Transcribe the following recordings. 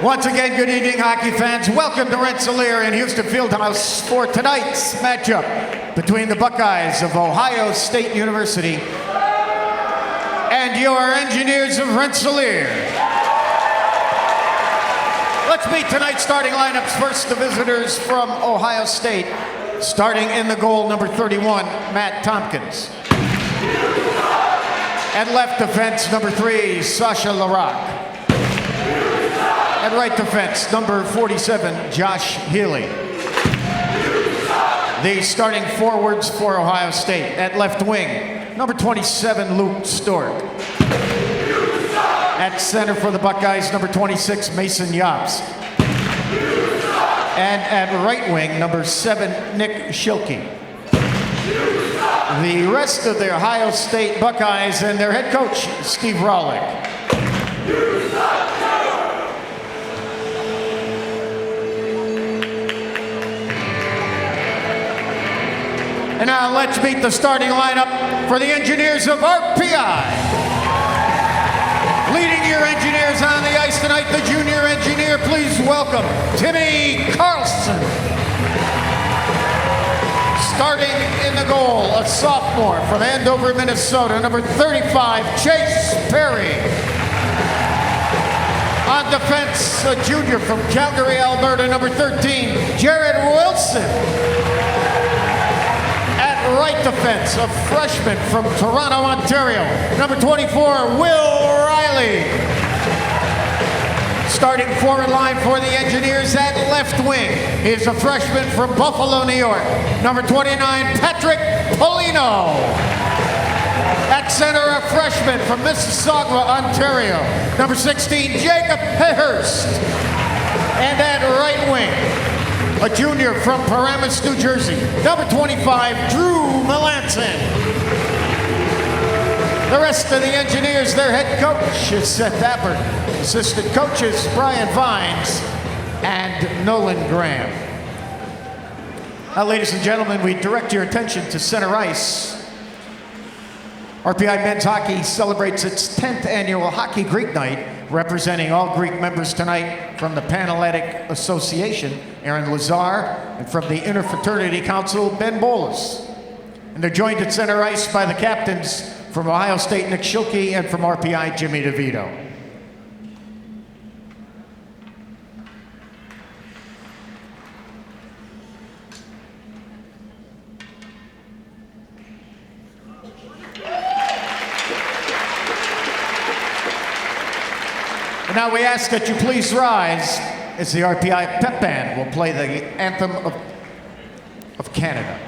Once again, good evening, hockey fans. Welcome to Rensselaer and Houston Fieldhouse for tonight's matchup between the Buckeyes of Ohio State University and your Engineers of Rensselaer. Let's meet tonight's starting lineups. First, the visitors from Ohio State. Starting in the goal, number 31, Matt Tompkins. At left defense, number 3, Sasha Larocque. At right defense, number 47, Josh Healy. The starting forwards for Ohio State. At left wing, number 27, Luke Stork. At center for the Buckeyes, number 26, Mason Yops. And at right wing, number 7, Nick Schilke. The rest of the Ohio State Buckeyes and their head coach, Steve Rawlick. And now let's meet the starting lineup for the Engineers of RPI. Leading your Engineers on the ice tonight, the junior engineer. Please welcome Timmy Carlson. Starting in the goal, a sophomore from Andover, Minnesota, number 35, Chase Perry. On defense, a junior from Calgary, Alberta, number 13, Jared Wilson. Right defense, a freshman from Toronto, Ontario, number 24, Will Riley. Starting forward line for the Engineers at left wing is a freshman from Buffalo, New York, number 29, Patrick Polino. At center, a freshman from Mississauga, Ontario, number 16, Jacob Hurst. And at right wing, a junior from Paramus, New Jersey, number 25, Drew Melanson. The rest of the Engineers, their head coach is Seth Abbott. Assistant coaches, Brian Vines and Nolan Graham. Now, ladies and gentlemen, we direct your attention to center ice. RPI Men's Hockey celebrates its 10th annual Hockey Greek Night. Representing all Greek members tonight from the Panhellenic Association, Aaron Lazar, and from the Interfraternity Council, Ben Bolas. And they're joined at center ice by the captains from Ohio State, Nick Schilke, and from RPI, Jimmy DeVito. And now we ask that you please rise as the RPI Pep Band will play the anthem of Canada.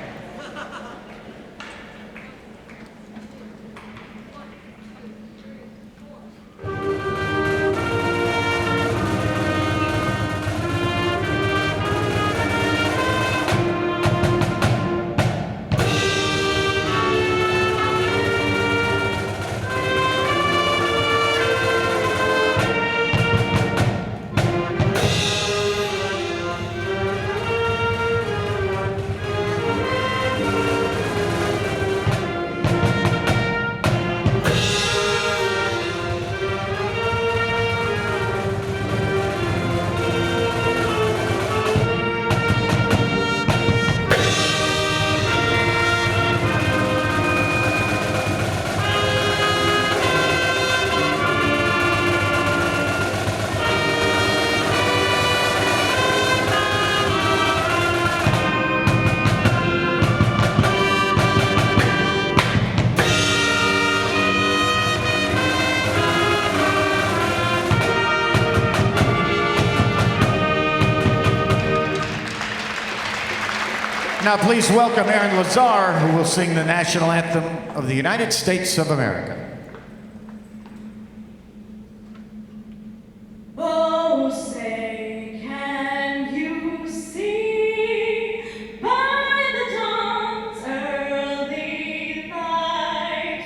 Now please welcome Aaron Lazar, who will sing the national anthem of the United States of America. Oh, say, can you see by the dawn's early light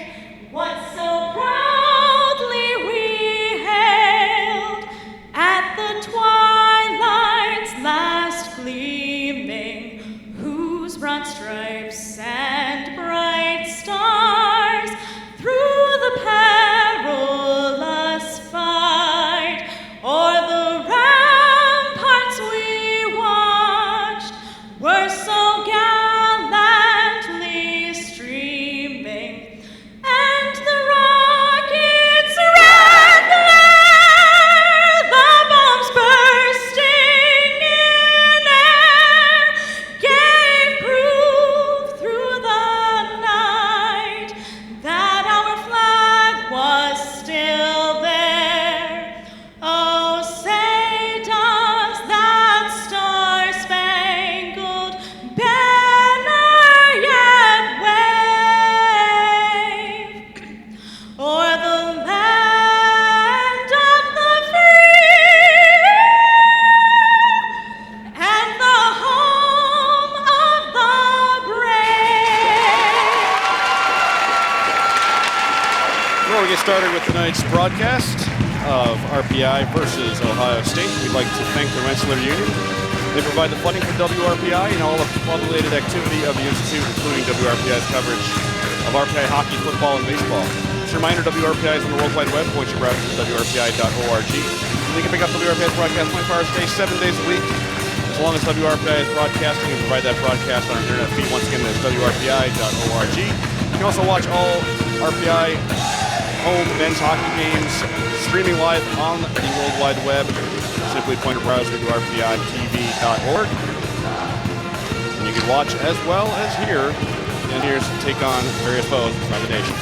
what so proudly we hailed at the twilight's last gleaming, whose broad stripes and bright stars through Before we get started with tonight's broadcast of RPI versus Ohio State, we'd like to thank the Rensselaer Union. They provide the funding for WRPI and all of the club-related activity of the Institute, including WRPI's coverage of RPI hockey, football, and baseball. Just a reminder, WRPI is on the World Wide Web. Point your browser to WRPI.org. You can pick up WRPI's broadcast 24 hours a day, 7 days a week. As long as WRPI is broadcasting, we provide that broadcast on our internet feed. Once again, that's WRPI.org. You can also watch all RPI home men's hockey games streaming live on the World Wide Web. Simply point your browser to rpitv.org. And you can watch as well as hear the engineers take on various foes around the nation.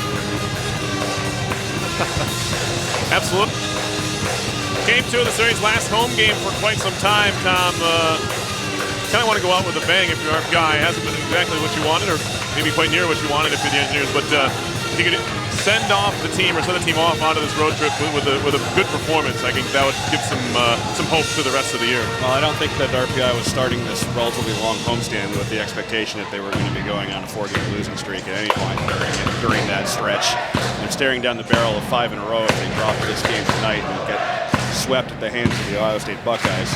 Absolutely. Game 2 of the series, last home game for quite some time, Tom. Kind of want to go out with a bang if you're RPI. It hasn't been exactly what you wanted, or maybe quite near what you wanted if you're the Engineers, but if you could send off the team or send the team off onto this road trip with a good performance, I think that would give some hope to the rest of the year. Well, I don't think that RPI was starting this relatively long homestand with the expectation that they were going to be going on a 4-game losing streak at any point during that stretch. And staring down the barrel of 5 in a row if they dropped this game tonight and get swept at the hands of the Ohio State Buckeyes.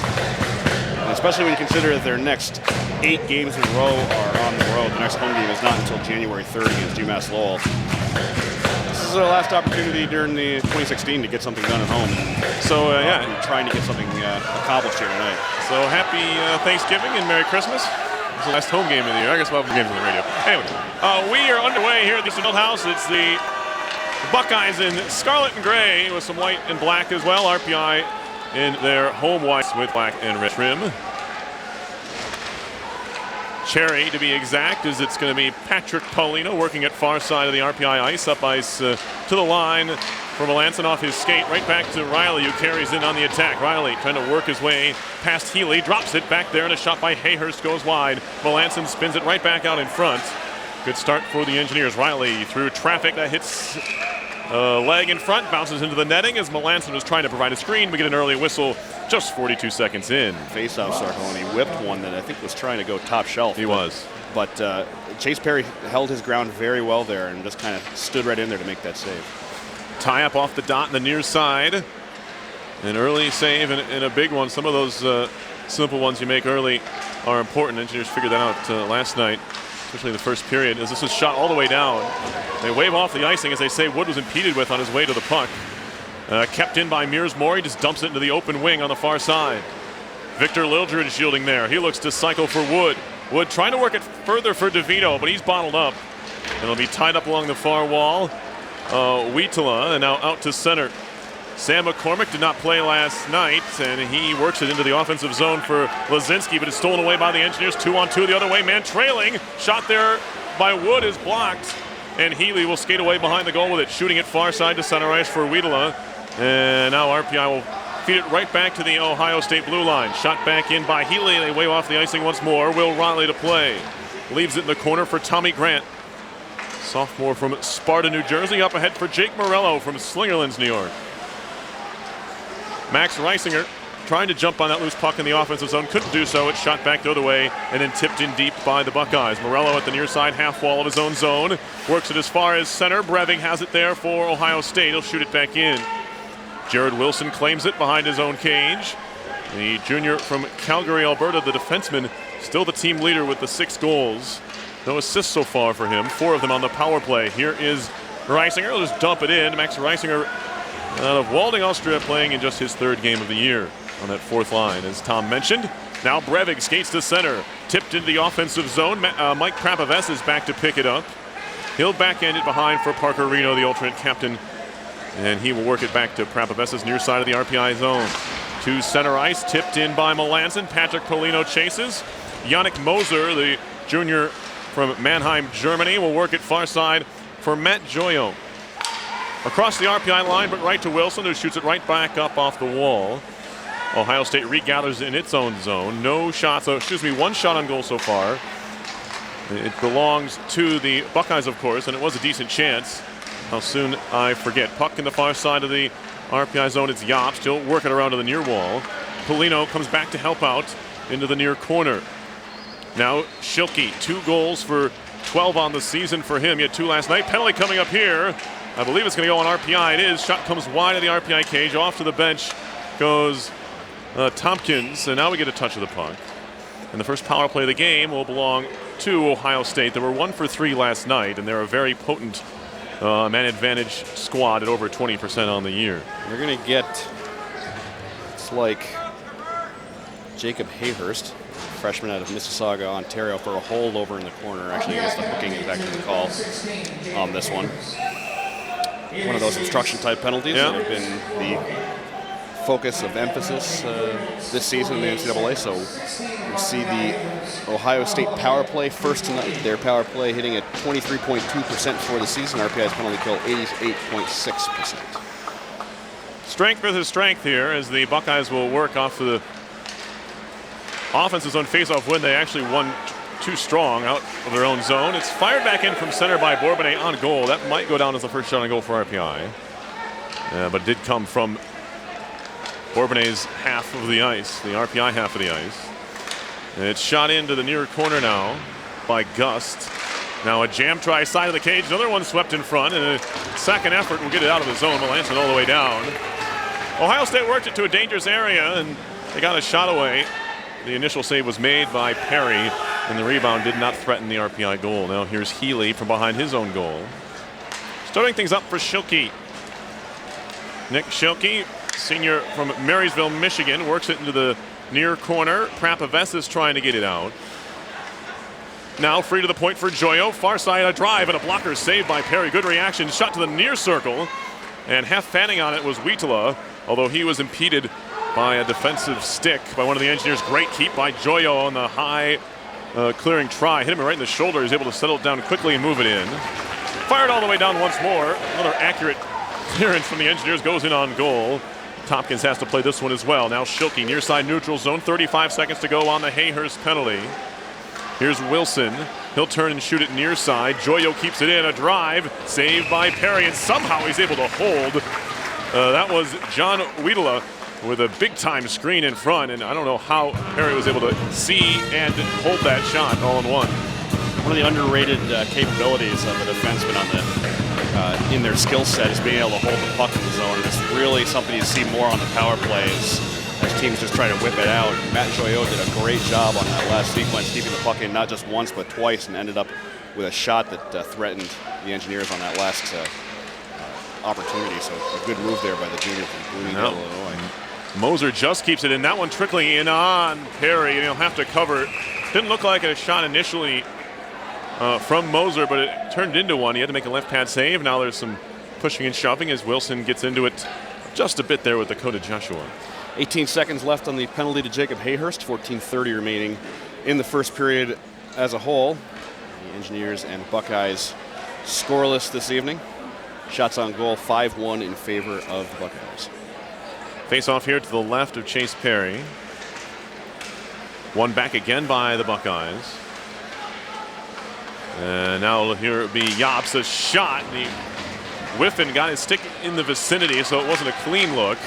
And especially when you consider that their next 8 games in a row are on the road. The next home game is not until January 3rd against UMass Lowell. This is our last opportunity during the 2016 to get something done at home. So, yeah. We're trying to get something accomplished here tonight. So happy Thanksgiving and Merry Christmas. It's the last home game of the year. I guess we'll have games on the radio. Anyway, we are underway here at the Field House. It's the Buckeyes in scarlet and gray with some white and black as well. RPI in their home whites with black and red trim. Cherry, to be exact, as it's going to be Patrick Paulino working at far side of the RPI ice. Up ice to the line for Melanson off his skate. Right back to Riley, who carries in on the attack. Riley trying to work his way past Healy. Drops it back there, and a shot by Hayhurst goes wide. Melanson spins it right back out in front. Good start for the Engineers. Riley through traffic that hits leg in front, bounces into the netting as Melanson was trying to provide a screen. We get an early whistle just 42 seconds in. Face-off circle, and he whipped one that I think was trying to go top shelf. He was. But Chase Perry held his ground very well there and just kind of stood right in there to make that save. Tie up off the dot in the near side. An early save and a big one. Some of those simple ones you make early are important. Engineers figured that out last night, especially in the first period, as this was shot all the way down. They wave off the icing, as they say Wood was impeded with on his way to the puck. Kept in by Mears-Moore. He just dumps it into the open wing on the far side. Victor Lildred shielding there. He looks to cycle for Wood. Wood trying to work it further for DeVito, but he's bottled up. It'll be tied up along the far wall. Wheatala, and now out to center. Sam McCormick did not play last night, and he works it into the offensive zone for Lazinski, but it's stolen away by the Engineers. 2-on-2 the other way. Man trailing. Shot there by Wood is blocked, and Healy will skate away behind the goal with it, shooting it far side to center ice for Wheatala. And now RPI will feed it right back to the Ohio State blue line. Shot back in by Healy. They wave off the icing once more. Will Riley to play. Leaves it in the corner for Tommy Grant. Sophomore from Sparta, New Jersey. Up ahead for Jake Morello from Slingerlands, New York. Max Reisinger trying to jump on that loose puck in the offensive zone. Couldn't do so. It's shot back the other way and then tipped in deep by the Buckeyes. Morello at the near side half wall of his own zone. Works it as far as center. Breving has it there for Ohio State. He'll shoot it back in. Jared Wilson claims it behind his own cage. The junior from Calgary, Alberta, the defenseman, still the team leader with the 6 goals. No assists so far for him. 4 of them on the power play. Here is Reisinger. He'll just dump it in. Max Reisinger out of Walding, Austria, playing in just his 3rd game of the year on that 4th line, as Tom mentioned. Now Brevig skates to center. Tipped into the offensive zone. Mike Prapaves is back to pick it up. He'll backhand it behind for Parker Reno, the alternate captain. And he will work it back to Prapaves' near side of the RPI zone. To center ice, tipped in by Melanson. Patrick Polino chases. Yannick Moser, the junior from Mannheim, Germany, will work it far side for Matt Joyo. Across the RPI line, but right to Wilson, who shoots it right back up off the wall. Ohio State regathers in its own zone. No shots, one shot on goal so far. It belongs to the Buckeyes, of course, and it was a decent chance. How soon I forget. Puck in the far side of the RPI zone. It's Yop, still working around to the near wall. Polino comes back to help out into the near corner. Now Schilke, 2 goals for 12 on the season for him. He had 2 last night. Penalty coming up here I believe it's going to go on RPI. It is. Shot comes wide of the RPI cage. Off to the bench goes Tompkins. And now we get a touch of the puck. And the first power play of the game will belong to Ohio State. They were 1 for 3 last night, and they're a very potent man advantage squad at over 20% on the year. They're going to get, it's like Jacob Hayhurst, freshman out of Mississauga, Ontario, for a holdover in the corner. Actually, against the hooking is actually the call on this one. One of those obstruction-type penalties that have been the focus of emphasis this season in the NCAA. So we see the Ohio State power play first tonight. Their power play hitting at 23.2% for the season. RPI's penalty kill 88.6%. Strength versus strength here as the Buckeyes will work off the offense's own face-off win. They actually won too strong out of their own zone. It's fired back in from center by Bourbonnais on goal. That might go down as the first shot on goal for RPI. But it did come from Bourbonnais' half of the ice, the RPI half of the ice. And it's shot into the near corner now by Gust. Now a jam try side of the cage. Another one swept in front, and a second effort will get it out of the zone. Melanson all the way down. Ohio State worked it to a dangerous area, and they got a shot away. The initial save was made by Perry, and the rebound did not threaten the RPI goal. Now here's Healy from behind his own goal. Starting things up for Schilke. Nick Schilke, senior from Marysville, Michigan, works it into the near corner. Prapavesis trying to get it out. Now free to the point for Joyo. Far side, a drive and a blocker saved by Perry. Good reaction. Shot to the near circle. And half fanning on it was Wheatala, although he was impeded by a defensive stick by one of the Engineers. Great keep by Joyo on the high clearing try. Hit him right in the shoulder. He's able to settle it down quickly and move it in. Fired all the way down once more. Another accurate clearance from the Engineers goes in on goal. Tompkins has to play this one as well. Now Schilke, near side neutral zone. 35 seconds to go on the Hayhurst penalty. Here's Wilson. He'll turn and shoot it near side. Joyo keeps it in. A drive. Saved by Perry, and somehow he's able to hold. That was John Wheatala with a big-time screen in front, and I don't know how Perry was able to see and hold that shot all in one. One of the underrated capabilities of a defenseman on the in their skill set is being able to hold the puck in the zone, and it's really something you see more on the power plays as teams just try to whip it out. Matt Joyo did a great job on that last sequence, keeping the puck in not just once but twice, and ended up with a shot that threatened the Engineers on that last opportunity. So a good move there by the junior from Bloomingdale, Illinois. Moser just keeps it in. That one trickling in on Perry, and he'll have to cover it. Didn't look like a shot initially from Moser, but it turned into one. He had to make a left pad save. Now there's some pushing and shoving as Wilson gets into it just a bit there with Dakota Joshua. 18 seconds left on the penalty to Jacob Hayhurst. 14:30 remaining in the first period as a whole. The Engineers and Buckeyes scoreless this evening. Shots on goal 5-1 in favor of the Buckeyes. Face off here to the left of Chase Perry. One back again by the Buckeyes. And now here it be Yops, a shot. And he whiffed and got his stick in the vicinity, so it wasn't a clean look.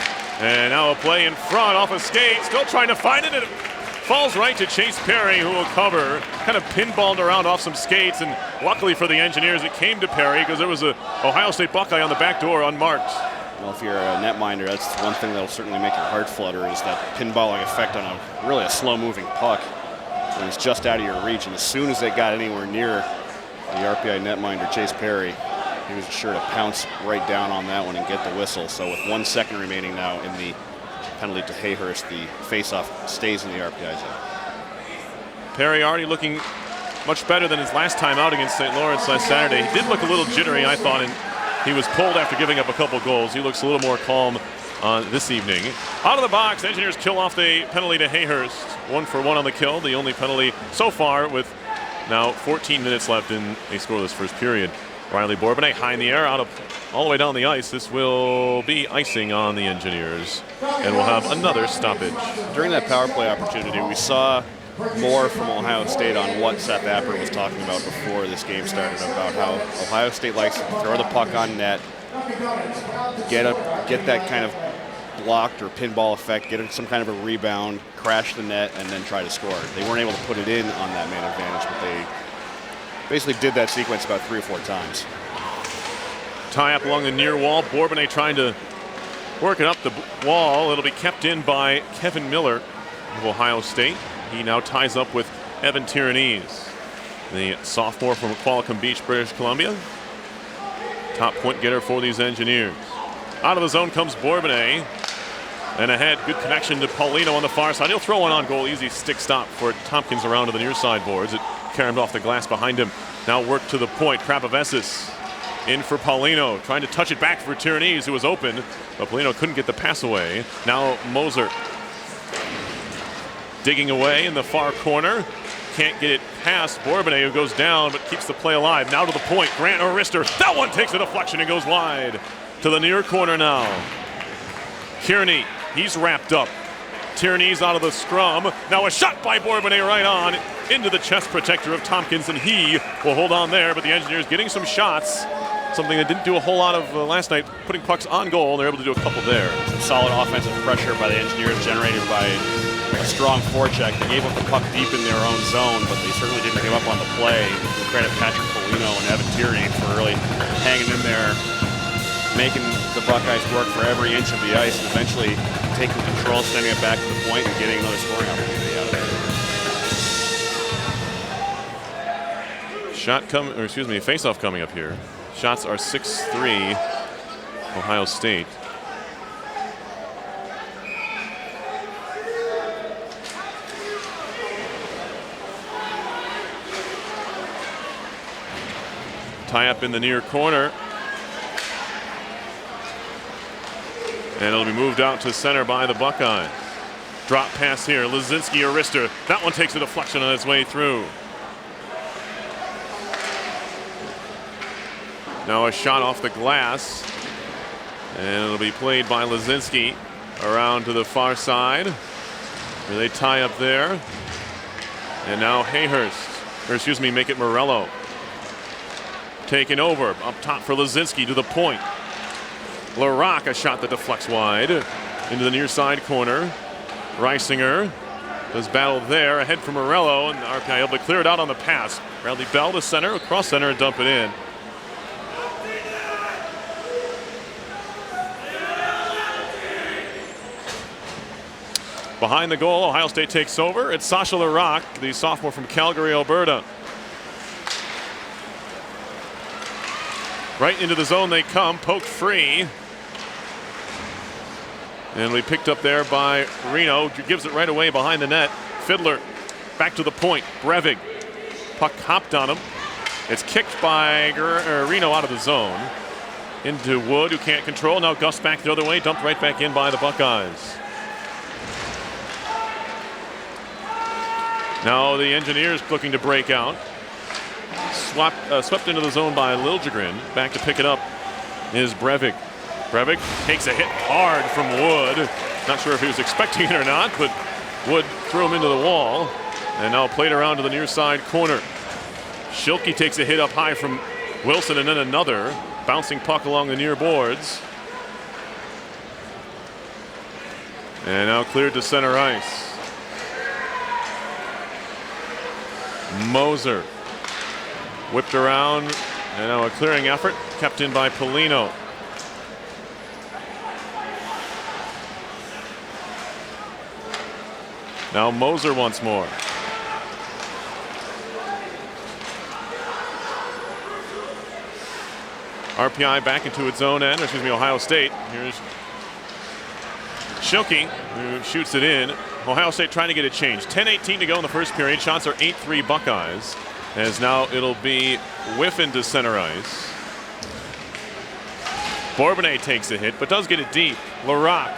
And now a play in front off a skate. Still trying to find it. And it falls right to Chase Perry, who will cover. Kind of pinballed around off some skates. And luckily for the Engineers, it came to Perry because there was a Ohio State Buckeye on the back door unmarked. Well, if you're a netminder, that's one thing that'll certainly make your heart flutter, is that pinballing effect on a slow-moving puck when it's just out of your reach. And as soon as they got anywhere near the RPI netminder, Chase Perry, he was sure to pounce right down on that one and get the whistle. So with 1 second remaining now in the penalty to Hayhurst, the face-off stays in the RPI zone. Perry already looking much better than his last time out against St. Lawrence last Saturday. He did look a little jittery, I thought, and he was pulled after giving up a couple goals. He looks a little more calm this evening. Out of the box, Engineers kill off the penalty to Hayhurst. 1 for 1 on the kill, the only penalty so far with now 14 minutes left in a scoreless first period. Riley Bourbonnais high in the air, all the way down the ice. This will be icing on the Engineers, and we'll have another stoppage. During that power play opportunity, we saw more from Ohio State on what Seth Apper was talking about before this game started, about how Ohio State likes to throw the puck on net, get that kind of blocked or pinball effect, get some kind of a rebound, crash the net, and then try to score. They weren't able to put it in on that man advantage, but they basically did that sequence about 3 or 4 times. Tie up along the near wall. Bourbonnais trying to work it up the wall. It'll be kept in by Kevin Miller of Ohio State. He now ties up with Evan Tyrannese, the sophomore from Qualicum Beach, British Columbia. Top point getter for these Engineers. Out of the zone comes Bourbonnais. And ahead, good connection to Paulino on the far side. He'll throw one on goal. Easy stick stop for Tompkins around to the near side boards. It caromed off the glass behind him. Now work to the point. Krapovesis in for Paulino. Trying to touch it back for Tyrannese, who was open. But Paulino couldn't get the pass away. Now Moser digging away in the far corner. Can't get it past Bourbonnais, who goes down but keeps the play alive. Now to the point. Grant Orister. That one takes a deflection and goes wide. To the near corner now. Kearney. He's wrapped up. Tyrannese out of the scrum. Now a shot by Bourbonnais right on into the chest protector of Tompkins, and he will hold on there. But the Engineers getting some shots, something they didn't do a whole lot of last night, putting pucks on goal, and they're able to do a couple there. Some solid offensive pressure by the Engineers generated by a strong forecheck. They gave up the puck deep in their own zone, but they certainly didn't give up on the play. We credit Patrick Paulino and Evan Tierney for really hanging in there, making the Buckeyes work for every inch of the ice, and eventually taking control, sending it back to the point, and getting another scoring opportunity out of it. Face-off coming up here. Shots are 6-3, Ohio State. Tie up in the near corner. And it'll be moved out to center by the Buckeyes. Drop pass here. Lazinski Orister. That one takes a deflection on its way through. Now a shot off the glass. And it'll be played by Lazinski around to the far side, where they tie up there. And now make it Morello. Taken over. Up top for Lazinski to the point. Larac, a shot that deflects wide into the near side corner. Reisinger does battle there, ahead for Morello, and RPI able to clear it out on the pass. Bradley Bell to center, across center, and dump it in. Behind the goal, Ohio State takes over. It's Sasha Larac, the sophomore from Calgary, Alberta. Right into the zone they come, poked free. And we picked up there by Reno. Gives it right away behind the net. Fiddler back to the point. Brevig. Puck hopped on him. It's kicked by Reno out of the zone. Into Wood, who can't control. Now Gus back the other way. Dumped right back in by the Buckeyes. Now the Engineers looking to break out. Swept into the zone by Liljegren. Back to pick it up is Brevig. Brevig takes a hit hard from Wood. Not sure if he was expecting it or not, but Wood threw him into the wall. And now played around to the near side corner. Schilke takes a hit up high from Wilson, and then another bouncing puck along the near boards. And now cleared to center ice. Moser whipped around, and now a clearing effort kept in by Paulino. Now Moser once more. RPI back into its own end, Ohio State. Here's Schilke, who shoots it in. Ohio State trying to get it changed. 10:18 to go in the first period. Shots are 8-3 Buckeyes. As now it'll be Whiffen to center ice. Bourbonnais takes a hit, but does get it deep. Larac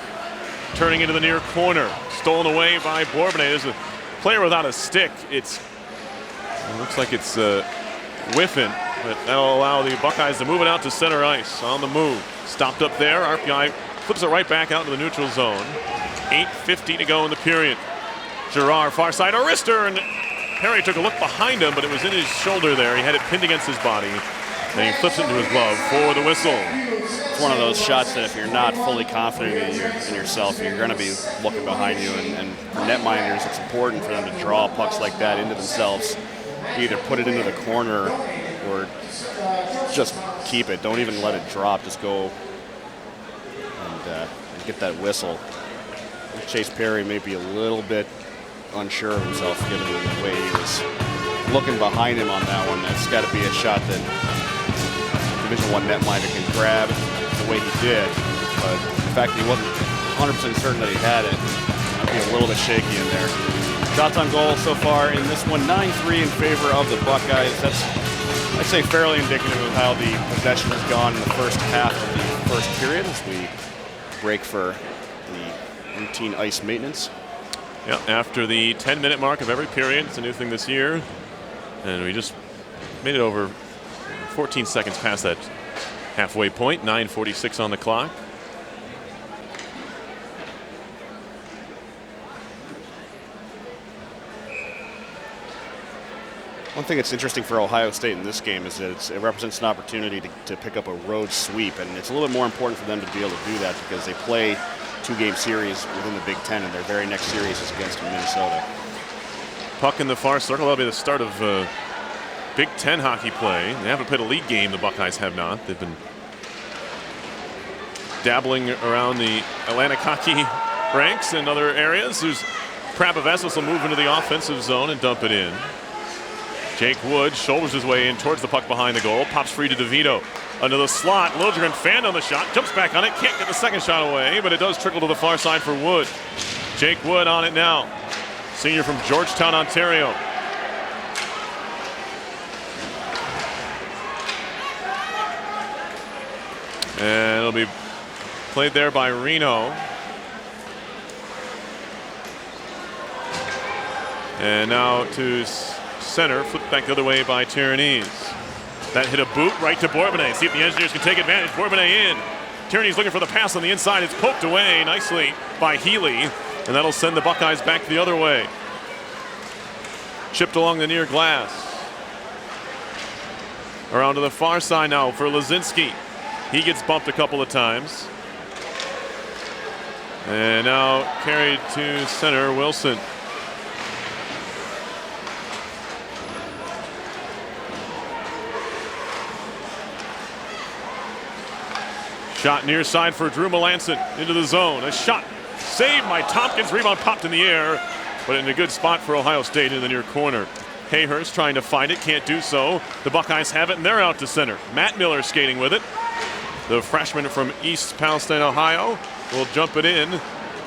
turning into the near corner. Stolen away by Bourbonnais. There's a player without a stick. It looks like it's Whiffen, but that'll allow the Buckeyes to move it out to center ice on the move. Stopped up there. RPI flips it right back out into the neutral zone. 8:50 to go in the period. Girard, far side, Orister, and Perry took a look behind him, but it was in his shoulder there. He had it pinned against his body, and he flips it into his glove for the whistle. It's one of those shots that if you're not fully confident in yourself, you're going to be looking behind you. And for netminders, it's important for them to draw pucks like that into themselves. Either put it into the corner or just keep it. Don't even let it drop. Just go and get that whistle. Chase Perry may be a little bit unsure of himself given the way he was looking behind him on that one. That's got to be a shot that Division I netminder can grab the way he did. But the fact that he wasn't 100% certain that he had it, might be a little bit shaky in there. Shots on goal so far in this one, 9-3 in favor of the Buckeyes. That's, I'd say, fairly indicative of how the possession has gone in the first half of the first period as we break for the routine ice maintenance. Yeah, after the 10-minute mark of every period. It's a new thing this year. And we just made it over 14 seconds past that halfway point. 9:46 on the clock. One thing that's interesting for Ohio State in this game is that it represents an opportunity to pick up a road sweep, and it's a little bit more important for them to be able to do that because they play two-game series within the Big Ten, and their very next series is against Minnesota. Puck in the far circle. That'll be the start of Big Ten hockey play. They haven't played a league game. The Buckeyes have not. They've been dabbling around the Atlantic hockey ranks and other areas. There's Prapavessis will move into the offensive zone and dump it in. Jake Wood shoulders his way in towards the puck behind the goal. Pops free to DeVito. Under the slot, Liljegren fanned on the shot. Jumps back on it. Can't get the second shot away, but it does trickle to the far side for Wood. Jake Wood on it now. Senior from Georgetown, Ontario. And it'll be played there by Reno. And now to center, flipped back the other way by Tyranese. That hit a boot right to Bourbonnais. See if the Engineers can take advantage. Bourbonnais in. Tyranese looking for the pass on the inside. It's poked away nicely by Healy, and that'll send the Buckeyes back the other way. Chipped along the near glass. Around to the far side now for Lazinski. He gets bumped a couple of times. And now carried to center, Wilson. Shot near side for Drew Melanson into the zone. A shot saved by Tompkins. Rebound popped in the air, but in a good spot for Ohio State in the near corner. Hayhurst trying to find it, can't do so. The Buckeyes have it, and they're out to center. Matt Miller skating with it. The freshman from East Palestine, Ohio, will jump it in.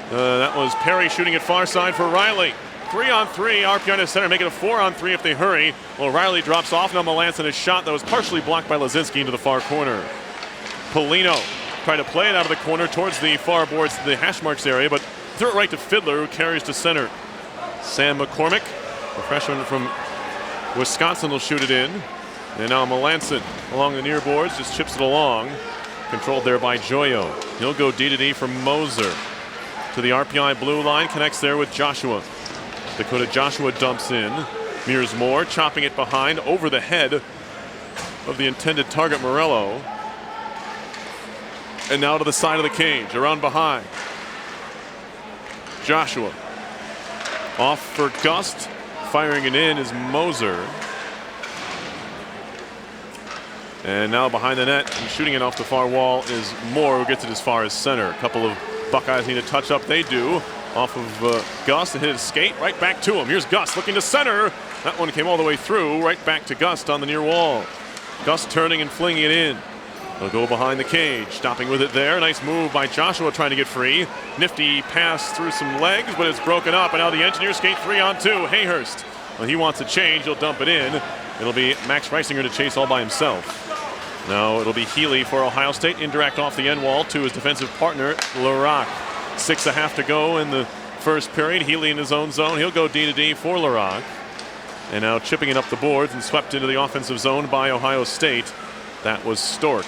That was Perry shooting it far side for Riley. 3-on-3, RPI to center, make it a 4-on-3 if they hurry. Well, Riley drops off, now Melanson a shot that was partially blocked by Lazinski into the far corner. Polino trying to play it out of the corner towards the far boards, the hash marks area, but threw it right to Fiddler, who carries to center. Sam McCormick, the freshman from Wisconsin, will shoot it in. And now Melanson along the near boards, just chips it along. Controlled there by Joyo. He'll go D-to-D from Moser. To the RPI blue line, connects there with Joshua. Dakota Joshua dumps in. Mears Moore, chopping it behind, over the head of the intended target, Morello. And now to the side of the cage, around behind. Joshua. Off for Gust. Firing it in is Moser. And now behind the net and shooting it off the far wall is Moore, who gets it as far as center. A couple of Buckeyes need a touch up. They do. Off of Gust and hit his skate right back to him. Here's Gust looking to center. That one came all the way through, right back to Gust on the near wall. Gust turning and flinging it in. They'll go behind the cage, stopping with it there. Nice move by Joshua trying to get free. Nifty pass through some legs, but it's broken up. And now the Engineers skate 3-on-2. Hayhurst, well, he wants a change. He'll dump it in. It'll be Max Reisinger to chase all by himself. Now it'll be Healy for Ohio State. Indirect off the end wall to his defensive partner, Larac. 6.5 to go in the first period. Healy in his own zone. He'll go D-to-D for Larac. And now chipping it up the boards and swept into the offensive zone by Ohio State. That was Stork.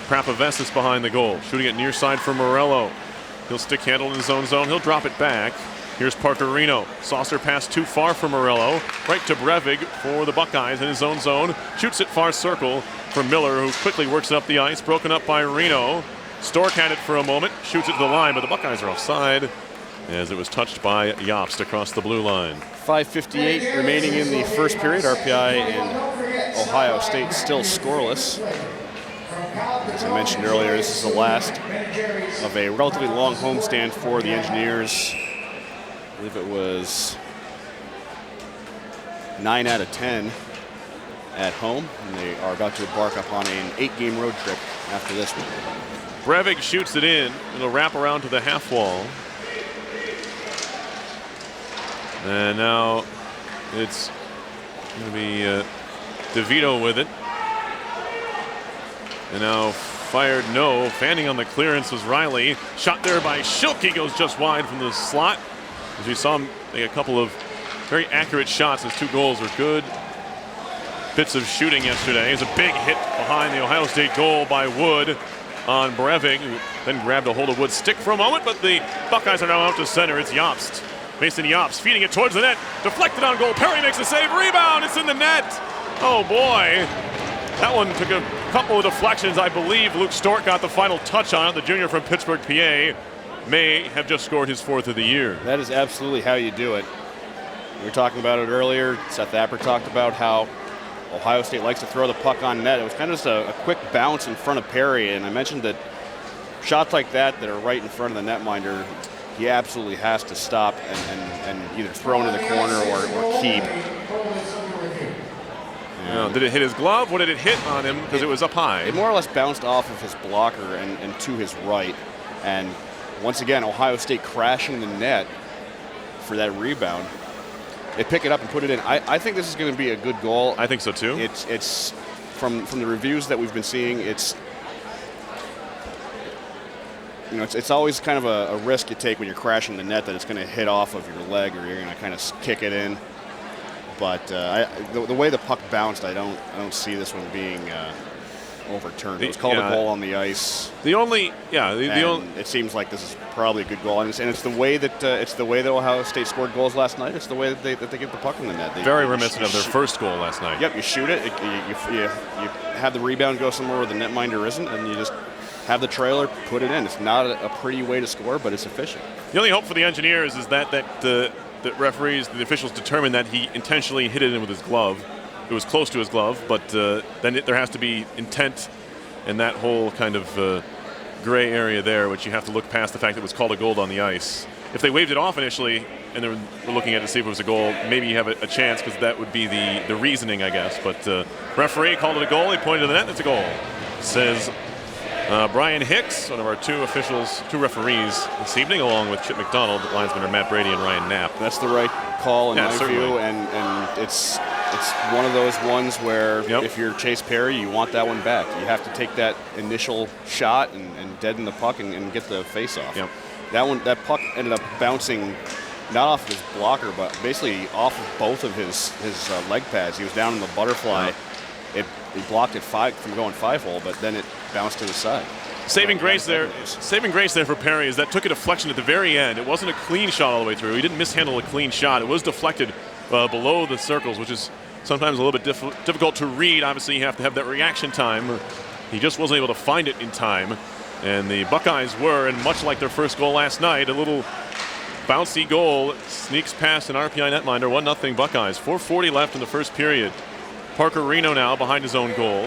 Prapavessis behind the goal. Shooting it near side for Morello. He'll stick handle in his own zone. He'll drop it back. Here's Parker Reno. Saucer pass too far for Morello. Right to Brevig for the Buckeyes in his own zone. Shoots it far circle for Miller, who quickly works it up the ice. Broken up by Reno. Stork had it for a moment. Shoots it to the line, but the Buckeyes are offside as it was touched by Jobst across the blue line. 5:58 remaining in the first period. RPI in Ohio State still scoreless. As I mentioned earlier, this is the last of a relatively long homestand for the Engineers. I believe it was 9 out of 10 at home, and they are about to embark upon an 8-game road trip after this one. Brevig shoots it in. It'll wrap around to the half wall. And now it's going to be DeVito with it. And now fired no. Fanning on the clearance was Riley. Shot there by Schilke, goes just wide from the slot. As we saw him make a couple of very accurate shots. His 2 goals were good bits of shooting yesterday. It's a big hit behind the Ohio State goal by Wood on Brevig, who then grabbed a hold of Wood's stick for a moment, but the Buckeyes are now out to center. It's Jobst. Mason Jobst feeding it towards the net. Deflected on goal. Perry makes a save. Rebound. It's in the net. Oh, boy. That one took a couple of deflections. I believe Luke Stork got the final touch on it. The junior from Pittsburgh, PA, may have just scored his 4th of the year. That is absolutely how you do it. We were talking about it earlier. Seth Apper talked about how Ohio State likes to throw the puck on net. It was kind of just a quick bounce in front of Perry, and I mentioned that shots like that are right in front of the netminder, he absolutely has to stop and either throw into the corner or keep. Did it hit his glove? What did it hit on him? Because it was up high. It more or less bounced off of his blocker and to his right. And once again, Ohio State crashing the net for that rebound. They pick it up and put it in. I think this is going to be a good goal. I think so too. It's from the reviews that we've been seeing. It's always kind of a risk you take when you're crashing the net that it's going to hit off of your leg or you're going to kind of kick it in. But the way the puck bounced, I don't see this one being overturned. It was called a goal on the ice. It seems like this is probably a good goal, and it's the way that Ohio State scored goals last night. It's the way that they get the puck in the net. Very reminiscent of their first goal last night. Yep, you shoot it. You have the rebound go somewhere where the netminder isn't, and you just have the trailer, put it in. It's not a pretty way to score, but it's efficient. The only hope for the Engineers is that the referees, the officials determined that he intentionally hit it in with his glove. It was close to his glove, but then there has to be intent in that whole kind of gray area there, which you have to look past the fact that it was called a goal on the ice. If they waved it off initially and they were looking at it to see if it was a goal, maybe you have a chance because that would be the reasoning, I guess. But referee called it a goal. He pointed to the net. It's a goal. Says Brian Hicks, one of our 2 referees this evening, along with Chip McDonald, linesmen are Matt Brady and Ryan Knapp. That's the right call in my view, and it's one of those ones where if you're Chase Perry, you want that one back. You have to take that initial shot and deaden the puck and get the face-off. Yep. That puck ended up bouncing not off his blocker, but basically off of both of his leg pads. He was down in the butterfly. He blocked it from going 5-hole, but then it bounced to the side. Saving grace there for Perry is that took a deflection at the very end. It wasn't a clean shot all the way through. He didn't mishandle a clean shot. It was deflected below the circles, which is sometimes a little bit difficult to read. Obviously, you have to have that reaction time. He just wasn't able to find it in time. And the Buckeyes were, and much like their first goal last night, a little bouncy goal sneaks past an RPI netminder. 1-0 Buckeyes. 4:40 left in the first period. Parker Reno now behind his own goal.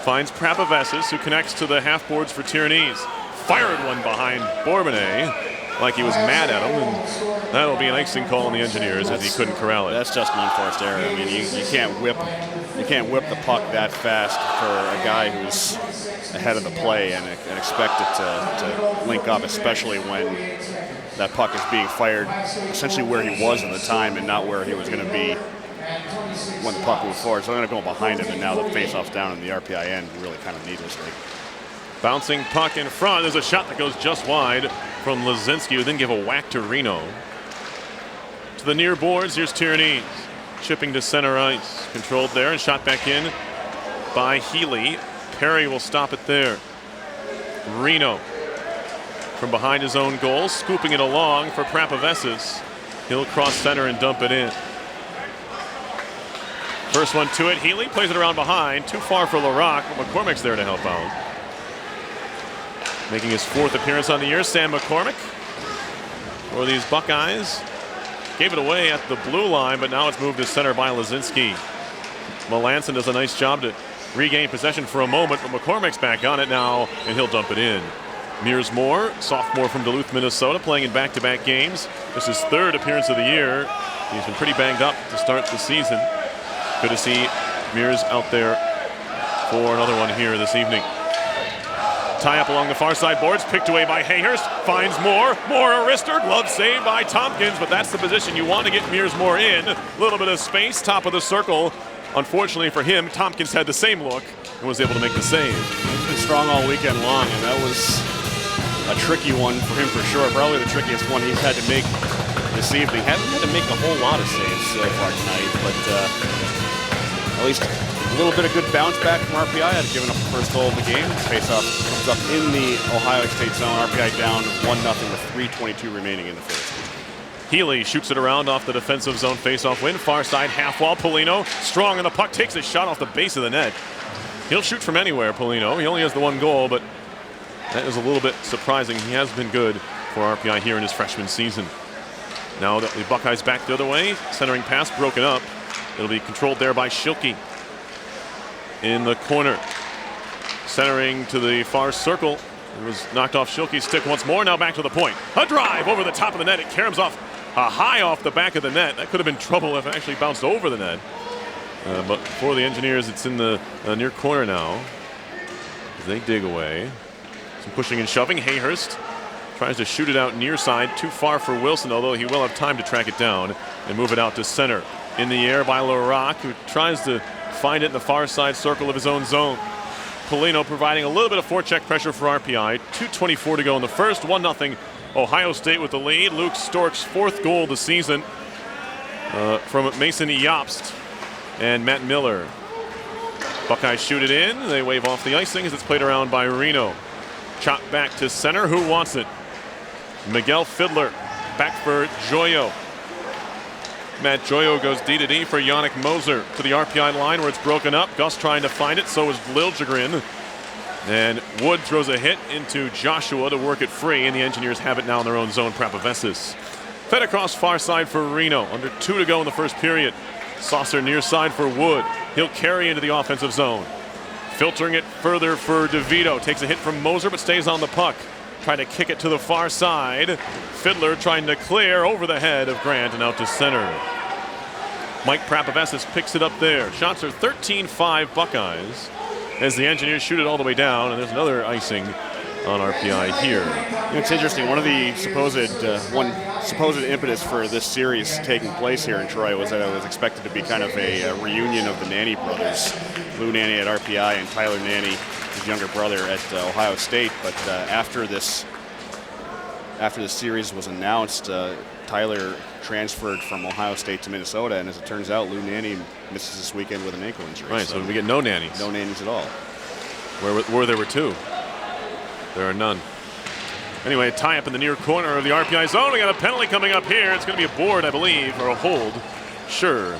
Finds Prapavesis, who connects to the half boards for Tyrannies. Fired one behind Bourbonnais like he was mad at him. And that'll be an icing call on the Engineers as he couldn't corral it. That's just an unforced error. I mean, you can't whip the puck that fast for a guy who's ahead of the play and expect it to link up, especially when that puck is being fired essentially where he was at the time and not where he was going to be when the puck moved forward. So I'm going to go behind him, and now the face-off's down in the RPI end really kind of needlessly. Bouncing puck in front. There's a shot that goes just wide from Lazinski, who then give a whack to Reno. To the near boards, here's Tyrannies. Chipping to center ice. Controlled there and shot back in by Healy. Perry will stop it there. Reno from behind his own goal, scooping it along for Prapavesis. He'll cross center and dump it in. First one to it. Healy plays it around behind. Too far for LaRock, but McCormick's there to help out. Making his 4th appearance on the year, Sam McCormick for these Buckeyes. Gave it away at the blue line, but now it's moved to center by Lazinski. Melanson does a nice job to regain possession for a moment, but McCormick's back on it now, and he'll dump it in. Mears Moore, sophomore from Duluth, Minnesota, playing in back-to-back games. This is his 3rd appearance of the year. He's been pretty banged up to start the season. Good to see Mears out there for another one here this evening. Tie up along the far side boards, picked away by Hayhurst, finds Moore. Moore a wrister, glove saved by Tompkins, but that's the position you want to get Mears Moore in. A little bit of space, top of the circle. Unfortunately for him, Tompkins had the same look and was able to make the save. He's been strong all weekend long, and that was a tricky one for him for sure. Probably the trickiest one he's had to make this evening. Hasn't had to make a whole lot of saves so far tonight, but at least a little bit of good bounce back from RPI. Had given up the first goal of the game. Face-off comes up in the Ohio State zone. RPI down 1-0 with 3:22 remaining in the first. Healy shoots it around off the defensive zone face-off win. Far side half wall. Polino strong on the puck, takes a shot off the base of the net. He'll shoot from anywhere, Polino. He only has the 1 goal, but that is a little bit surprising. He has been good for RPI here in his freshman season. Now that the Buckeyes back the other way, centering pass broken up. It'll be controlled there by Schilke. In the corner, centering to the far circle. It was knocked off Schilke's stick once more. Now back to the point. A drive over the top of the net. It caroms off high off the back of the net. That could have been trouble if it actually bounced over the net. But for the Engineers, it's in the near corner now. As they dig away. Some pushing and shoving. Hayhurst tries to shoot it out near side. Too far for Wilson, although he will have time to track it down and move it out to center. In the air by Larac, who tries to find it in the far side circle of his own zone. Polino providing a little bit of forecheck pressure for RPI. 2:24 to go in the first. 1-0 Ohio State with the lead. Luke Stork's 4th goal of the season from Mason Jobst and Matt Miller. Buckeyes shoot it in. They wave off the icing as it's played around by Reno. Chop back to center. Who wants it? Miguel Fiddler back for Joyo. Matt Joyo goes D-to-D for Yannick Moser to the RPI line where it's broken up. Gus trying to find it, so is Liljegren. And Wood throws a hit into Joshua to work it free, and the Engineers have it now in their own zone. Prapavesis fed across far side for Reno. Under 2 to go in the first period. Saucer near side for Wood. He'll carry into the offensive zone. Filtering it further for DeVito. Takes a hit from Moser, but stays on the puck. Trying to kick it to the far side. Fiddler trying to clear over the head of Grant and out to center. Mike Prapavesis picks it up there. Shots are 13-5 Buckeyes as the Engineers shoot it all the way down, and there's another icing on RPI here. It's interesting. One of the supposed impetus for this series taking place here in Troy was that it was expected to be kind of a reunion of the Nanny brothers. Lou Nanny at RPI and Tyler Nanny, his younger brother, at Ohio State. But after this series was announced, Tyler transferred from Ohio State to Minnesota, and as it turns out, Lou Nanny misses this weekend with an ankle injury. Right, so we get no nannies. No nannies at all. Where there were 2. There are none. Anyway, tie up in the near corner of the RPI zone. We got a penalty coming up here. It's going to be a board, I believe, or a hold. Sure.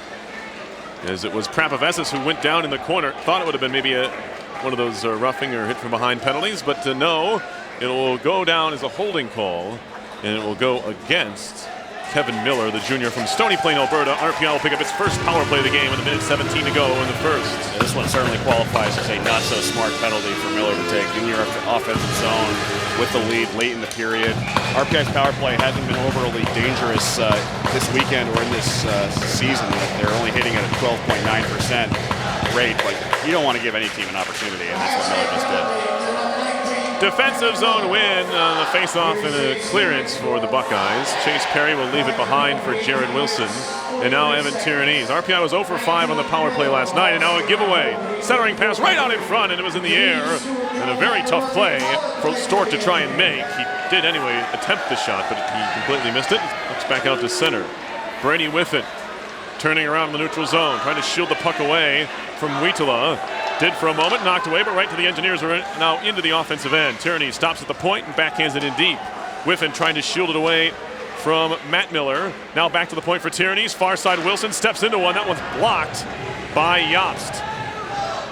As it was Prapavesis who went down in the corner. Thought it would have been maybe one of those roughing or hit from behind penalties, but no. It will go down as a holding call, and it will go against Kevin Miller, the junior from Stony Plain, Alberta. RPI will pick up its first power play of the game with 1:17 to go in the first. Yeah, this one certainly qualifies as a not-so-smart penalty for Miller to take in your offensive zone with the lead late in the period. RPI's power play hasn't been overly dangerous this weekend or in this season. They're only hitting at a 12.9% rate, but you don't want to give any team an opportunity, and that's what Miller just did. Defensive zone win on the face-off and a clearance for the Buckeyes. Chase Perry will leave it behind for Jared Wilson. And now Evan Tyranese. RPI was 0 for 5 on the power play last night, and now a giveaway. Centering pass right out in front, and it was in the air. And a very tough play for Stork to try and make. He did anyway attempt the shot, but he completely missed it. Looks back out to center. Brady with it. Turning around in the neutral zone, trying to shield the puck away from Huitala. Did for a moment, knocked away, but right to the Engineers are now into the offensive end. Tyranny stops at the point and backhands it in deep. Whiffen trying to shield it away from Matt Miller. Now back to the point for Tyranny's. Far side Wilson steps into one. That one's blocked by Jobst.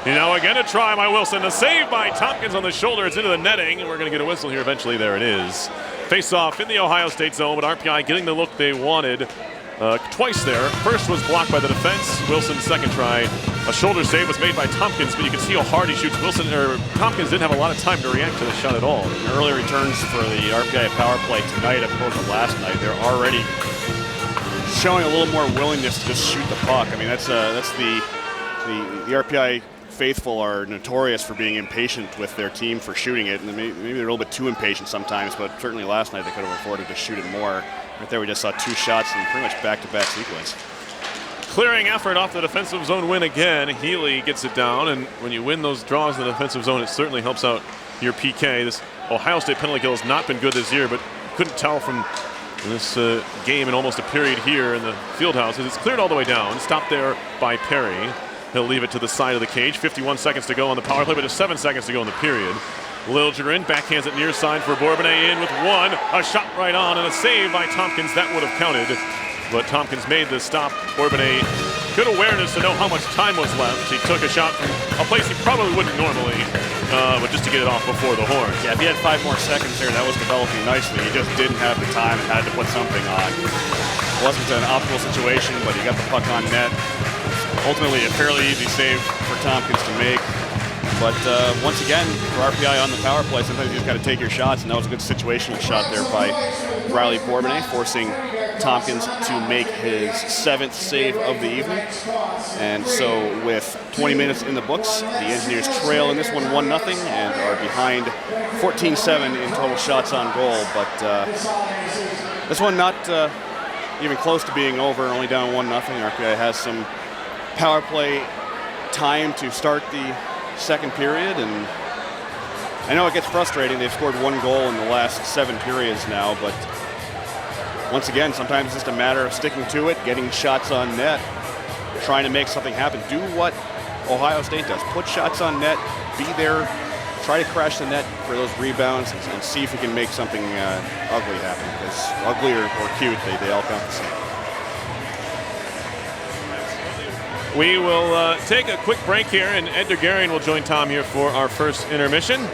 And now again a try by Wilson. A save by Tompkins on the shoulder. It's into the netting, and we're going to get a whistle here eventually. There it is. Face off in the Ohio State zone, but RPI getting the look they wanted twice there. First was blocked by the defense. Wilson's second try, a shoulder save was made by Tompkins, but you can see how hard he shoots. Tompkins didn't have a lot of time to react to the shot at all. In early returns for the RPI power play tonight, as opposed to last night, they're already showing a little more willingness to just shoot the puck. I mean, that's the RPI faithful are notorious for being impatient with their team for shooting it, and maybe they're a little bit too impatient sometimes, but certainly last night they could have afforded to shoot it more. Right there we just saw 2 shots in pretty much back-to-back sequence. Clearing effort off the defensive zone win again. Healy gets it down, and when you win those draws in the defensive zone, it certainly helps out your PK. This Ohio State penalty kill has not been good this year, but couldn't tell from this game in almost a period here in the field house as it's cleared all the way down. Stopped there by Perry. He'll leave it to the side of the cage. 51 seconds to go on the power play, but just 7 seconds to go in the period. Liljegren backhands it near side for Bourbonnais in with 1. A shot right on and a save by Tompkins. That would have counted, but Tompkins made the stop. Bourbonnais, good awareness to know how much time was left. He took a shot from a place he probably wouldn't normally, but just to get it off before the horn. Yeah, if he had 5 more seconds there, that was developing nicely. He just didn't have the time and had to put something on. It wasn't an optimal situation, but he got the puck on net. Ultimately, a fairly easy save for Tompkins to make. But once again, for RPI on the power play, sometimes you just got to take your shots, and that was a good situational shot there by Riley Bourbonnais, forcing Tompkins to make his 7th save of the evening. And so with 20 minutes in the books, the Engineers trail in this one 1-0 and are behind 14-7 in total shots on goal. But this one not even close to being over, only down 1-0. RPI has some power play time to start the second period, and I know it gets frustrating. They've scored 1 goal in the last 7 periods now, but once again, sometimes it's just a matter of sticking to it, getting shots on net, trying to make something happen. Do what Ohio State does. Put shots on net, be there, try to crash the net for those rebounds, and see if you can make something ugly happen, because ugly or cute, they all count the same. We will take a quick break here, and Ed DeGarian will join Tom here for our first intermission.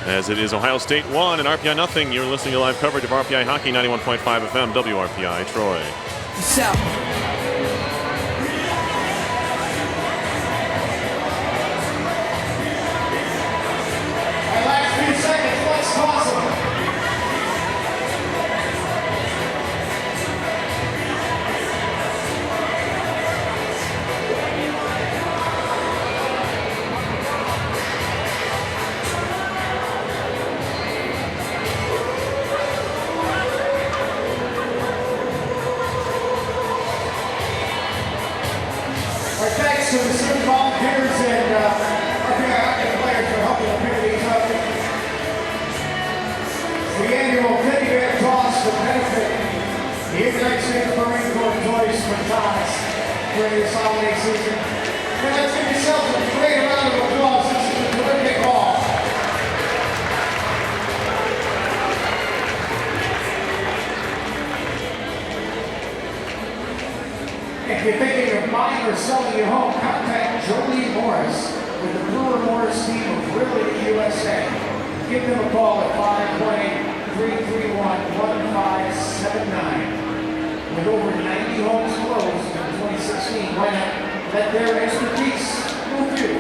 As it is Ohio State 1 and RPI nothing. You're listening to live coverage of RPI Hockey, 91.5 FM, WRPI, Troy. South. Last few seconds, what's possible? Our thanks to the student volunteers and RPI hockey players for helping appear these up. The annual teddy bear toss to benefit the United States Marine Corps Toys for Tots during this holiday season. And let's give yourselves a great round of applause. This is a terrific ball. If you're thinking of buying or selling your home, contact Jolie Morris with the Brewer Morris team of Realty USA. Give them a call at 520-331-1579. With over 90 homes closed in 2016, why not let their expertise move you?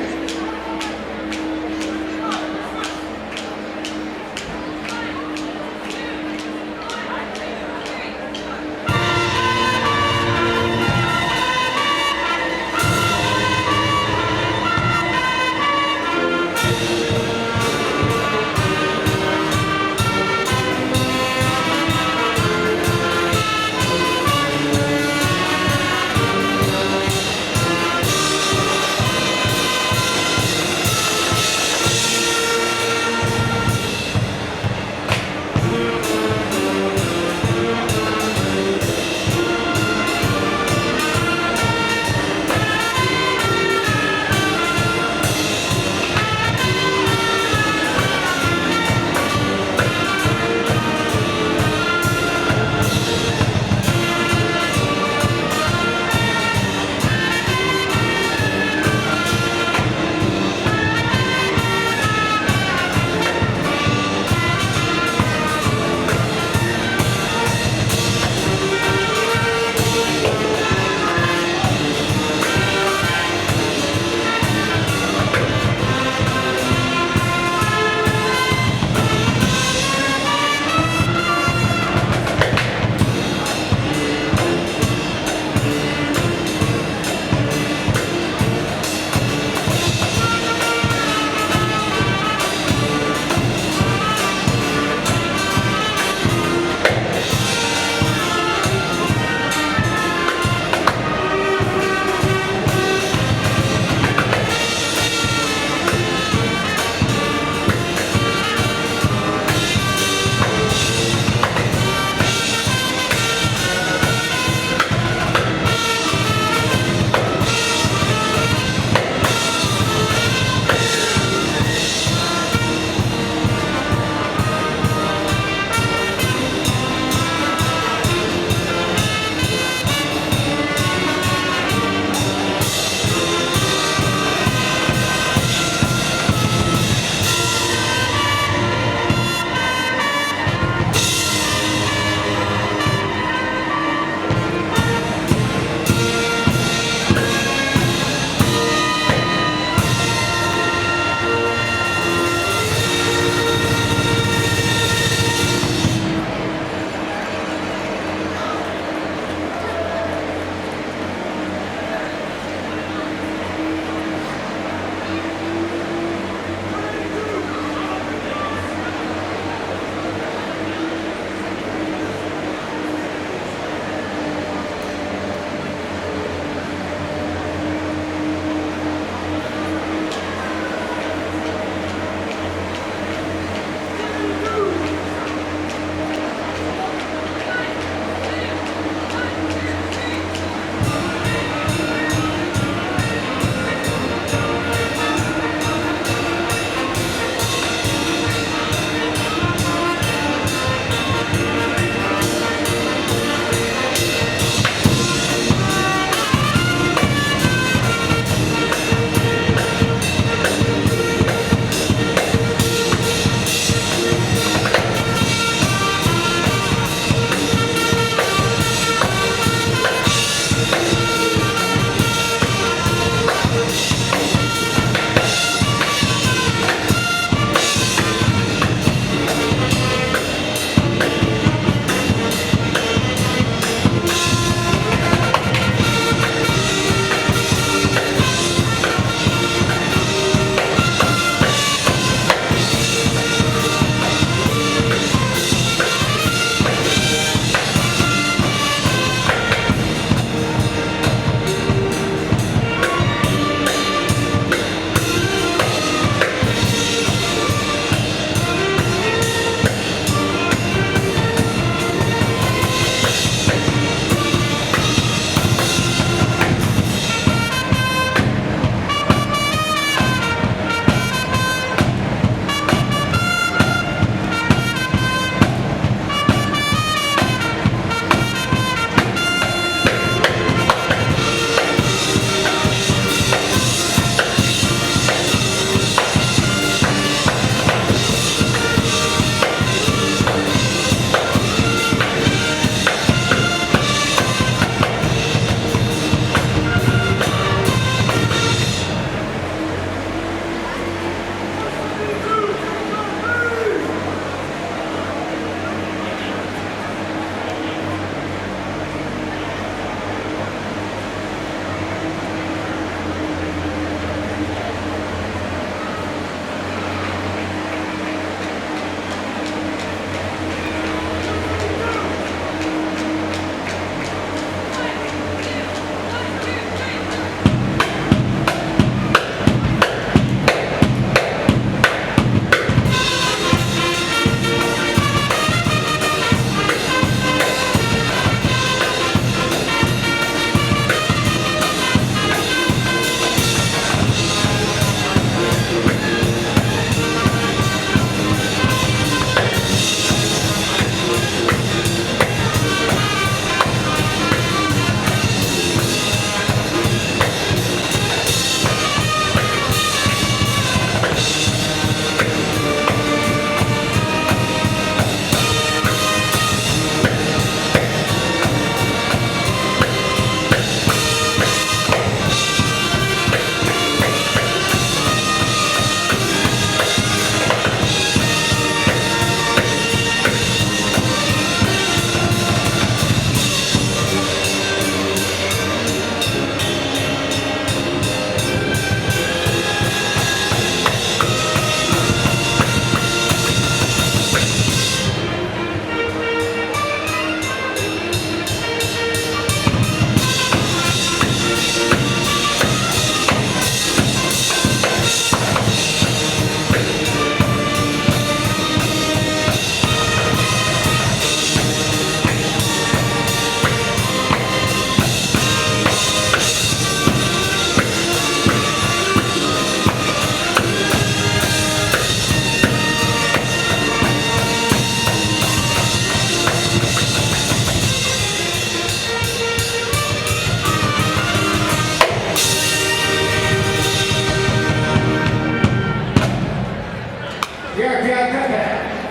The RPI Comeback.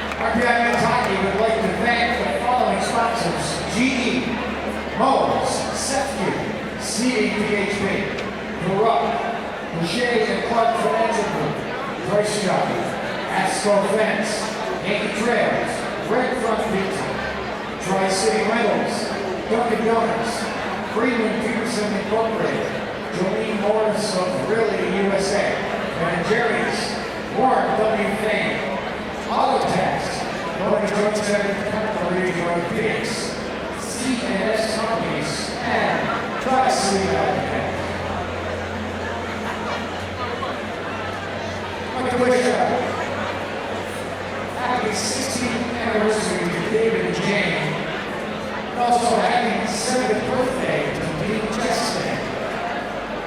RPI Men's Hockey would like to thank the following sponsors: GE, Moe's, Sefcu, Seating PHP, Baruch, Boucher and Clark Financial Group, Price Jockey, Asco Fence, Yankee Trails, Red Front Pizza, Tri-City Rentals, Dunkin' Donuts, Freeman Peterson Incorporated, Jolene Morris of Really USA, Ben Jerry's, Warren W. Fame, Autotext, Northern Joint Center Company Joint Phoenix, C&S Companies, and Tri-City Healthcare. I'd like to wish a happy 16th anniversary to David and Jane, and also a happy 7th birthday to Pete Chesney.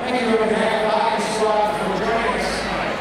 Thank you on behalf of the Hockey Squad for joining us tonight.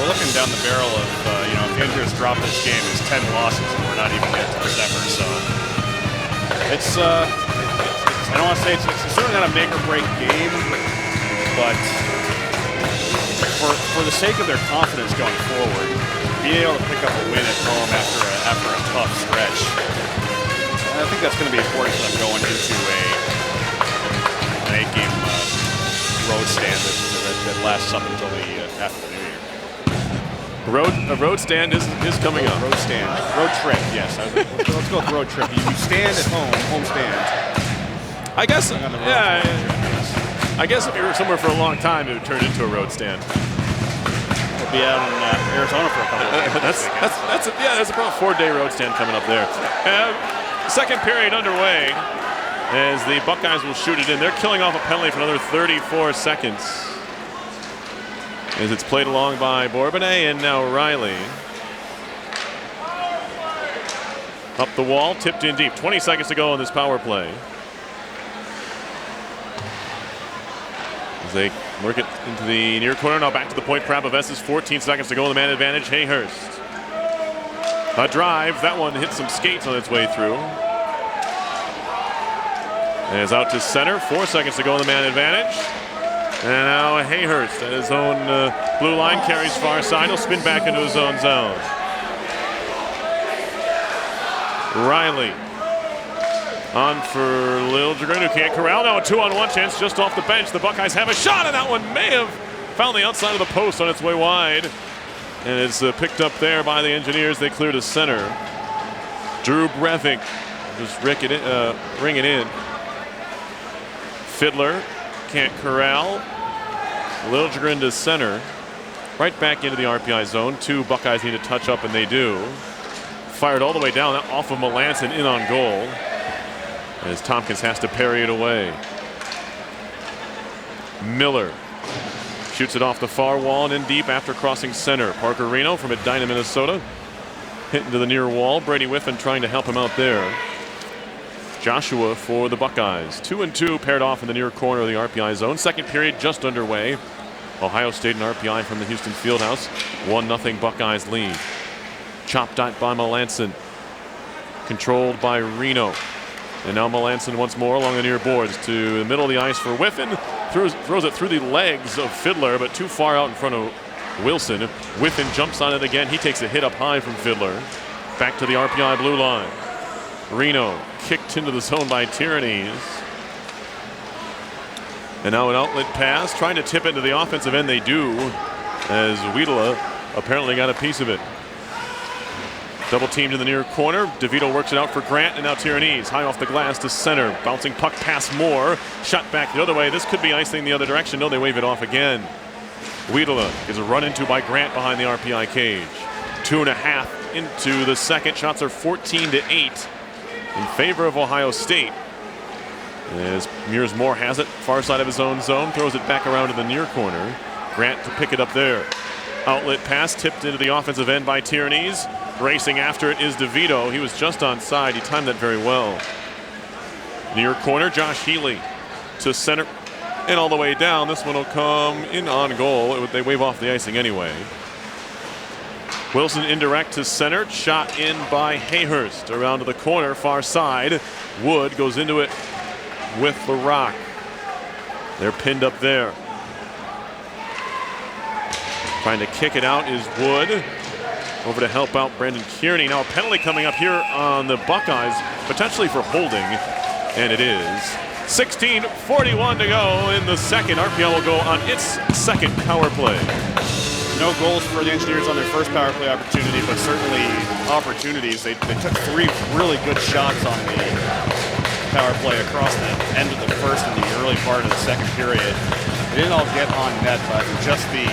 looking down the barrel of, if the Engineers drop this game, it's 10 losses, and we're not even yet to December. So it's I don't want to say it's certainly not a make or break game, but for the sake of their confidence going forward, being able to pick up a win at home after a tough stretch, I think that's going to be important for them going into an 8-game road stand that lasts up until after the New Year. A road stand is coming up. Road stand. Road trip, yes. Let's go with road trip. You stand at home stand. I guess, On the road yeah. trip. I guess if you were somewhere for a long time, it would turn into a road stand. We'll be out in Arizona for a couple of days. That's about a 4-day road stand coming up there. Second period underway as the Buckeyes will shoot it in. They're killing off a penalty for another 34 seconds. As it's played along by Bourbonnais and now Riley. Up the wall, tipped in deep. 20 seconds to go on this power play. As they work it into the near corner. Now back to the point. Prabavessis, 14 seconds to go on the man advantage. Hayhurst. A drive. That one hit some skates on its way through. And is out to center. 4 seconds to go on the man advantage. And now Hayhurst at his own blue line carries far side. He'll spin back into his own zone. Riley on for Liljegren, who can't corral. Now a 2-on-1 chance just off the bench. The Buckeyes have a shot, and that one may have found the outside of the post on its way wide. And it's picked up there by the Engineers. They clear to center. Drew Brevik just ring it in. Fiddler can't corral. Liljegren to center. Right back into the RPI zone. 2 Buckeyes need to touch up, and they do. Fired all the way down off of Melanson in on goal. As Tompkins has to parry it away. Miller shoots it off the far wall and in deep after crossing center. Parker Reno from Edina, Minnesota. Hit into the near wall. Brady Whiffen trying to help him out there. Joshua for the Buckeyes. 2-2 paired off in the near corner of the RPI zone. Second period just underway. Ohio State and RPI from the Houston Fieldhouse. 1-0 Buckeyes lead. Chopped out by Melanson. Controlled by Reno. And now Melanson once more along the near boards to the middle of the ice for Whiffen. Throws it through the legs of Fiddler, but too far out in front of Wilson. Whiffen jumps on it again. He takes a hit up high from Fiddler. Back to the RPI blue line. Reno kicked into the zone by Tyrannies. And now an outlet pass, trying to tip into the offensive end. They do, as Wiedela apparently got a piece of it. Double teamed in the near corner. DeVito works it out for Grant, and now Tyrannies high off the glass to center. Bouncing puck past Moore. Shot back the other way. This could be icing the other direction. No, they wave it off again. Wiedela is run into by Grant behind the RPI cage. 2.5 into the second. Shots are 14-8 in favor of Ohio State. As Mears Moore has it, far side of his own zone, throws it back around to the near corner. Grant to pick it up there. Outlet pass tipped into the offensive end by Tyrannies. Racing after it is DeVito. He was just onside. He timed that very well. Near corner, Josh Healy to center and all the way down. This one will come in on goal. They wave off the icing anyway. Wilson indirect to center. Shot in by Hayhurst. Around to the corner, far side. Wood goes into it with the rock. They're pinned up there. Trying to kick it out is Wood. Over to help out Brendan Kearney. Now a penalty coming up here on the Buckeyes, potentially for holding, and it is. 16:41 to go in the second. RPI will go on its second power play. No goals for the Engineers on their first power play opportunity, but certainly opportunities. They took 3 really good shots on the power play across the end of the first and the early part of the second period. They didn't all get on net, but just the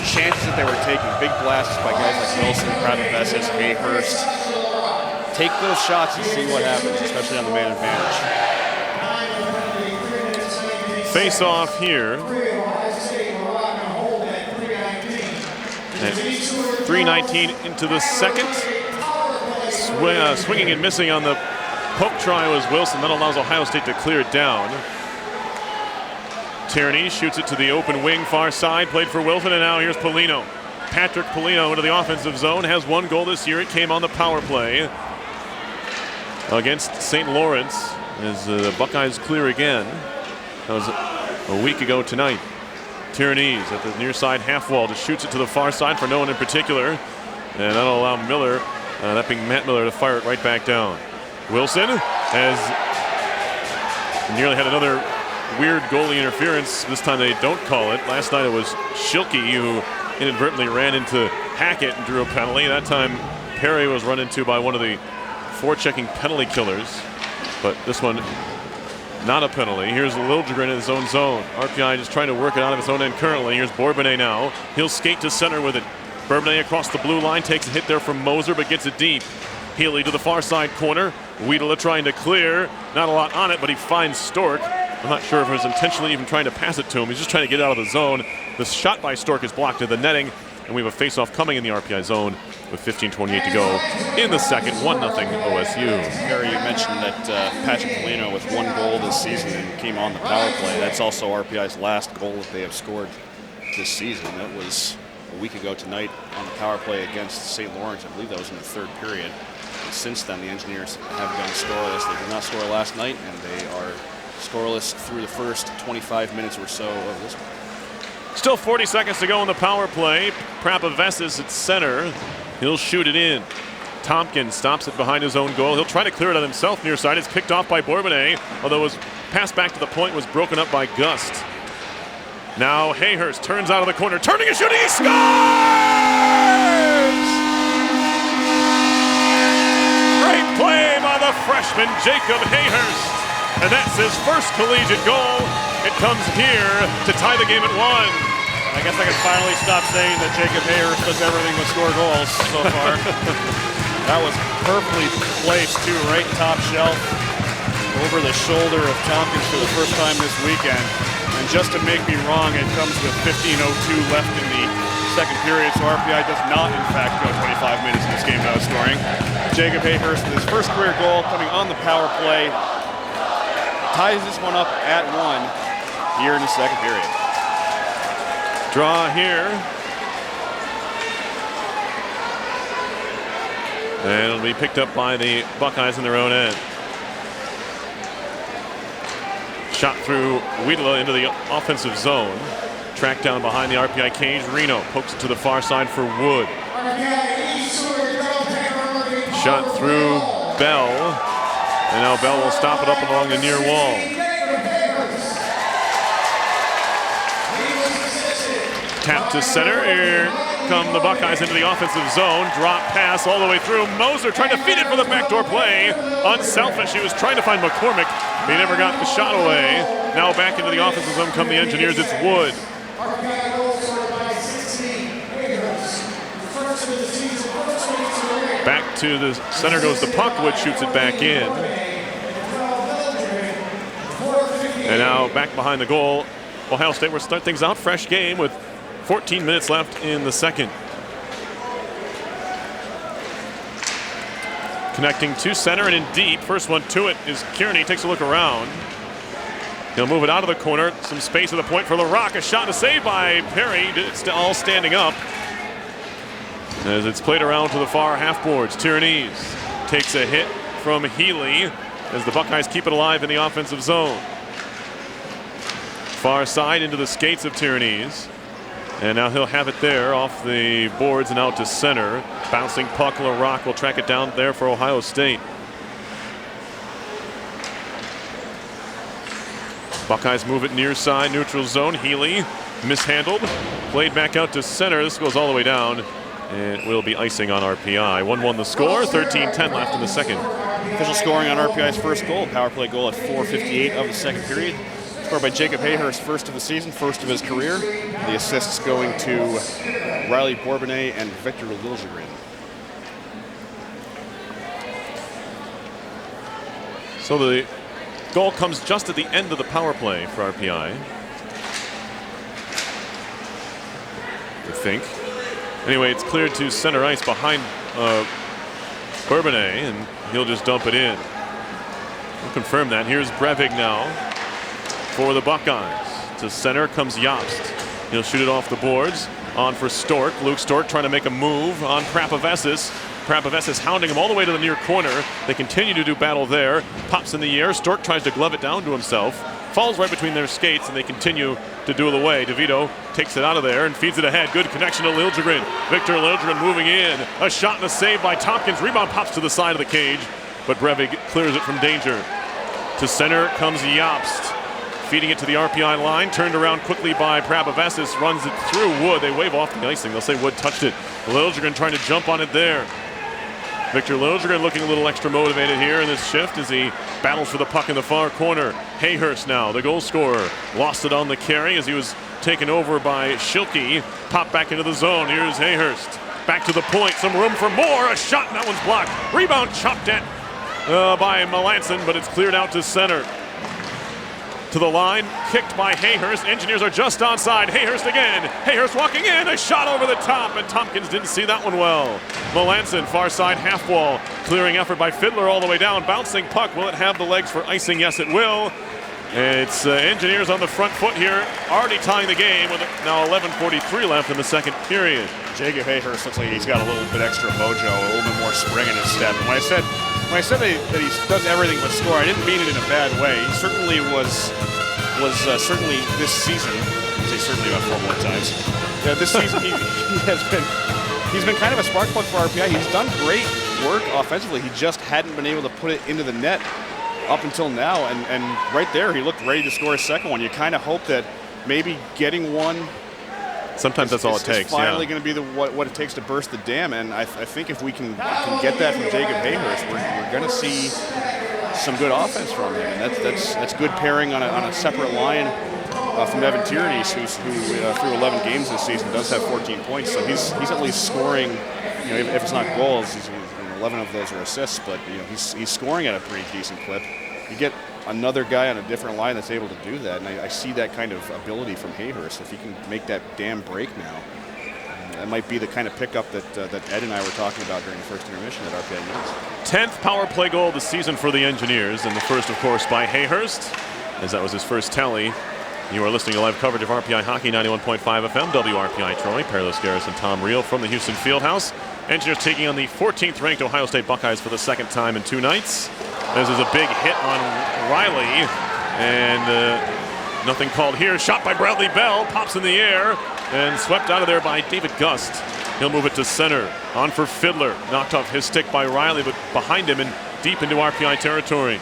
chances that they were taking, big blasts by guys like Wilson, Prabavessis, Hayhurst. Take those shots and see what happens, especially on the man advantage. Face off here. At 3:19 into the second. Swinging and missing on the poke try was Wilson. That allows Ohio State to clear it down. Tyranny shoots it to the open wing, far side, played for Wilson, and now here's Polino. Patrick Polino into the offensive zone. Has one goal this year. It came on the power play against St. Lawrence as the Buckeyes clear again. That was a week ago tonight. Tyrannese at the near side half wall, just shoots it to the far side for no one in particular. And that'll allow Miller, that being Matt Miller, to fire it right back down. Wilson has nearly had another weird goalie interference. This time they don't call it. Last night it was Schilke who inadvertently ran into Hackett and drew a penalty. That time Perry was run into by one of the forechecking penalty killers. But this one, not a penalty. Here's Liljegren in his own zone. RPI just trying to work it out of his own end currently. Here's Bourbonnais now. He'll skate to center with it. Bourbonnais across the blue line, takes a hit there from Moser, but gets it deep. Healy to the far side corner. Wiedela trying to clear. Not a lot on it, but he finds Stork. I'm not sure if it was intentionally even trying to pass it to him. He's just trying to get it out of the zone. The shot by Stork is blocked to the netting, and we have a face-off coming in the RPI zone with 15:28 to go in the second. 1-0 OSU. Harry, you mentioned that Patrick Polino with one goal this season and came on the power play. That's also RPI's last goal that they have scored this season. That was a week ago tonight on the power play against St. Lawrence. I believe that was in the third period. And since then, the Engineers have gone scoreless. They did not score last night, and they are scoreless through the first 25 minutes or so of this one. Still 40 seconds to go in the power play. Prapavesis at center. He'll shoot it in. Tompkins stops it behind his own goal. He'll try to clear it on himself near side. It's picked off by Bourbonnais, although his pass back to the point was broken up by Gust. Now Hayhurst turns out of the corner, turning and shooting. He scores! Great play by the freshman Jacob Hayhurst. And that's his first collegiate goal. It comes here to tie the game at 1. I guess I can finally stop saying that Jacob Hayhurst does everything but score goals so far. That was perfectly placed too, right top shelf, over the shoulder of Tompkins for the first time this weekend. And just to make me wrong, it comes with 15:02 left in the second period, so RPI does not, in fact, go 25 minutes in this game without scoring. Jacob Hayhurst with his first career goal coming on the power play ties this one up at 1 here in the second period. Draw here. And it'll be picked up by the Buckeyes in their own end. Shot through Wiedela into the offensive zone. Tracked down behind the RPI cage. Reno pokes it to the far side for Wood. Shot through Bell. And now Bell will stop it up along the near wall. Tap to center. Here come the Buckeyes into the offensive zone. Drop pass all the way through. Moser trying to feed it for the backdoor play. Unselfish. He was trying to find McCormick. He never got the shot away. Now back into the offensive zone come the Engineers. It's Wood. Back to the center goes the puck. Wood shoots it back in. And now back behind the goal. Ohio State will start things out. Fresh game with 14 minutes left in the second. Connecting to center and in deep. First one to it is Kearney. Takes a look around. He'll move it out of the corner. Some space at the point for LaRock. A shot and a save by Perry. It's all standing up. As it's played around to the far half boards. Tyrannese takes a hit from Healy as the Buckeyes keep it alive in the offensive zone. Far side into the skates of Tyrannese. And now he'll have it there off the boards and out to center. Bouncing puck, LaRock will track it down there for Ohio State. Buckeyes move it near side, neutral zone. Healy mishandled, played back out to center. This goes all the way down and will be icing on RPI. 1-1 the score, 13:10 left in the second. Official scoring on RPI's first goal, power play goal at 4:58 of the second period. Scored by Jacob Hayhurst, first of the season, first of his career. The assists going to Riley Bourbonnais and Victor Liljegren. So the goal comes just at the end of the power play for RPI. I think. Anyway, it's cleared to center ice behind Bourbonnais, and he'll just dump it in. We'll confirm that. Here's Brevig now for the Buckeyes. To center comes Jobst. He'll shoot it off the boards. On for Stork. Luke Stork trying to make a move on Prapavesis. Prapavesis hounding him all the way to the near corner. They continue to do battle there. Pops in the air. Stork tries to glove it down to himself. Falls right between their skates, and they continue to duel away. DeVito takes it out of there and feeds it ahead. Good connection to Liljegren. Victor Liljegren moving in. A shot and a save by Tompkins. Rebound pops to the side of the cage, but Brevig clears it from danger. To center comes Jobst. Feeding it to the RPI line. Turned around quickly by Prapavesis. Runs it through Wood. They wave off the icing. They'll say Wood touched it. Liljegren trying to jump on it there. Victor Liljegren looking a little extra motivated here in this shift as he battles for the puck in the far corner. Hayhurst now, the goal scorer. Lost it on the carry as he was taken over by Schilke. Popped back into the zone. Here's Hayhurst. Back to the point. Some room for more. A shot, and that one's blocked. Rebound chopped at by Melanson, but it's cleared out to center. To the line, kicked by Hayhurst. Engineers are just onside. Hayhurst again. Hayhurst walking in, a shot over the top, and Tompkins didn't see that one well. Melanson, far side half wall. Clearing effort by Fiddler all the way down. Bouncing puck. Will it have the legs for icing? Yes, it will. It's Engineers on the front foot here, already tying the game with now 11:43 left in the second period. Jacob Hayhurst looks like he's got a little bit extra mojo, a little bit more spring in his step. And when I said that he does everything but score, I didn't mean it in a bad way. He certainly was certainly this season. I say certainly about 4 more times. Yeah, this season he's been kind of a spark plug for RPI. He's done great work offensively. He just hadn't been able to put it into the net up until now, and right there he looked ready to score a second one. You kind of hope that maybe getting one. Sometimes that's all it takes. It's finally going to be what it takes to burst the dam, and I think if we can get that from Jacob Hayhurst, we're going to see some good offense from him, and that's good pairing on a separate line from Evan Tierney, who through 11 games this season does have 14 points, so he's at least scoring. You know, if it's not goals, 11 of those are assists, but you know he's scoring at a pretty decent clip. You get another guy on a different line that's able to do that, and I see that kind of ability from Hayhurst. If he can make that damn break now, that might be the kind of pickup that Ed and I were talking about during the first intermission that RPI needs. 10th power play goal of the season for the Engineers, and the first, of course, by Hayhurst, as that was his first tally. You are listening to live coverage of RPI Hockey, 91.5 FM, WRPI Troy. Peerless Garrison, Tom Reel from the Houston Fieldhouse. Engineers taking on the 14th ranked Ohio State Buckeyes for the second time in 2 nights. This is a big hit on Riley, and nothing called here. Shot by Bradley Bell, pops in the air, and swept out of there by David Gust. He'll move it to center. On for Fiddler. Knocked off his stick by Riley, but behind him and deep into RPI territory.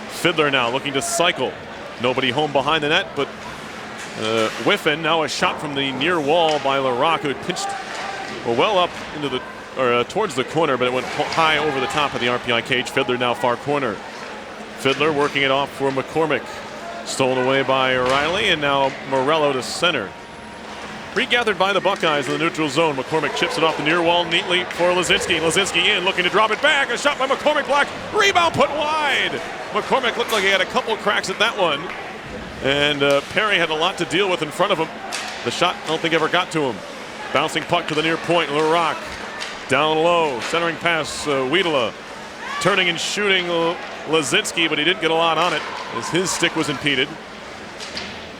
Fiddler now looking to cycle. Nobody home behind the net, but Whiffen. Now a shot from the near wall by LaRock, who had pitched well up into the towards the corner, but it went high over the top of the RPI cage. Fiddler now far corner. Fiddler working it off for McCormick. Stolen away by Riley, and now Morello to center. Regathered by the Buckeyes in the neutral zone. McCormick chips it off the near wall neatly for Lazinski. Lazinski in, looking to drop it back. A shot by McCormick blocked. Rebound put wide. McCormick looked like he had a couple of cracks at that one. And Perry had a lot to deal with in front of him. The shot, I don't think, ever got to him. Bouncing puck to the near point. LaRock down low. Centering pass, Wiedela. Turning and shooting Lazinski, but he didn't get a lot on it as his stick was impeded.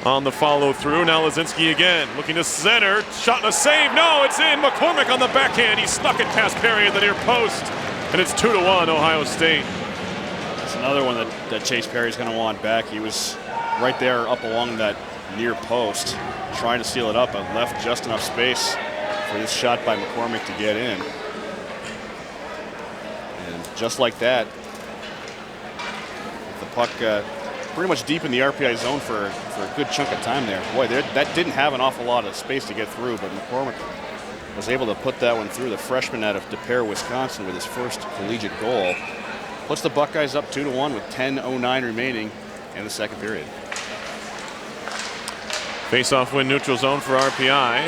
On the follow through, now Lazinski again, looking to center, shot and a save, no, it's in, McCormick on the backhand, he snuck it past Perry at the near post, and it's 2-1 Ohio State. That's another one that Chase Perry's going to want back. He was right there up along that near post, trying to seal it up, but left just enough space for this shot by McCormick to get in. And just like that, the puck pretty much deep in the RPI zone for a good chunk of time there. Boy, that didn't have an awful lot of space to get through, but McCormick was able to put that one through. The freshman out of DePere, Wisconsin, with his first collegiate goal. Puts the Buckeyes up 2-1 with 10:09 remaining in the second period. Face-off win neutral zone for RPI.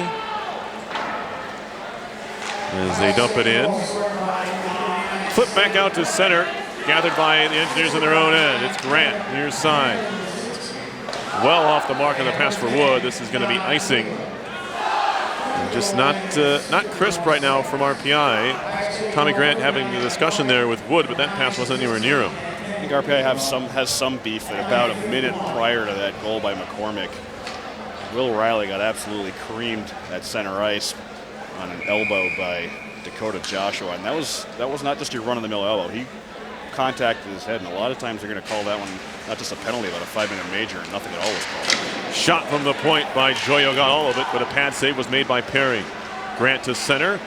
As they dump it in. Flip back out to center. Gathered by the Engineers on their own end. It's Grant, near side. Well off the mark on the pass for Wood. This is going to be icing. And just not crisp right now from RPI. Tommy Grant having a discussion there with Wood, but that pass wasn't anywhere near him. I think RPI has some beef that about a minute prior to that goal by McCormick, Will Riley got absolutely creamed at center ice on an elbow by Dakota Joshua, and that was not just your run-of-the-mill elbow. He contacted his head, and a lot of times they're going to call that one not just a penalty, but a 5-minute major, and nothing at all was called. Shot from the point by Joyo, got all of it, but a pad save was made by Perry. Grant to center,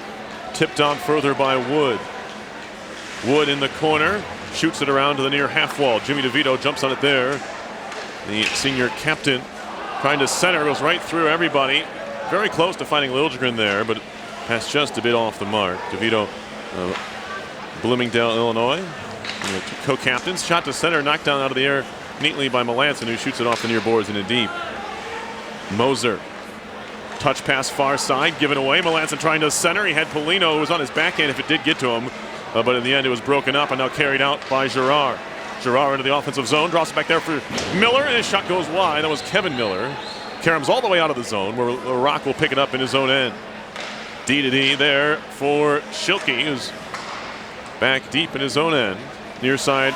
tipped on further by Wood. Wood in the corner, shoots it around to the near half wall. Jimmy DeVito jumps on it there. The senior captain trying to center, goes right through everybody. Very close to finding Liljegren there, but passed just a bit off the mark. DeVito, Bloomingdale, Illinois. And the two co-captains. Shot to center, knocked down out of the air neatly by Melanson, who shoots it off the near boards into deep. Moser. Touch pass far side, given away. Melanson trying to center. He had Polino, who was on his backhand if it did get to him. But in the end, it was broken up and now carried out by Girard. Girard into the offensive zone, drops it back there for Miller, and his shot goes wide. That was Kevin Miller. Karams all the way out of the zone, where Rock will pick it up in his own end. D to D there for Schilke, who's back deep in his own end. Near side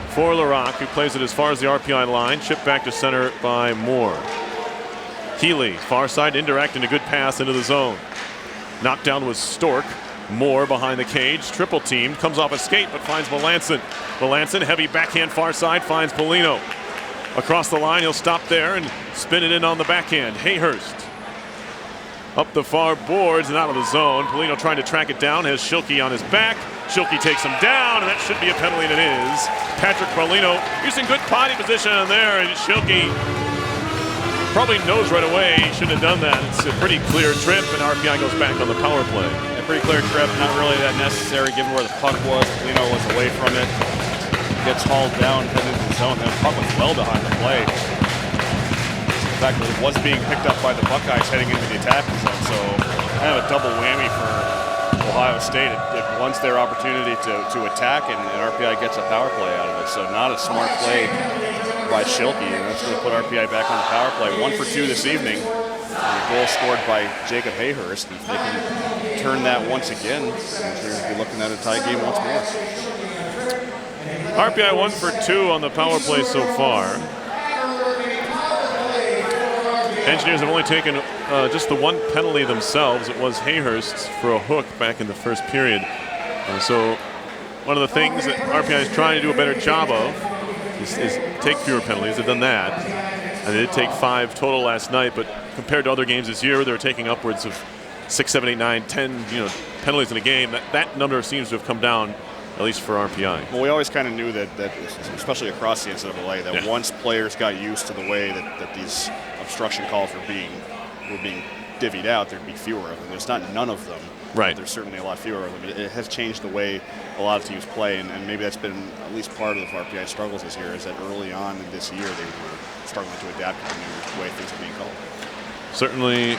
for LaRock, who plays it as far as the RPI line. Chipped back to center by Moore. Healy, far side indirect, and a good pass into the zone. Knockdown was Stork. Moore behind the cage, triple team, comes off a skate but finds Melanson. Melanson, heavy backhand far side, finds Polino. Across the line, he'll stop there and spin it in on the backhand. Hayhurst up the far boards and out of the zone. Polino trying to track it down, has Schilke on his back. Schilke takes him down, and that should be a penalty, and it is. Patrick Polino using good body position on there, and Schilke probably knows right away he shouldn't have done that. It's a pretty clear trip, and RPI goes back on the power play. A pretty clear trip, not really that necessary given where the puck was. Polino was away from it. Gets hauled down, headed into the zone. The puck was well behind the play. In fact, it was being picked up by the Buckeyes heading into the attacking zone, so kind of a double whammy for Ohio State. It wants their opportunity to attack, and RPI gets a power play out of it. So not a smart play by Schilke, and that's going to put RPI back on the power play. 1 for 2 this evening. And a goal scored by Jacob Hayhurst. If they can turn that once again, we're going to be looking at a tie game once more. RPI 1 for 2 on the power play so far. Engineers have only taken just the one penalty themselves. It was Hayhurst's for a hook back in the first period. So one of the things that RPI is trying to do a better job of is take fewer penalties. They've done that. And they did take 5 total last night, but compared to other games this year, they're taking upwards of 6, 7, 8, 9, 10 penalties in a game. That number seems to have come down, at least for RPI. Well, we always kind of knew that especially across the NCAA, that once players got used to the way that these obstruction calls were being divvied out, there'd be fewer of them. There's not none of them. Right. There's certainly a lot fewer of them. It has changed the way a lot of teams play, and maybe that's been at least part of RPI struggles this year, is that early on in this year they were struggling to adapt to the new way things are being called. Certainly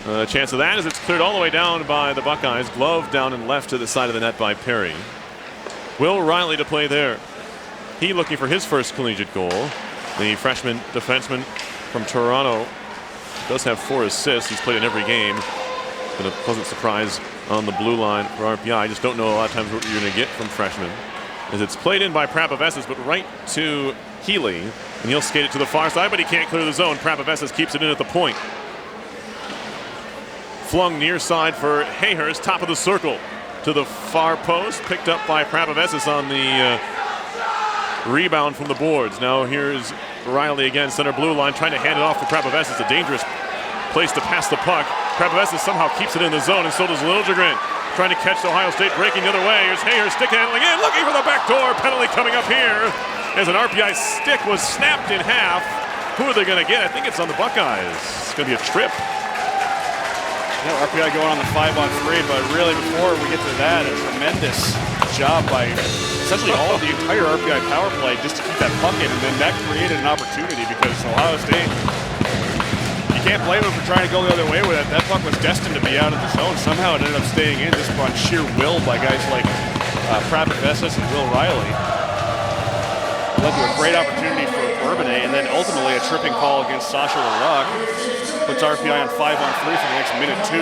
a chance of that as it's cleared all the way down by the Buckeyes. Glove down and left to the side of the net by Perry. Will Riley to play there. He looking for his first collegiate goal. The freshman defenseman from Toronto does have 4 assists. He's played in every game. It's been a pleasant surprise on the blue line for RPI. I just don't know a lot of times what you're going to get from freshmen. As it's played in by Prapavessis, but right to Healy. And he'll skate it to the far side, but he can't clear the zone. Prapavessis keeps it in at the point. Flung near side for Hayhurst, top of the circle. To the far post, picked up by Prapavessis on the rebound from the boards. Now here's Riley again, center blue line, trying to hand it off to Prapavessis. A dangerous place to pass the puck. Prapavessis somehow keeps it in the zone, and so does Liljegren. Trying to catch Ohio State, breaking the other way. Here's Hayhurst stick handling in, looking for the back door. Penalty coming up here as an RPI stick was snapped in half. Who are they going to get? I think it's on the Buckeyes. It's going to be a trip. Yeah, RPI going on the 5-on-3, but really before we get to that, a tremendous job by essentially all of the entire RPI power play just to keep that puck in, and then that created an opportunity because Ohio State, you can't blame them for trying to go the other way with it. That puck was destined to be out of the zone. Somehow it ended up staying in just on sheer will by guys like Prapavessis and Will Riley. Led to a great opportunity for Bourbonnais, and then ultimately a tripping call against Sasha LaRock. Puts RPI on 5-on-3 for the next minute 2.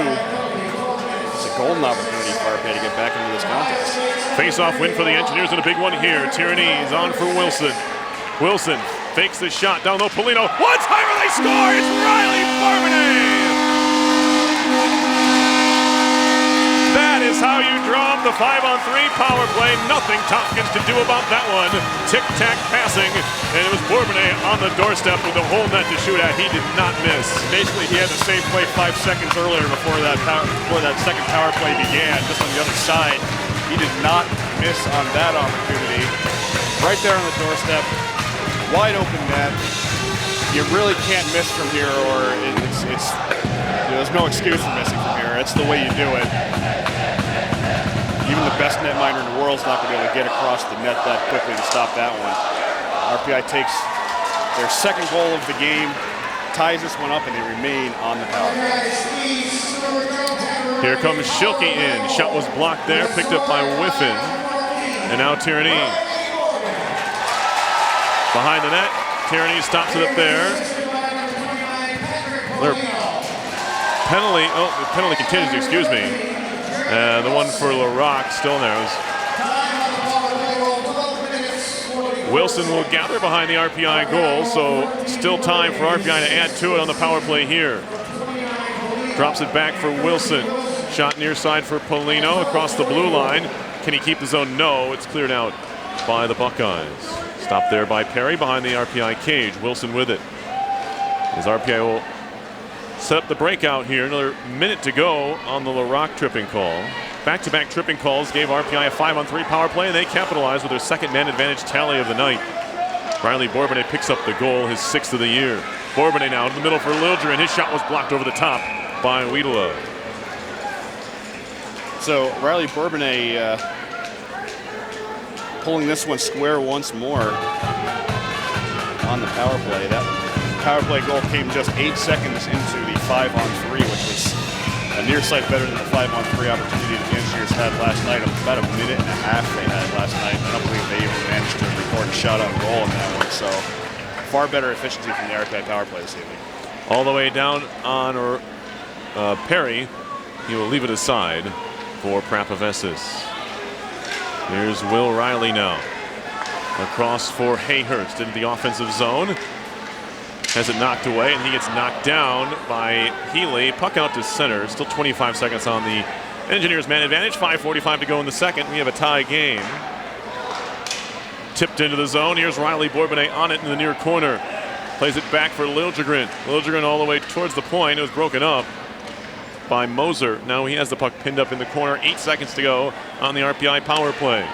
It's a golden opportunity for RPI to get back into this contest. Face-off win for the Engineers and a big one here. Tyranny's on for Wilson. Wilson fakes the shot down low. Polino, one-timer, they They score! It's Riley Bourbonnais! That is how you draw up the 5-on-3 power play. Nothing Tompkins could do about that one. Tic-tac passing, and it was Bourbonnais on the doorstep with the whole net to shoot at. He did not miss. Basically, he had the same play 5 seconds earlier before that second power play began, just on the other side. He did not miss on that opportunity. Right there on the doorstep, wide open net. You really can't miss from here, or there's no excuse for missing from here. It's the way you do it. Even the best netminder in the world is not going to be able to get across the net that quickly to stop that one. RPI takes their second goal of the game, ties this one up, and they remain on the power play. Here comes Schilke in. Shot was blocked there, picked up by Whiffen. And now Tierney. Behind the net, Tierney stops it up there. Penalty continues, excuse me. The one for LaRock still in there. Wilson will gather behind the RPI goal, so still time for RPI to add to it on the power play here. Drops it back for Wilson. Shot near side for Polino across the blue line. Can he keep the zone? No, it's cleared out by the Buckeyes. Stopped there by Perry behind the RPI cage. Wilson with it. As RPI will set up the breakout here. Another minute to go on the LaRock tripping call. Back-to-back tripping calls gave RPI a 5-on-3 power play, and they capitalized with their second man advantage tally of the night. Riley Bourbonnais picks up the goal, his 6th of the year. Bourbonnais now in the middle for Lilger, and his shot was blocked over the top by Wiedela. So Riley Bourbonnais pulling this one square once more on the power play. That power play goal came just 8 seconds into the 5-on-3, which was a near sight better than the 5-on-3 opportunity the Engineers had last night. About a minute and a half they had last night. I don't believe they even managed to record a shot on goal in that one. So far better efficiency from the RPI power play this evening. All the way down on Perry. He will leave it aside for Prapavesis. Here's Will Riley now. Across for Hayhurst into the offensive zone. Has it knocked away, and he gets knocked down by Healy. Puck out to center. Still 25 seconds on the Engineers man advantage. 5:45 to go in the second. We have a tie game. Tipped into the zone. Here's Riley Bourbonnais on it in the near corner. Plays it back for Liljegren. Liljegren all the way towards the point. It was broken up by Moser. Now he has the puck pinned up in the corner. 8 seconds to go on the RPI power play.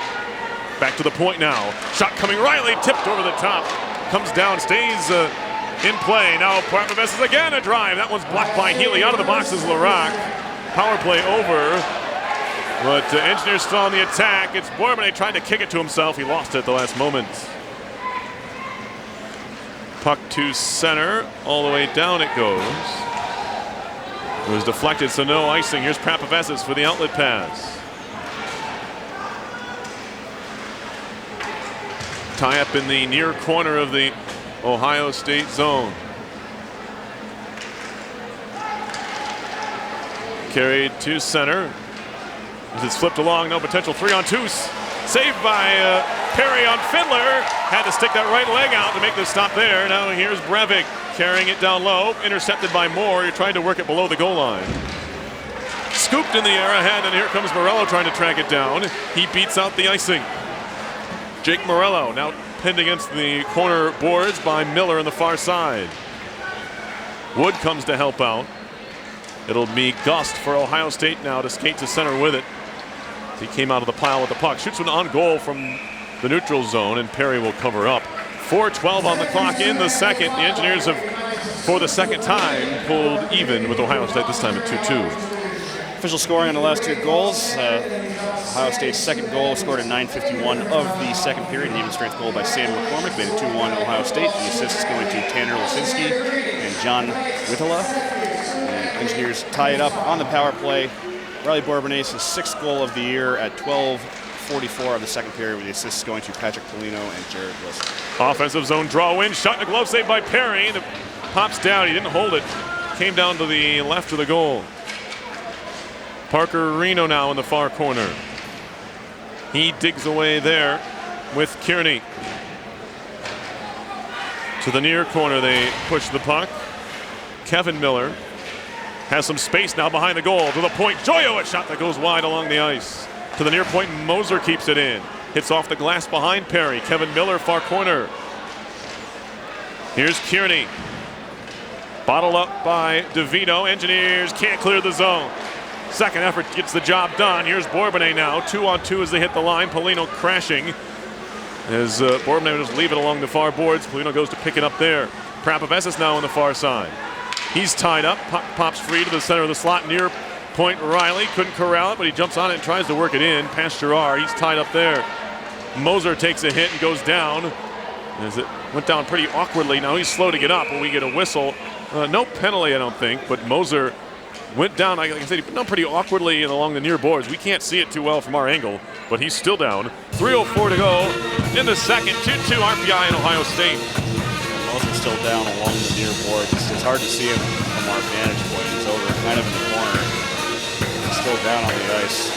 Back to the point now. Shot coming. Riley tipped over the top. Comes down, stays in play. Now Prapavesis again a drive. That one's blocked by Healy. Out of the box is LaRock. Power play over. But Engineers still on the attack. It's Bourbonnais trying to kick it to himself. He lost it at the last moment. Puck to center. All the way down it goes. It was deflected, so no icing. Here's Prapavesis for the outlet pass. Tie up in the near corner of the Ohio State zone. Carried to center. As it's flipped along, no potential 3-on-2. Saved by Perry on Fiddler. Had to stick that right leg out to make the stop there. Now here's Brevik carrying it down low. Intercepted by Moore. You're trying to work it below the goal line. Scooped in the air ahead, and here comes Morello trying to track it down. He beats out the icing. Jake Morello now pinned against the corner boards by Miller on the far side. Wood comes to help out. It'll be Gust for Ohio State now to skate to center with it. He came out of the pile with the puck. Shoots one on goal from the neutral zone, and Perry will cover up. 4:12 on the clock in the second. The Engineers have, for the second time, pulled even with Ohio State, this time at 2-2. Official scoring on the last 2 goals. Ohio State's second goal scored in 9:51 of the second period. An even strength goal by Sam McCormick made it 2-1 Ohio State. The assists going to Tanner Lisinski and John Wittela. Engineers tie it up on the power play. Riley Bourbonnais' 6th goal of the year at 12:44 of the second period, with the assists going to Patrick Polino and Jared Wilson. Offensive zone draw in. Shot in the glove save by Perry. The pops down. He didn't hold it. Came down to the left of the goal. Parker Reno now in the far corner. He digs away there with Kearney. To the near corner they push the puck. Kevin Miller has some space now behind the goal. To the point, Joyo, a shot that goes wide along the ice. To the near point, Moser keeps it in. Hits off the glass behind Perry. Kevin Miller, far corner. Here's Kearney. Bottled up by DeVito. Engineers can't clear the zone. Second effort gets the job done. Here's Bourbonnais now. 2-on-2 as they hit the line. Polino crashing. As Bourbonnais will just leave it along the far boards. Polino goes to pick it up there. Prapavesis now on the far side. He's tied up. Pops free to the center of the slot. Near point, Riley couldn't corral it, but he jumps on it and tries to work it in. Past Gerard. He's tied up there. Moser takes a hit and goes down. As it went down pretty awkwardly. Now he's slow to get up, but we get a whistle. No penalty, I don't think, but Moser went down, like I said, he went down pretty awkwardly and along the near boards. We can't see it too well from our angle, but he's still down. 3:04 to go in the second. 2-2 RPI in Ohio State. Moser's still down along the near boards. It's hard to see him from our vantage point. He's over kind of in the corner. He's still down on the ice.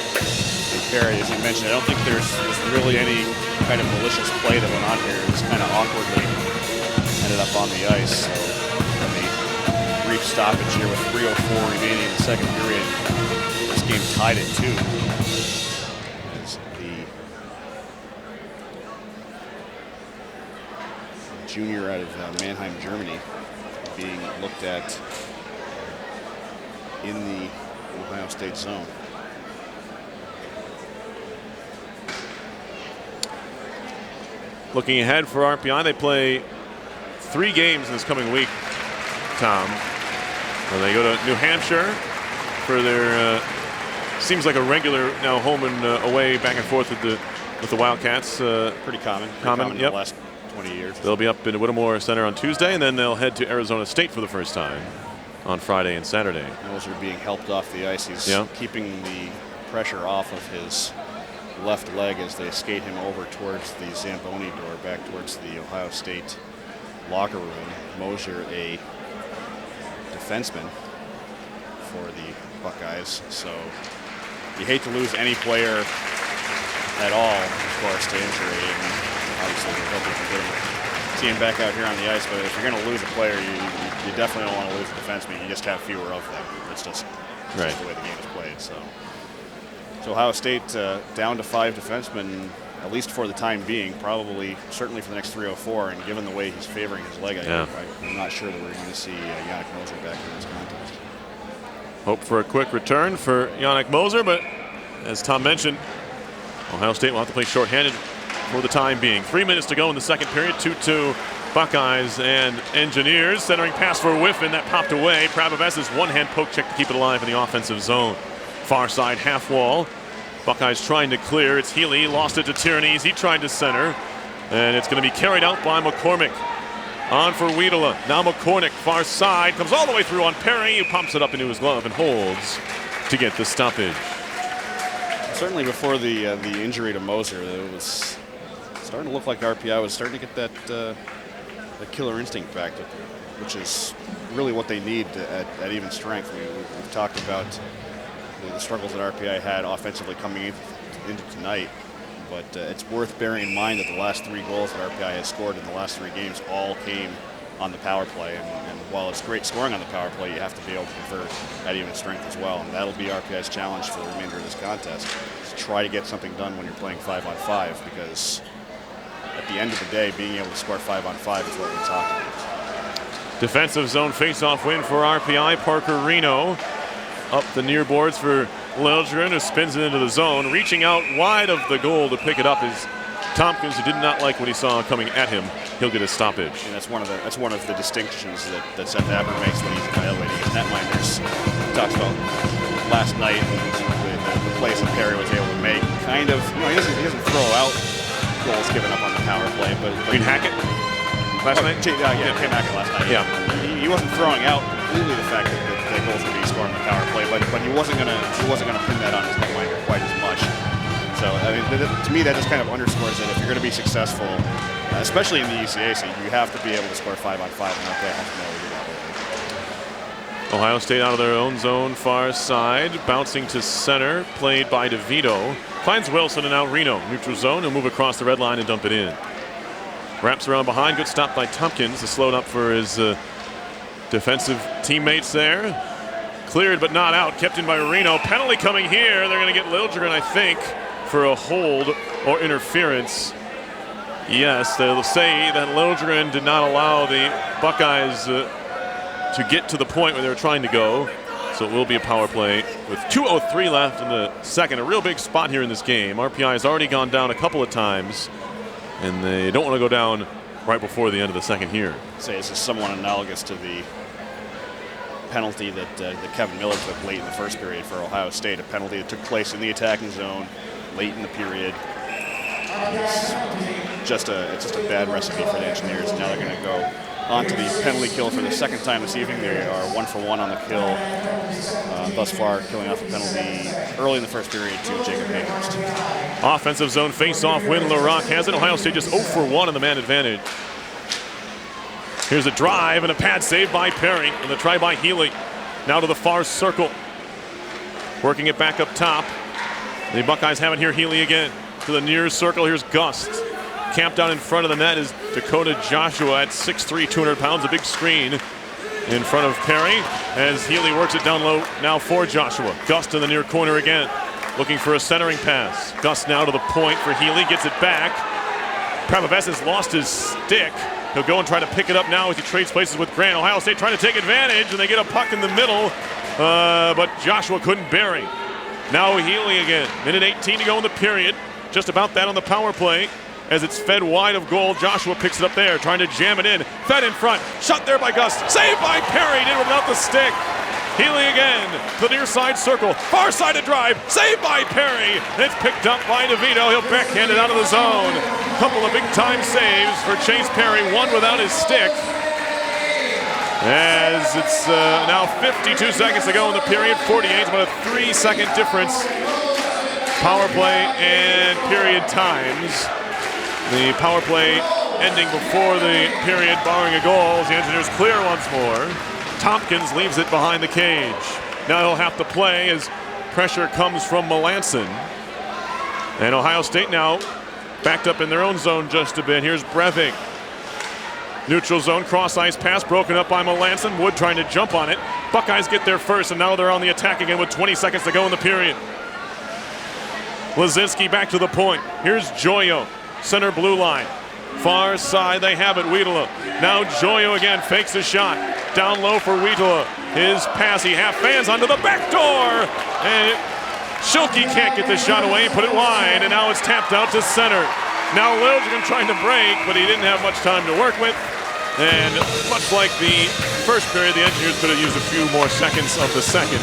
And Perry, as you mentioned, I don't think there's really any kind of malicious play that went on here. It was kind of awkwardly ended up on the ice. So a brief stoppage here with 3:04 remaining in the second period. This game tied at 2. As the junior out of Mannheim, Germany, being looked at in the Ohio State zone. Looking ahead for RPI, they play 3 games this coming week, Tom. Well, they go to New Hampshire for their seems like a regular now home and away back and forth with the Wildcats. Pretty common in yep. the last 20 years. They'll be up in Whittemore Center on Tuesday, and then they'll head to Arizona State for the first time on Friday and Saturday. Moser being helped off the ice. He's keeping the pressure off of his left leg as they skate him over towards the Zamboni door, back towards the Ohio State locker room. Moser, a defenseman for the Buckeyes, so you hate to lose any player at all, of course, to injury, and obviously we hope we can see him back out here on the ice, but if you're going to lose a player, you definitely don't want to lose a defenseman. You just have fewer of them. It's just the way the game is played. So Ohio State down to 5 defensemen, at least for the time being, certainly for the next 3:04, and given the way he's favoring his leg, I'm not sure that we're going to see Yannick Moser back in this contest. Hope for a quick return for Yannick Moser, but as Tom mentioned, Ohio State will have to play shorthanded for the time being. 3 minutes to go in the second period. 2-2 Buckeyes and Engineers. Centering pass for Whiffen that popped away. Prapavesis one-hand poke check to keep it alive in the offensive zone. Far side half wall. Buckeyes trying to clear. It's Healy, lost it to Tierney. He tried to center, and it's going to be carried out by McCormick. On for Wiedela. Now McCormick, far side, comes all the way through on Perry, who pumps it up into his glove and holds to get the stoppage. Certainly before the injury to Moser, it was starting to look like RPI was starting to get that killer instinct back, which is really what they need at even strength. We've talked about the struggles that RPI had offensively coming into tonight, but it's worth bearing in mind that the last 3 goals that RPI has scored in the last 3 games all came on the power play, and while it's great scoring on the power play, you have to be able to convert at even strength as well, and that'll be RPI's challenge for the remainder of this contest, is to try to get something done when you're playing 5-on-5, because at the end of the day, being able to score 5-on-5 is what we're talking about. Defensive zone face-off win for RPI. Parker Reno up the near boards for Liljegren, who spins it into the zone. Reaching out wide of the goal to pick it up is Tompkins, who did not like what he saw coming at him. He'll get a stoppage. And that's one of the distinctions that Seth Aber makes when he's evaluating his netminders. He talks about last night the plays that Perry was able to make. Kind of, he doesn't throw out goals given up on the power play, but you Hackett last night? Tim Hackett last night. Yeah. He wasn't throwing out completely the fact that goals would be scored on the power play, but he wasn't gonna pin that on his netminder quite as much. So I mean, to me, that just kind of underscores that if you're going to be successful, especially in the ECAC, you have to be able to score 5-on-5, and RPI has to know how to do that. Ohio State out of their own zone, far side, bouncing to center, played by DeVito. Finds Wilson and now Reno. Neutral zone, he'll move across the red line and dump it in. Wraps around behind, good stop by Tompkins, to slow it up for his defensive teammates there. Cleared but not out, kept in by Reno. Penalty coming here. They're going to get Liljegren, I think, for a hold or interference. Yes, they'll say that Liljegren did not allow the Buckeyes to get to the point where they were trying to go. So it will be a power play with 2:03 left in the second. A real big spot here in this game. RPI has already gone down a couple of times, and they don't want to go down right before the end of the second here. I'd say this is somewhat analogous to the penalty that Kevin Miller took late in the first period for Ohio State, a penalty that took place in the attacking zone late in the period. It's just a bad recipe for the Engineers. Now they're going to go on to the penalty kill for the second time this evening. They are 1 for 1 on the kill thus far, killing off a penalty early in the first period to Jacob Hayhurst. Offensive zone face-off win. LaRock has it. Ohio State just 0 for 1 on the man advantage. Here's a drive and a pad save by Perry, and the try by Healy. Now to the far circle. Working it back up top. The Buckeyes have it here. Healy again to the near circle. Here's Gust. Camped down in front of the net is Dakota Joshua at 6'3", 200 pounds. A big screen in front of Perry as Healy works it down low now for Joshua. Gust in the near corner again, looking for a centering pass. Gust now to the point for Healy, gets it back. Prapaves has lost his stick. He'll go and try to pick it up now as he trades places with Grant. Ohio State trying to take advantage, and they get a puck in the middle, but Joshua couldn't bury. Now Healy again. Minute 18 to go in the period. Just about that on the power play as it's fed wide of goal. Joshua picks it up there, trying to jam it in. Fed in front. Shot there by Gust. Saved by Perry. Did it without the stick. Healy again to the near side circle. Far side to drive. Saved by Perry. It's picked up by DeVito. He'll backhand it out of the zone. Couple of big time saves for Chase Perry. One without his stick. As it's now 52 seconds to go in the period. 48, about a 3-second difference. Power play and period times. The power play ending before the period, barring a goal. The Engineers clear once more. Tompkins leaves it behind the cage. Now he'll have to play as pressure comes from Melanson. And Ohio State now backed up in their own zone just a bit. Here's Breving. Neutral zone, cross ice pass, broken up by Melanson. Wood trying to jump on it. Buckeyes get there first, and now they're on the attack again with 20 seconds to go in the period. Lazinski back to the point. Here's Joyo, center blue line. Far side, they have it, Wiedela. Now Joyo again fakes a shot. Down low for Wiedela. His pass, he half fans onto the back door. And Schilke can't get the shot away, put it wide, and now it's tapped out to center. Now Liljegren trying to break, but he didn't have much time to work with. And much like the first period, the Engineers could have used a few more seconds of the second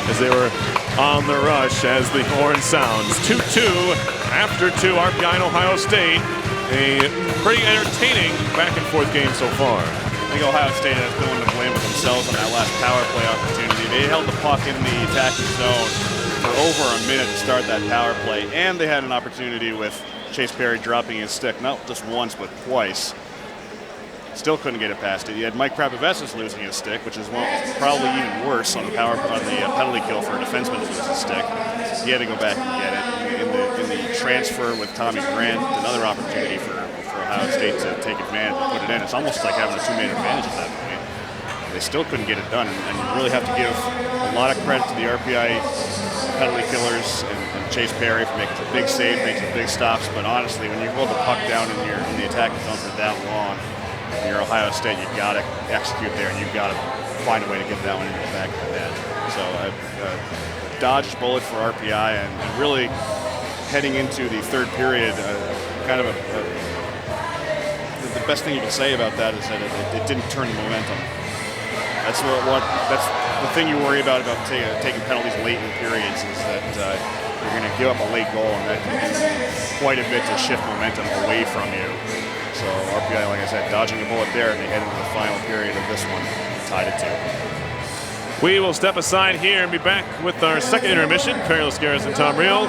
as they were on the rush as the horn sounds. 2-2 after 2, RPI and Ohio State. A pretty entertaining back and forth game so far. I think Ohio State has no one to blame but themselves on that last power play opportunity. They held the puck in the attacking zone for over a minute to start that power play, and they had an opportunity with Chase Perry dropping his stick, not just once, but twice. Still couldn't get it past it. You had Mike Prapaves losing his stick, which is probably even worse on the penalty kill for a defenseman to lose his stick. He had to go back and get it. In the transfer with Tommy Grant, another opportunity for Ohio State to take advantage and put it in. It's almost like having a two-man advantage at that point. They still couldn't get it done, and you really have to give a lot of credit to the RPI penalty killers and Chase Perry for making some big saves, making some big stops. But honestly, when you hold the puck down in the attacking zone for that long, and you're Ohio State, you've got to execute there, and you've got to find a way to get that one into the back of the net. So a dodged bullet for RPI, and really heading into the third period, the best thing you can say about that is that it didn't turn the momentum. That's that's the thing you worry about taking penalties late in periods, is that you're going to give up a late goal, and that can do quite a bit to shift momentum away from you. So RPI, like I said, dodging a bullet there, and they head into the final period of this one, tied at 2. We will step aside here and be back with our second intermission. Perry Lascaris and Tom Reel.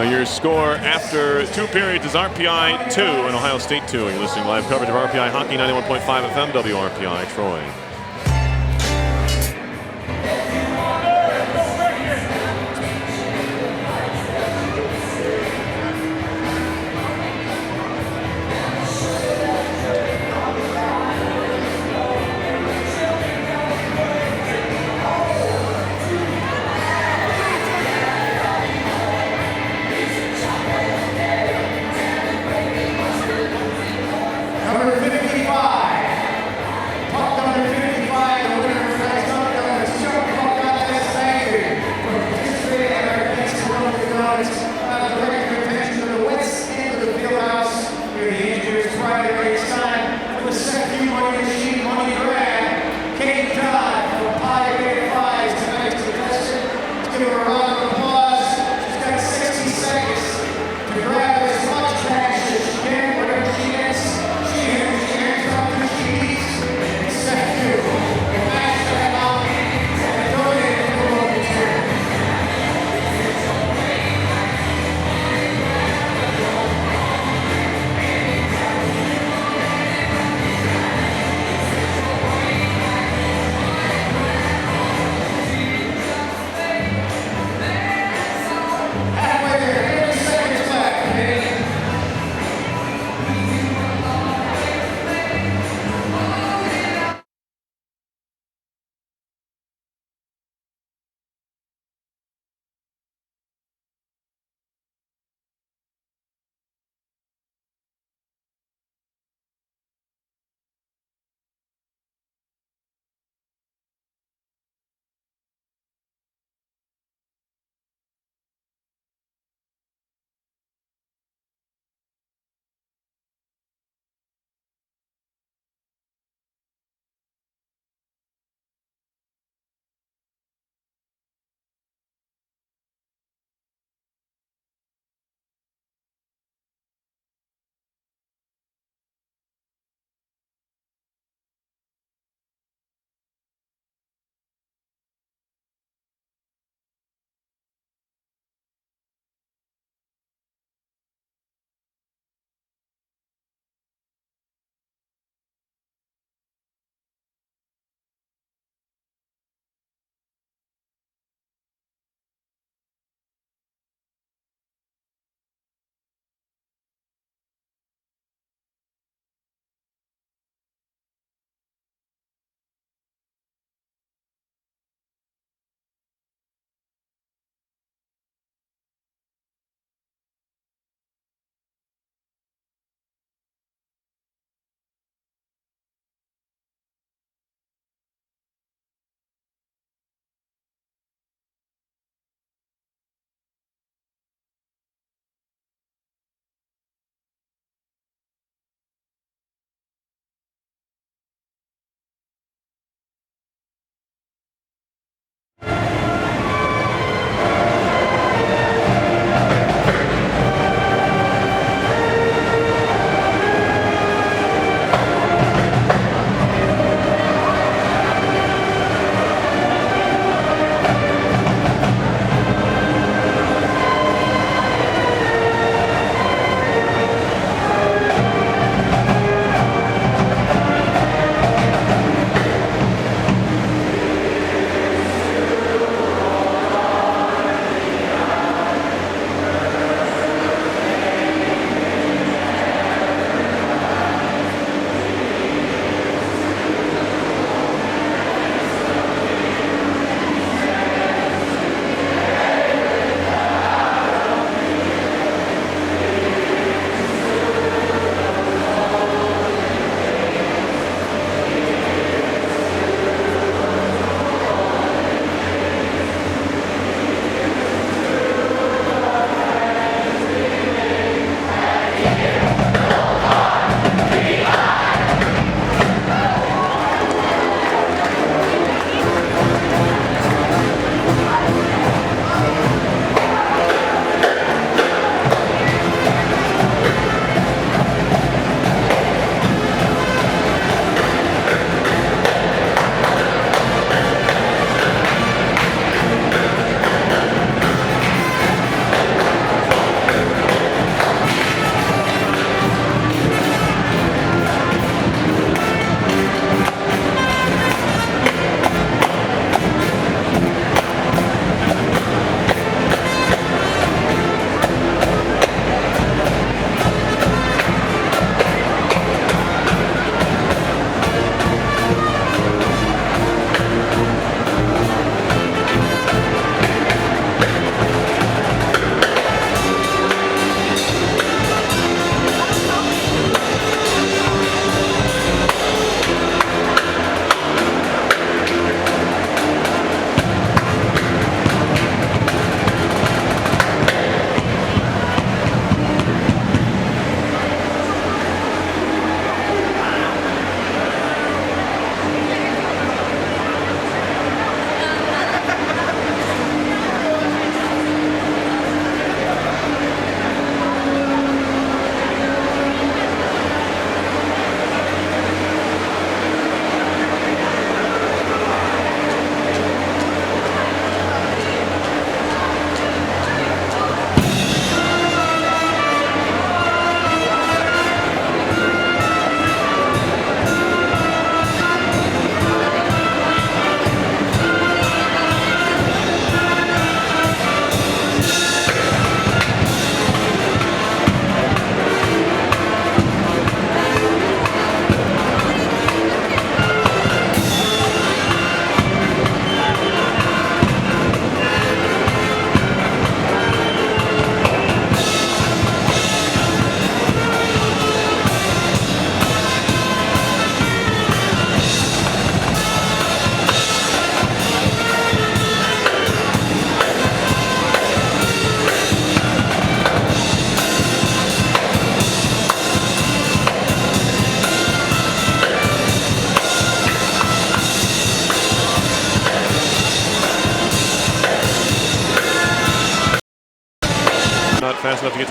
Your score after 2 periods is RPI 2 and Ohio State 2. You're listening to live coverage of RPI Hockey, 91.5 FM, WRPI Troy.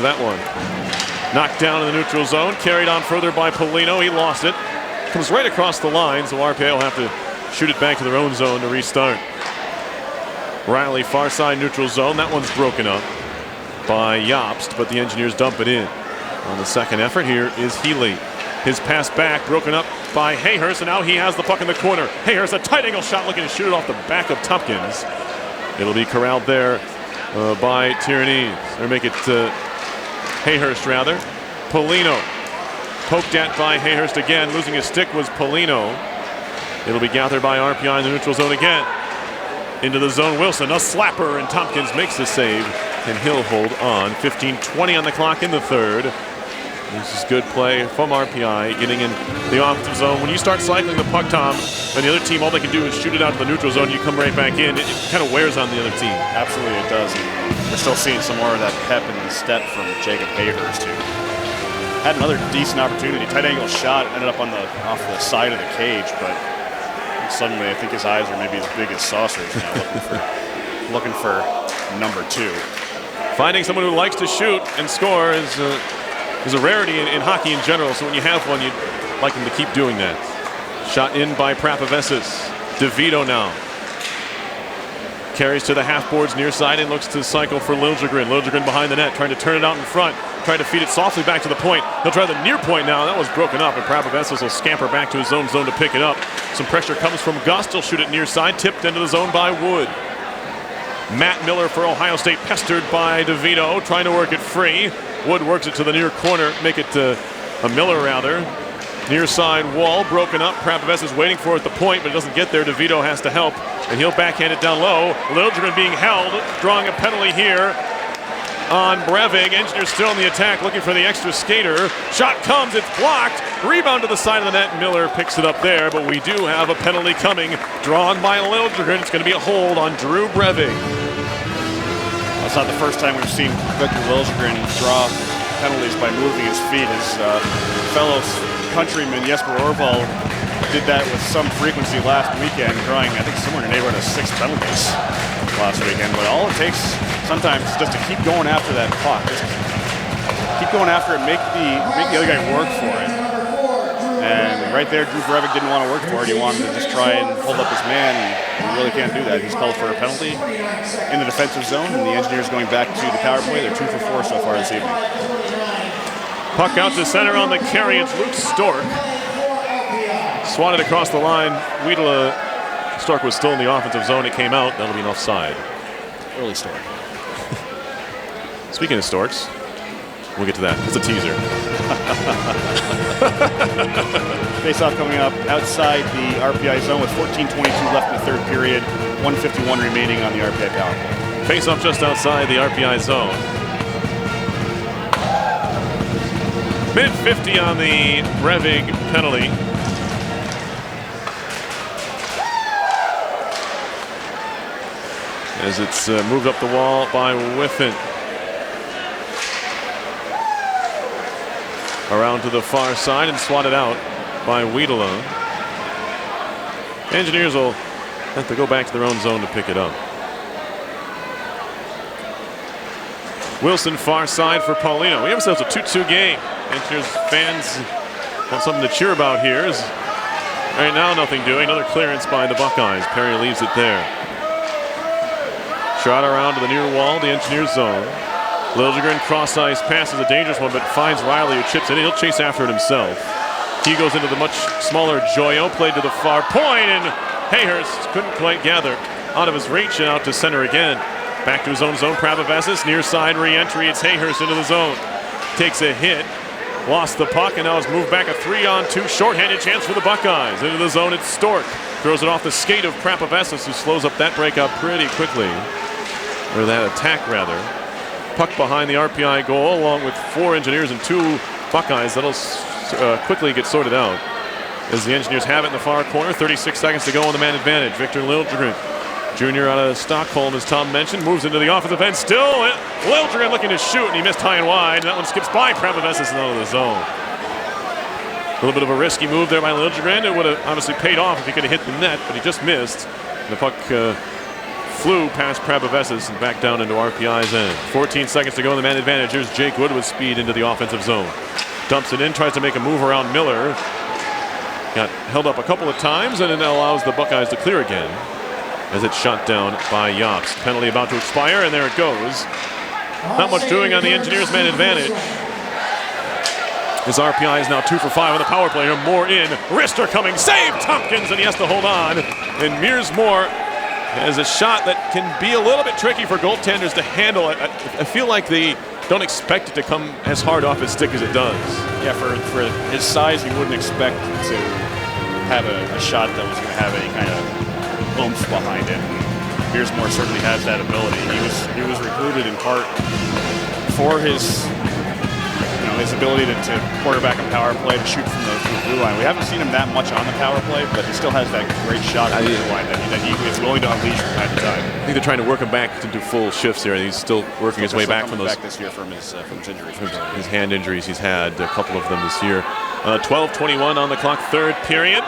that one. Knocked down in the neutral zone, carried on further by Polino. He lost it. Comes right across the line, so RPI will have to shoot it back to their own zone to restart. Riley, far side neutral zone. That one's broken up by Jobst, but the Engineers dump it in. On the second effort here is Healy. His pass back, broken up by Hayhurst, and now he has the puck in the corner. Hayhurst, a tight angle shot, looking to shoot it off the back of Tompkins. It'll be corralled there by Tyranny, or make it Hayhurst rather. Polino, poked at by Hayhurst again. Losing his stick was Polino. It'll be gathered by RPI in the neutral zone again. Into the zone, Wilson, a slapper, and Tompkins makes the save, and he'll hold on. 15:20 on the clock in the third. This is good play from RPI, getting in the offensive zone. When you start cycling the puck, Tom, and the other team, all they can do is shoot it out to the neutral zone, you come right back in, it kind of wears on the other team. Absolutely it does. And we're still seeing some more of that pep and step from Jacob Hayhurst, who had another decent opportunity. Tight angle shot, ended up off the side of the cage, but suddenly I think his eyes are maybe as big as saucers now, looking for number 2. Finding someone who likes to shoot and score is a rarity in hockey in general, so when you have one, you'd like him to keep doing that. Shot in by Prapavesis. DeVito now. Carries to the half boards near side and looks to cycle for Liljegren. Liljegren behind the net, trying to turn it out in front. Trying to feed it softly back to the point. He'll try the near point now. That was broken up, and Prapavesis will scamper back to his own zone to pick it up. Some pressure comes from Gust. He'll shoot it near side, tipped into the zone by Wood. Matt Miller for Ohio State, pestered by DeVito, trying to work it free. Wood works it to the near corner, make it to a Miller rather. Near side wall broken up. Prapavesis is waiting for it at the point, but it doesn't get there. DeVito has to help, and he'll backhand it down low. Liljegren being held, drawing a penalty here on Brevig. Engineers still in the attack, looking for the extra skater. Shot comes, it's blocked. Rebound to the side of the net. Miller picks it up there, but we do have a penalty coming, drawn by Liljegren. It's going to be a hold on Drew Brevig. It's not the first time we've seen Victor Liljegren draw penalties by moving his feet. His fellow countryman Jesper Orval did that with some frequency last weekend, drawing I think somewhere in the neighborhood of 6 penalties last weekend. But all it takes sometimes is just to keep going after that puck, just keep going after it, make the other guy work for it. And right there, Drew Brevig didn't want to work for it. He wanted to just try and hold up his man, and he really can't do that. He's called for a penalty in the defensive zone, and the Engineers going back to the power play. They're 2 for 4 so far this evening. Puck out to center on the carry. It's Luke Stork. Swatted across the line. Wiedela. Stork was still in the offensive zone. It came out. That'll be an offside. Early Stork. Speaking of Storks, we'll get to that. It's a teaser. Face-off coming up outside the RPI zone with 14:22 left in the third period. 1:51 remaining on the RPI power play. Face-off just outside the RPI zone. Minute 50 on the Brevig penalty. As it's moved up the wall by Whiffen. Around to the far side and swatted out by Wiedela. Engineers will have to go back to their own zone to pick it up. Wilson far side for Paulino. We have ourselves a 2-2 game. Engineers fans want something to cheer about here. Right now nothing doing. Another clearance by the Buckeyes. Perry leaves it there. Shot around to the near wall, the Engineers zone. Liljegren cross-ice pass is a dangerous one, but finds Riley, who chips in. He'll chase after it himself. He goes into the much smaller Joyo, played to the far point, and Hayhurst couldn't quite gather out of his reach and out to center again. Back to his own zone, Prapavesis, near side re-entry. It's Hayhurst into the zone. Takes a hit, lost the puck, and now has moved back a 3-on-2 shorthanded chance for the Buckeyes. Into the zone, it's Stork. Throws it off the skate of Prapavesis, who slows up that breakout pretty quickly. Or that attack, rather. Puck behind the RPI goal, along with 4 Engineers and 2 Buckeyes. That'll quickly get sorted out. As the Engineers have it in the far corner, 36 seconds to go on the man advantage. Victor Liljegren, junior out of Stockholm, as Tom mentioned, moves into the offensive end. Still, Liljegren looking to shoot, and he missed high and wide. And that one skips by Prapavesis and out of the zone. A little bit of a risky move there by Liljegren. It would have obviously paid off if he could have hit the net, but he just missed. And the puck flew past Prabhavessis and back down into RPI's end. 14 seconds to go in the man advantage. Here's Jake Wood with speed into the offensive zone. Dumps it in, tries to make a move around Miller. Got held up a couple of times, and it allows the Buckeyes to clear again as it's shot down by Yops. Penalty about to expire, and there it goes. Not much doing on the Engineers' man advantage. His RPI is now 2 for 5 on the power play. Moore in, wrister coming, save Tompkins, and he has to hold on. And Mears Moore has a shot that can be a little bit tricky for goaltenders to handle. I feel like they don't expect it to come as hard off his stick as it does. Yeah, for his size, you wouldn't expect to have a shot that was going to have any kind of oomph behind it. Mears Moore certainly has that ability. He was recruited in part for his ability to quarterback a power play, to shoot from the blue line. We haven't seen him that much on the power play, but he still has that great shot on the blue line that he is willing to unleash from time to time. I think they're trying to work him back to do full shifts here. He's still working his way back from those. Back this year from his injuries. His hand injuries. He's had a couple of them this year. 12:21 on the clock, third period.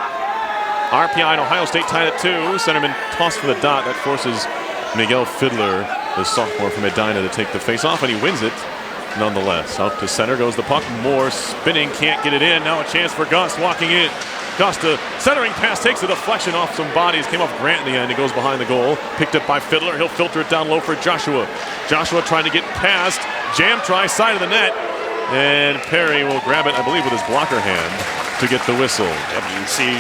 RPI and Ohio State tied at 2. Centerman tossed for the dot. That forces Miguel Fiddler, the sophomore from Edina, to take the face-off, and he wins it nonetheless. Out to center goes the puck. Moore spinning, can't get it in. Now a chance for Gust walking in. Gust, a centering pass, takes a deflection off some bodies. Came off Grant in the end. He goes behind the goal. Picked up by Fiddler. He'll filter it down low for Joshua. Joshua trying to get past. Jam try, side of the net. And Perry will grab it, I believe, with his blocker hand to get the whistle. Yep, you can see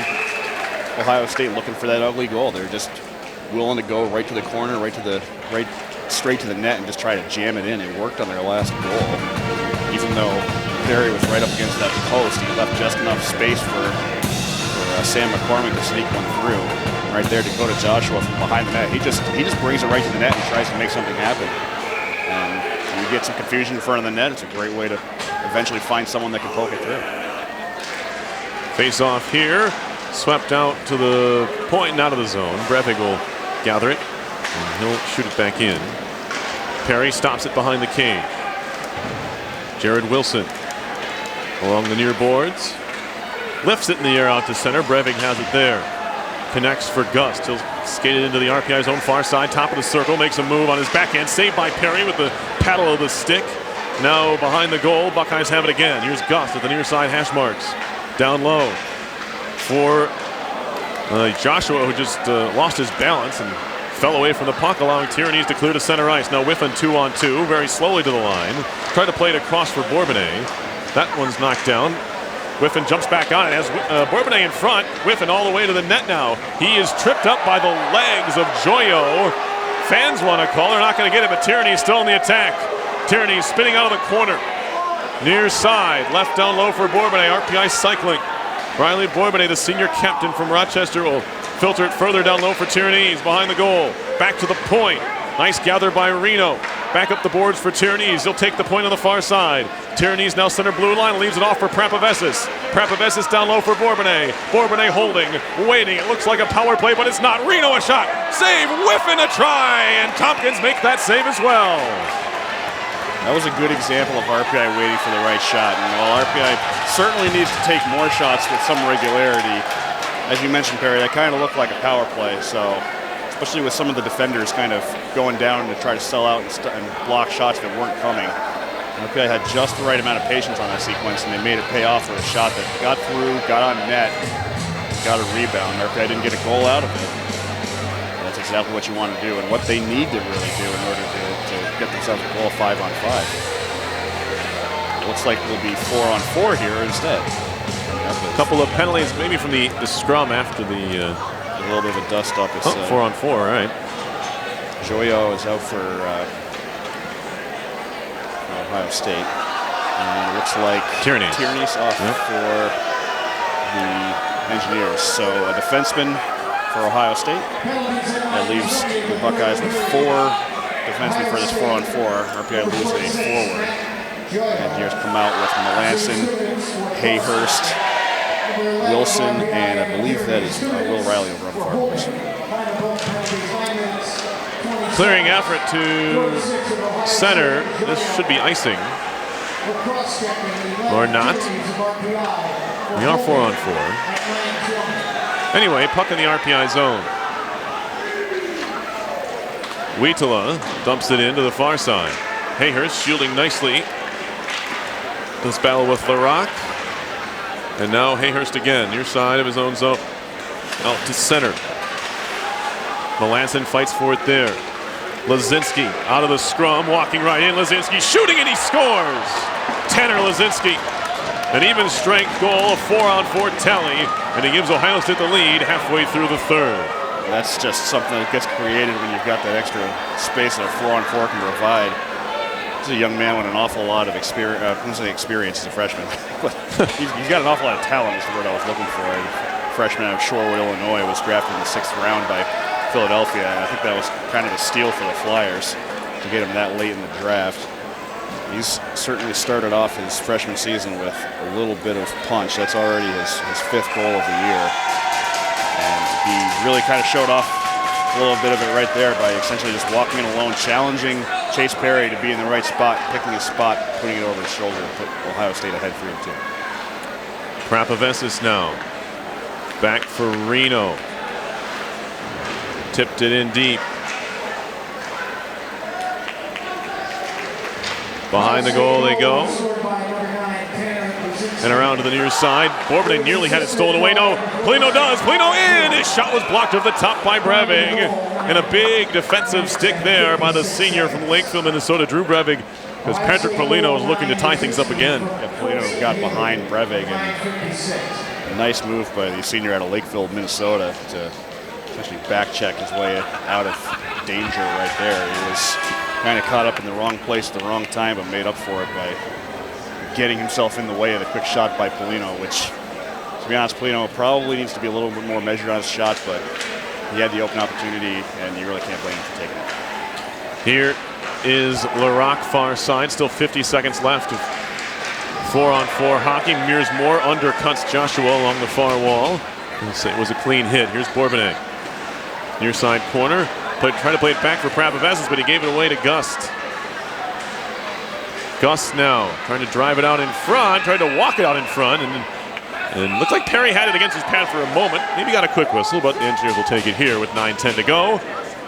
Ohio State looking for that ugly goal. They're just willing to go right to the corner, straight to the net and just try to jam it in. It worked on their last goal. Even though Perry was right up against that post, he left just enough space for Sam McCormick to sneak one through. Right there to go to Joshua from behind the net. He just brings it right to the net and tries to make something happen. And when you get some confusion in front of the net, it's a great way to eventually find someone that can poke it through. Face off here. Swept out to the point and out of the zone. Brevig will gather it, and he'll shoot it back in. Perry stops it behind the cage. Jared Wilson along the near boards. Lifts it in the air out to center. Brevig has it there. Connects for Gust. He'll skate it into the RPI's own far side. Top of the circle. Makes a move on his backhand. Saved by Perry with the paddle of the stick. Now behind the goal. Buckeyes have it again. Here's Gust at the near side hash marks. Down low for Joshua, who just lost his balance and fell away from the puck, allowing Tyrannese to clear to center ice. Now Whiffen 2-on-2, very slowly to the line. Tried to play it across for Bourbonnais. That one's knocked down. Whiffen jumps back on it, has Bourbonnais in front. Whiffen all the way to the net now. He is tripped up by the legs of Joyo. Fans want to call, they're not going to get it, but Tyrannese still in the attack. Tyrannese spinning out of the corner. Near side, left down low for Bourbonnais. RPI cycling. Riley Bourbonnais, the senior captain from Rochester, will filter it further down low for Tyrannese behind the goal. Back to the point. Nice gather by Reno. Back up the boards for Tyrannese. He'll take the point on the far side. Tyrannese now center blue line, leaves it off for Prabhavessis. Prabhavessis down low for Bourbonnais. Bourbonnais holding, waiting. It looks like a power play, but it's not. Reno a shot. Save, Whiffen a try, and Tompkins make that save as well. That was a good example of RPI waiting for the right shot. And while RPI certainly needs to take more shots with some regularity, as you mentioned, Perry, that kind of looked like a power play. So, especially with some of the defenders kind of going down to try to sell out and block shots that weren't coming. RPI had just the right amount of patience on that sequence, and they made it pay off with a shot that got through, got on net, got a rebound. RPI didn't get a goal out of it. That's exactly what you want to do and what they need to really do in order to get themselves a goal 5-on-5. Looks like it'll be 4-on-4 here instead. A couple of penalties, maybe from the scrum after the... a little bit of a dust up. It's 4-on-4, all right. Joyo is out for Ohio State. And it looks like Tyrannese off for the Engineers. So a defenseman for Ohio State. That leaves the Buckeyes with 4 defensemen for this 4-on-4. RPI lose a forward. And here's come out with Melanson, Hayhurst, Wilson, and I believe that is Will Riley over on the far boards. Clearing effort to center. This should be icing. Or not. We are 4-on-4. Anyway, puck in the RPI zone. Wheatala dumps it into the far side. Hayhurst shielding nicely. This battle with Larock. And now Hayhurst again, near side of his own zone. Out to center. Melanson fights for it there. Lazinski out of the scrum, walking right in. Lazinski shooting, and he scores! Tanner Lazinski. An even strength goal, a 4-on-4 tally, and he gives Ohio State the lead halfway through the third. That's just something that gets created when you've got that extra space that a 4-on-4 can provide. He's a young man with an awful lot of experience. I wouldn't say experience as a freshman, but he's got an awful lot of talent is the word I was looking for. A freshman out of Shorewood, Illinois, was drafted in the 6th round by Philadelphia. I think that was kind of a steal for the Flyers to get him that late in the draft. He's certainly started off his freshman season with a little bit of punch. That's already his 5th goal of the year. And he really kind of showed off a little bit of it right there by essentially just walking in alone, challenging Chase Perry to be in the right spot, picking his spot, putting it over his shoulder, and put Ohio State ahead 3-2. Prapavesis now. Back for Reno. Tipped it in deep. Behind the goal they go. And around to the near side. Bourbonnais nearly had it stolen away. No, Polino does. Polino in. His shot was blocked over the top by Brevig. And a big defensive stick there by the senior from Lakeville, Minnesota, Drew Brevig, because Patrick Polino is looking to tie things up again. Yeah, Polino got behind Brevig, and a nice move by the senior out of Lakeville, Minnesota, to essentially back check his way out of danger right there. He was kind of caught up in the wrong place at the wrong time, but made up for it by getting himself in the way of the quick shot by Polino, which, to be honest, Polino probably needs to be a little bit more measured on his shot, but he had the open opportunity, and you really can't blame him for taking it. Here is Larock far side, still 50 seconds left of 4-on-4 hockey. Mears Moore undercuts Joshua along the far wall. It was a clean hit. Here's Bourbonnais. Near side corner. Tried to play it back for Prapavesis, but he gave it away to Gust. Gust now trying to drive it out in front, tried to walk it out in front, and looked like Perry had it against his pad for a moment. Maybe got a quick whistle, but the Engineers will take it here with 9:10 to go.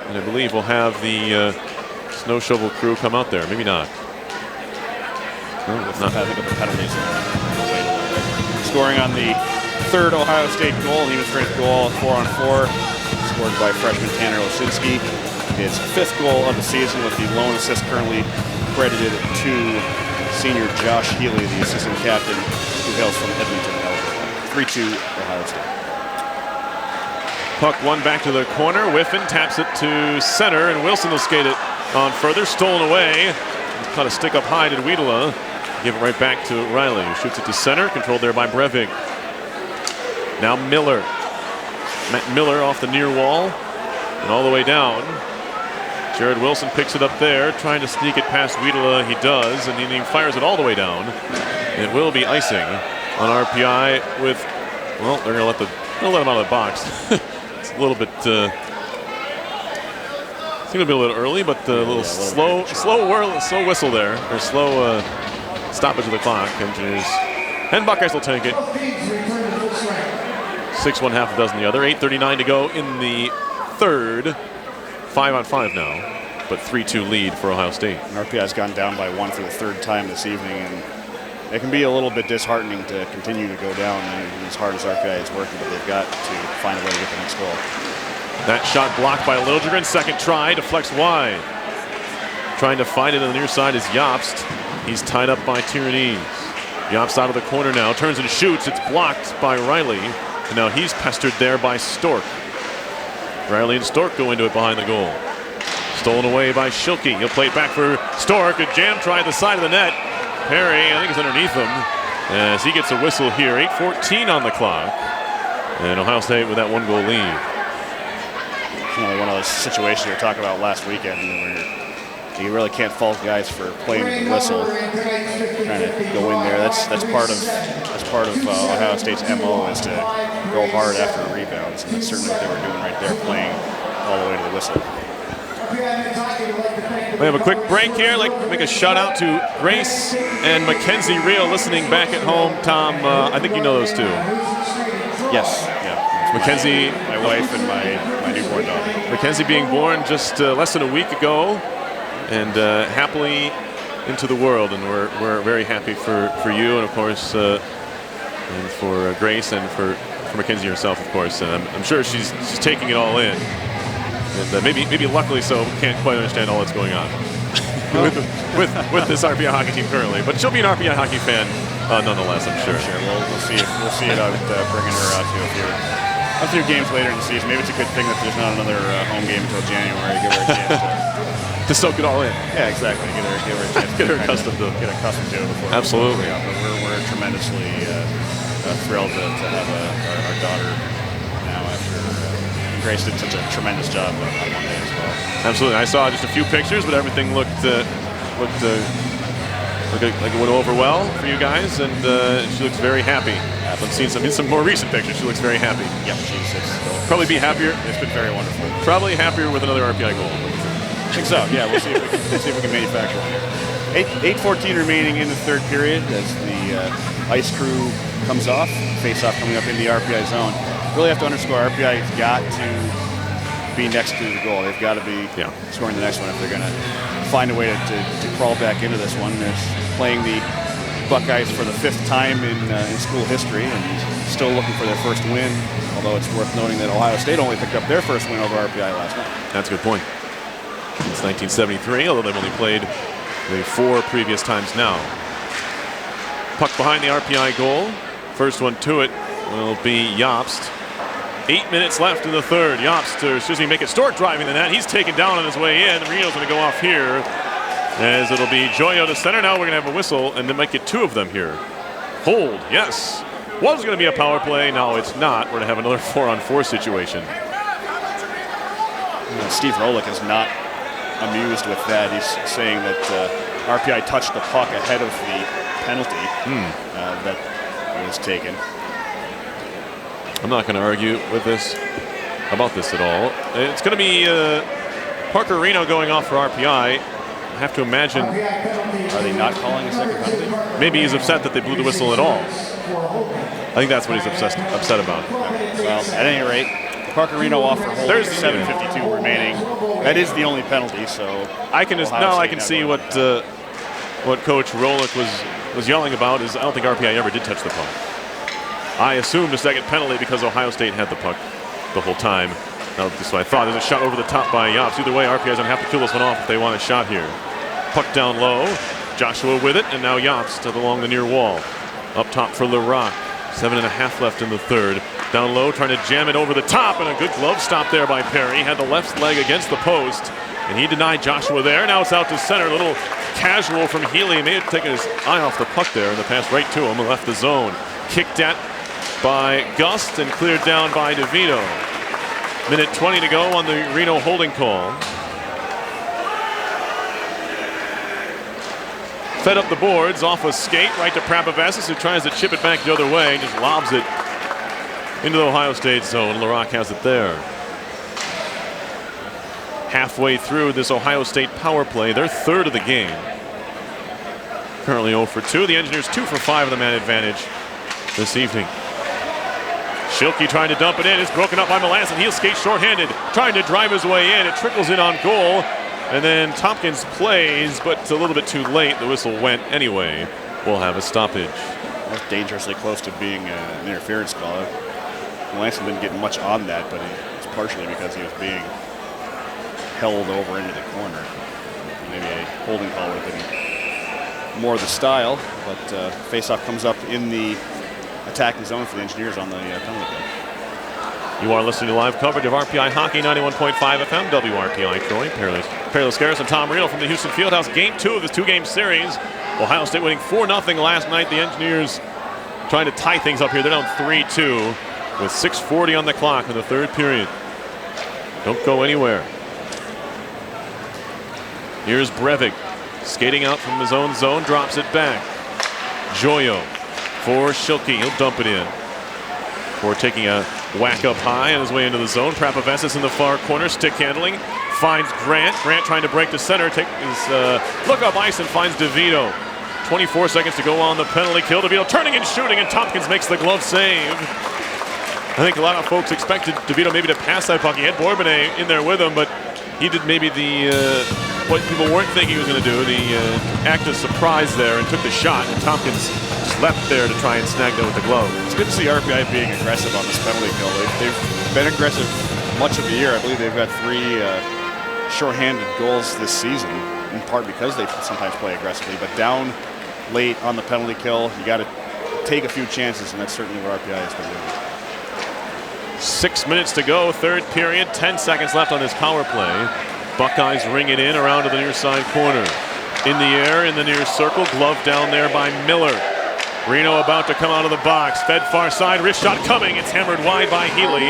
And I believe we'll have the snow shovel crew come out there. Maybe not. No, not. I think of the penalties. Scoring on the 3rd Ohio State goal, an even strength goal, 4-on-4, scored by freshman Tanner Lazinski. His 5th goal of the season, with the lone assist currently credited to senior Josh Healy, the assistant captain, who hails from Edmonton, Alabama. 3-2 Ohio State. Puck one back to the corner. Whiffen taps it to center, and Wilson will skate it on further. Stolen away. Caught a stick up high to Wheatala. Give it right back to Riley, who shoots it to center, controlled there by Brevig. Now Miller. Matt Miller off the near wall and all the way down. Jared Wilson picks it up there, trying to sneak it past Wheatala. He does, and he fires it all the way down. It will be icing on RPI with, well, they're going to let him out of the box. It's a little bit, it's going to be a little early, but a little slow whistle there, or slow stoppage of the clock. Engineers and Buckeyes will take it. 6-1, half a dozen the other. 8:39 to go in the third. 5-on-5 now, but 3-2 lead for Ohio State. RPI's gone down by 1 for the 3rd time this evening, and it can be a little bit disheartening to continue to go down as hard as RPI is working, but they've got to find a way to get the next goal. That shot blocked by Liljegren. Second try, deflects wide. Trying to find it on the near side is Jobst. He's tied up by Tyrannese. Jobst out of the corner now, turns and shoots. It's blocked by Riley, and now he's pestered there by Stork. Riley and Stork go into it behind the goal. Stolen away by Schilke. He'll play it back for Stork. A jam try at the side of the net. Perry, I think, is underneath him as he gets a whistle here. 8:14 on the clock. And Ohio State with that 1-goal lead. Another one of those situations we were talking about last weekend where you really can't fault guys for playing with the whistle, trying to go in there. That's part of Ohio State's MO, is to go hard after the rebounds, and that's certainly what they were doing right there, playing all the way to the whistle. We have a quick break here. I'd like to make a shout out to Grace and Mackenzie Reel listening back at home. Tom, I think you know those two. Yes, yeah. Mackenzie, my wife and my newborn daughter. Mackenzie being born just less than a week ago, and happily into the world, and we're very happy for you, and of course, and for Grace, and for Mackenzie herself, of course. And I'm sure she's taking it all in, and maybe luckily so, can't quite understand all that's going on with this RPI hockey team currently. But she'll be an RPI hockey fan nonetheless, I'm sure. Sure, we'll see it out bringing her out to a few games later in the season. Maybe it's a good thing that there's not another home game until January. Give her a chance to soak it all in. Yeah, exactly. Give her a chance. Get her accustomed to it before. Absolutely. But we're tremendously thrilled to have our daughter now after Grace did such a tremendous job on Monday as well. Absolutely. I saw just a few pictures, but everything looked like it went over well for you guys, and she looks very happy. I've seen some more recent pictures. She looks very happy. Yep, she's probably be happier. It's been very wonderful. Probably happier with another RPI goal. I think so. Yeah, we'll see if we can manufacture one here. 8:14 remaining in the third period as the ice crew comes off. Face-off coming up in the RPI zone. Really have to underscore RPI's got to be next to the goal. They've got to be scoring the next one if they're going to find a way to crawl back into this one. They're playing the Buckeyes for the 5th time in school history and still looking for their first win, although it's worth noting that Ohio State only picked up their first win over RPI last night. That's a good point. Since 1973, although they've only played the 4 previous times now. Puck behind the RPI goal. First one to it will be Jobst. 8 minutes left in the third. Jobst, make it Stork driving the net. He's taken down on his way in. Reno's going to go off here, as it'll be Joyo to center. Now we're going to have a whistle, and they might get 2 of them here. Hold, yes. Was going to be a power play. No, it's not. We're going to have another 4-on-4 situation. Steve Rolick is not amused with that. He's saying that RPI touched the puck ahead of the penalty that was taken. I'm not going to argue with about this at all. It's going to be Parker Reno going off for RPI. I have to imagine. Are they not calling a second penalty? Maybe he's upset that they blew the whistle at all. I think that's what he's upset about. Well, at any rate, Parker Reno off for hold. There's 7:52 remaining. That is the only penalty. So I can see what Coach Rolick was yelling about. Is I don't think RPI ever did touch the puck. I assumed a second penalty because Ohio State had the puck the whole time. That's what I thought. There's a shot over the top by Jobst. Either way, RPI's going to have to kill this one off if they want a shot here. Puck down low. Joshua with it, and now Jobst along the near wall. Up top for Larac. 7.5 left in the third. Down low, trying to jam it over the top, and a good glove stop there by Perry. Had the left leg against the post, and he denied Joshua there. Now it's out to center. A little casual from Healy. May have taken his eye off the puck there, and the pass right to him and left the zone. Kicked at by Gust and cleared down by DeVito. Minute 20 to go on the Reno holding call. Fed up the boards off a skate right to Prapavassis, who tries to chip it back the other way and just lobs it into the Ohio State zone. Larac has it there. Halfway through this Ohio State power play, their 3rd of the game. Currently 0 for 2. The Engineers 2 for 5 of the man advantage this evening. Schilke trying to dump it in. It's broken up by Melanson. He'll skate shorthanded, trying to drive his way in. It trickles in on goal. And then Tompkins plays, but it's a little bit too late. The whistle went anyway. We'll have a stoppage. That's dangerously close to being an interference call. Melanson didn't get much on that, but it's partially because he was being held over into the corner. Maybe a holding call would have been more the style, but face-off comes up in the attacking zone for the Engineers on the penalty kill. You are listening to live coverage of RPI Hockey, 91.5 FM, WRPI Troy. Peerless Garrison, Tom Reno from the Houston Fieldhouse. Game 2 of this 2-game series. Ohio State winning 4-0 last night. The Engineers trying to tie things up here. They're down 3-2 with 6:40 on the clock in the 3rd period. Don't go anywhere. Here's Brevig skating out from his own zone, drops it back. Joyo for Schilke. He'll dump it in. For taking a whack up high on his way into the zone. Prapavassis in the far corner, stick handling. Finds Grant. Grant trying to break the center. Take his look up ice and finds DeVito. 24 seconds to go on the penalty kill. DeVito turning and shooting, and Tompkins makes the glove save. I think a lot of folks expected DeVito maybe to pass that puck. He had Bourbonnais in there with him, but he did maybe the what people weren't thinking he was going to do, the act of surprise there, and took the shot. And Tompkins just leapt there to try and snag that with the glove. It's good to see RPI being aggressive on this penalty kill. They've been aggressive much of the year. I believe they've got 3 shorthanded goals this season, in part because they sometimes play aggressively. But down late on the penalty kill, you got to take a few chances, and that's certainly what RPI has been doing. 6 minutes to go, third period, 10 seconds left on this power play. Buckeyes ring it in around to the near side corner. In the air, in the near circle, glove down there by Miller. Reno about to come out of the box, fed far side, wrist shot coming, it's hammered wide by Healy.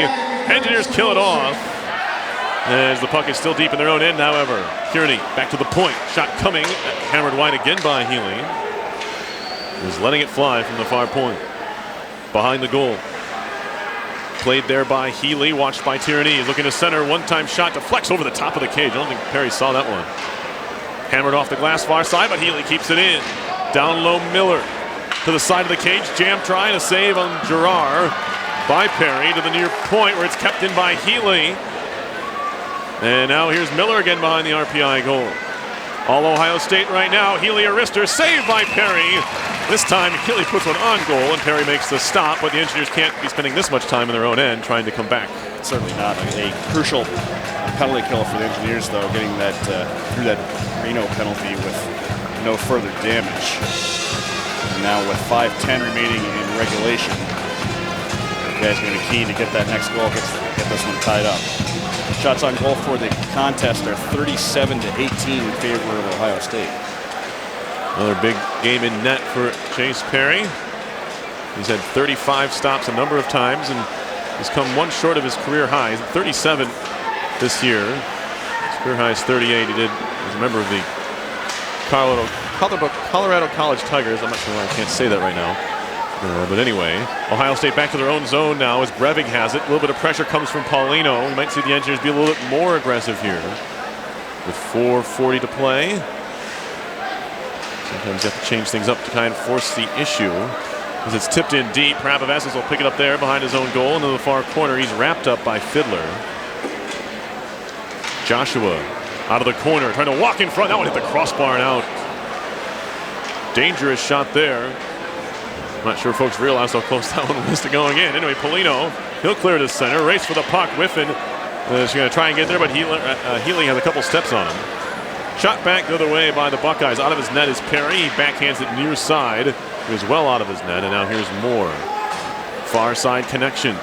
Engineers kill it off, as the puck is still deep in their own end, however. Kearney back to the point, shot coming, hammered wide again by Healy. He's letting it fly from the far point. Behind the goal. Played there by Healy, watched by Tierney. He's looking to center, one-time shot deflects over the top of the cage. I don't think Perry saw that one. Hammered off the glass far side, but Healy keeps it in. Down low, Miller to the side of the cage. Jam trying to save on Girard by Perry to the near point where it's kept in by Healy. And now here's Miller again behind the RPI goal. All Ohio State right now. Healy a wrister, saved by Perry. This time Healy puts one on goal and Perry makes the stop, but the Engineers can't be spending this much time in their own end trying to come back. Certainly not a crucial penalty kill for the Engineers, though, getting that through that Reno penalty with no further damage. And now with 5:10 remaining in regulation, the guys going to be keen to get that next goal, get this one tied up. Shots on goal for the contest are 37-18 in favor of Ohio State. Another big game in net for Chase Perry. He's had 35 stops a number of times and he's come one short of his career high. He's at 37 this year. His career high is 38. He did as a member of the Colorado College Tigers. I'm not sure why I can't say that right now. But anyway, Ohio State back to their own zone now as Breving has it. A little bit of pressure comes from Paulino. We might see the Engineers be a little bit more aggressive here with 4:40 to play. Sometimes you have to change things up to kind of force the issue. As it's tipped in deep, Pravovesas will pick it up there behind his own goal. Into the far corner, he's wrapped up by Fiddler. Joshua out of the corner, trying to walk in front. That one hit the crossbar and out. Dangerous shot there. I'm not sure folks realize how close that one was to going in. Anyway, Polino, he'll clear to center. Race for the puck. Whiffen is going to try and get there, but Healy has a couple steps on him. Shot back the other way by the Buckeyes. Out of his net is Perry. He backhands it near side. He was well out of his net, and now here's Moore. Far side connection.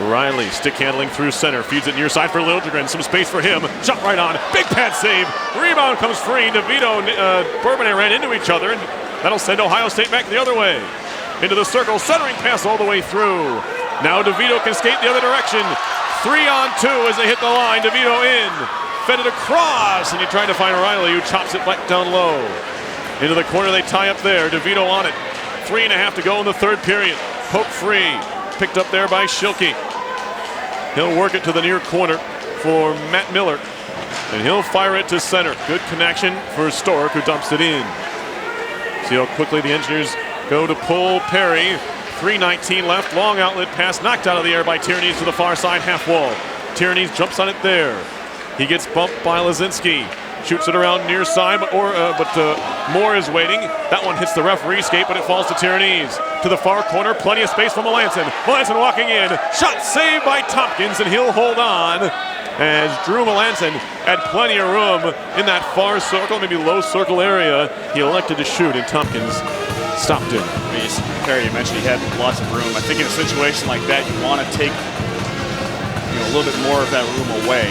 Riley stick handling through center. Feeds it near side for Liljegren. Some space for him. Shot right on. Big pad save. Rebound comes free. DeVito and Bourbonnais ran into each other, and that'll send Ohio State back the other way. Into the circle, centering pass all the way through. Now DeVito can skate the other direction. 3-on-2 as they hit the line. DeVito in, fed it across, and he tried to find Riley, who chops it back down low. Into the corner, they tie up there. DeVito on it. 3.5 to go in the third period. Poke free, picked up there by Schilke. He'll work it to the near corner for Matt Miller, and he'll fire it to center. Good connection for Stork, who dumps it in. See how quickly the Engineers go to pull Perry. 3:19 left. Long outlet pass knocked out of the air by Tierney to the far side half wall. Tierney jumps on it there. He gets bumped by Lazinski. Shoots it around near side, but Moore is waiting. That one hits the referee skate, but it falls to Tierney's. To the far corner, plenty of space for Melanson. Melanson walking in. Shot saved by Tompkins, and he'll hold on. As Drew Melanson had plenty of room in that far circle, maybe low circle area. He elected to shoot, and Tompkins stopped him. Perry, you mentioned he had lots of room. I think in a situation like that, you want to take a little bit more of that room away.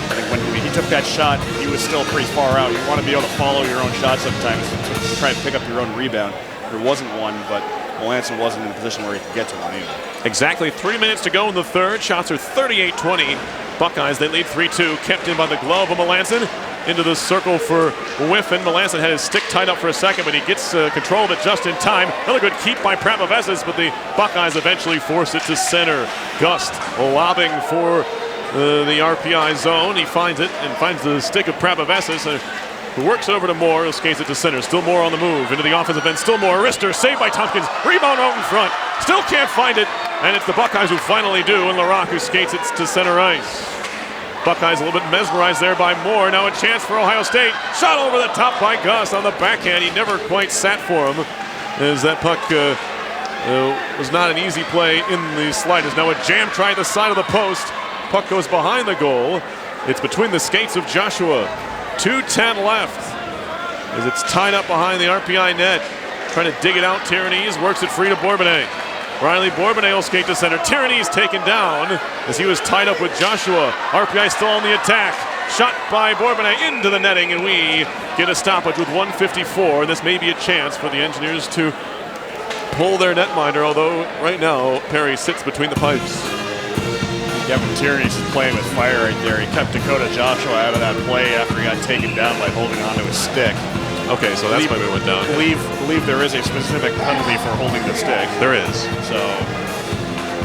I think when he took that shot, he was still pretty far out. You want to be able to follow your own shot sometimes to try and pick up your own rebound. There wasn't one, but Melanson wasn't in a position where he could get to one either. Exactly 3 minutes to go in the third. Shots are 38-20. Buckeyes, they lead 3-2. Kept in by the glove of Melanson. Into the circle for Whiffen. Melanson had his stick tied up for a second, but he gets control of it just in time. Another good keep by Pravovesas, but the Buckeyes eventually force it to center. Gust lobbing for the RPI zone. He finds it and finds the stick of Pravovesas. who works it over to Moore, who skates it to center. Still Moore on the move, into the offensive end. Still Moore, wrister, saved by Tompkins. Rebound out in front. Still can't find it, and it's the Buckeyes who finally do, and LaRocque who skates it to center ice. Buckeyes a little bit mesmerized there by Moore. Now a chance for Ohio State. Shot over the top by Gus on the backhand. He never quite sat for him, as that puck was not an easy play in the slightest. Now a jam try at the side of the post. Puck goes behind the goal. It's between the skates of Joshua. 2:10 left as it's tied up behind the RPI net. Trying to dig it out, Tyrannies works it free to Bourbonnais. Riley Bourbonnais will skate to center. Tyrannies taken down as he was tied up with Joshua. RPI still on the attack. Shot by Bourbonnais into the netting, and we get a stoppage with 1:54. This may be a chance for the Engineers to pull their netminder, although right now Perry sits between the pipes. Kevin Tierney's playing with fire right there. He kept Dakota Joshua out of that play after he got taken down by holding onto his stick. Okay, so that's why we went down. Believe there is a specific penalty for holding the stick. There is. So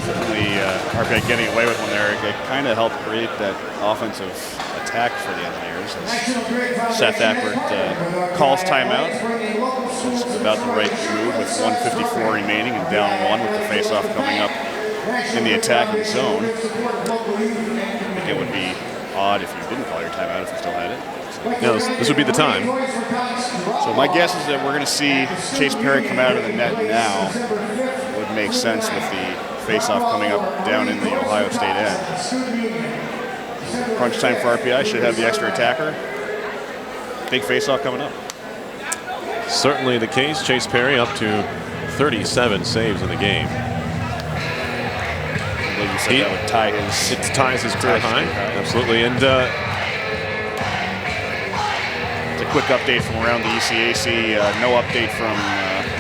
certainly RPI getting away with one there. It kind of helped create that offensive attack for the Engineers. Seth Ackert calls timeout. It's about the right move with 1:54 remaining and down one with the faceoff coming up in the attacking zone. I think it would be odd if you didn't call your timeout if you still had it. No, this would be the time. So my guess is that we're going to see Chase Perry come out of the net now. It would make sense with the face-off coming up down in the Ohio State end. Crunch time for RPI, should have the extra attacker. Big face-off coming up. Certainly the case. Chase Perry up to 37 saves in the game. I believe you said that would tie his... It ties his career high. Absolutely. And quick update from around the ECAC. No update from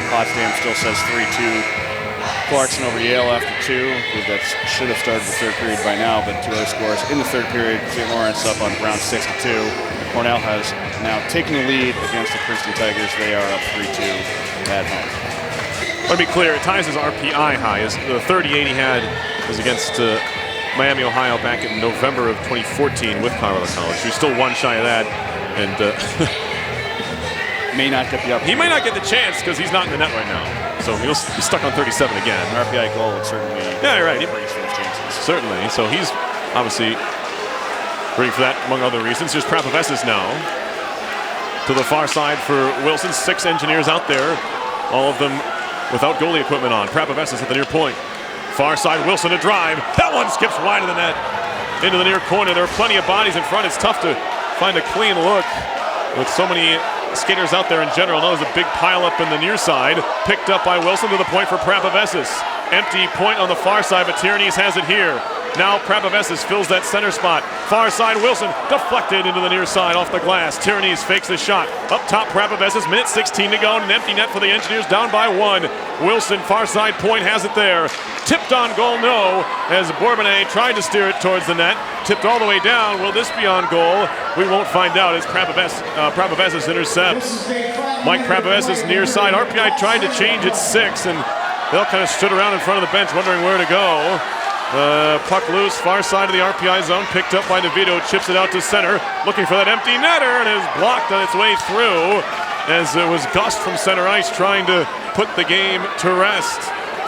Potsdam. Still says 3-2. Clarkson over Yale after 2. That should have started the third period by now, but 2 other scores in the third period. St. Lawrence up on Brown 6-2. Cornell has now taken the lead against the Princeton Tigers. They are up 3-2 at home. I want to be clear, it ties his RPI high. The 38 he had was against Miami, Ohio back in November of 2014 with Colorado College. He's still one shy of that. And may not get the up. He may not get the chance because he's not in the net right now. So he'll be stuck on 37 again. An RPI goal would certainly you're right. increase those chances. Certainly. So he's obviously rooting for that among other reasons. Here's Prapavessis now to the far side for Wilson. 6 Engineers out there, all of them without goalie equipment on. Prapavessis at the near point. Far side, Wilson to drive. That one skips wide of the net into the near corner. There are plenty of bodies in front. It's tough to find a clean look with so many skaters out there in general. There's a big pile up in the near side. Picked up by Wilson to the point for Prapavessis. Empty point on the far side, but Tierney's has it here. Now Prapavessis fills that center spot. Far side, Wilson deflected into the near side off the glass. Tierney's fakes the shot. Up top, Prapavessis, minute 16 to go, and an empty net for the Engineers, down by 1. Wilson, far side point, has it there. Tipped on goal, no, as Bourbonnais tried to steer it towards the net. Tipped all the way down. Will this be on goal? We won't find out as Prapavessis intercepts. Mike Prapavessis near side. RPI tried to change at 6, and they'll kind of stood around in front of the bench wondering where to go. Puck loose, far side of the RPI zone, picked up by DeVito, chips it out to center, looking for that empty netter, and is blocked on its way through as it was Gust from center ice trying to put the game to rest.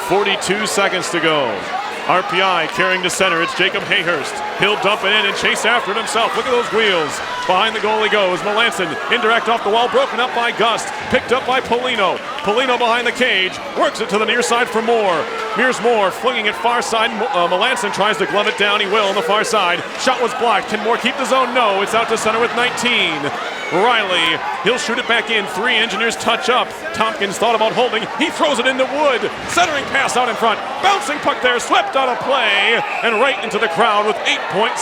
42 seconds to go. RPI carrying to center. It's Jacob Hayhurst. He'll dump it in and chase after it himself. Look at those wheels. Behind the goal he goes. Melanson indirect off the wall, broken up by Gust. Picked up by Polino. Polino behind the cage. Works it to the near side for Moore. Here's Moore flinging it far side. Melanson tries to glove it down. He will on the far side. Shot was blocked. Can Moore keep the zone? No. It's out to center with 19. Riley, he'll shoot it back in. 3 Engineers touch up. Tompkins thought about holding. He throws it into Wood. Centering pass out in front. Bouncing puck there, swept out of play, and right into the crowd with 8.6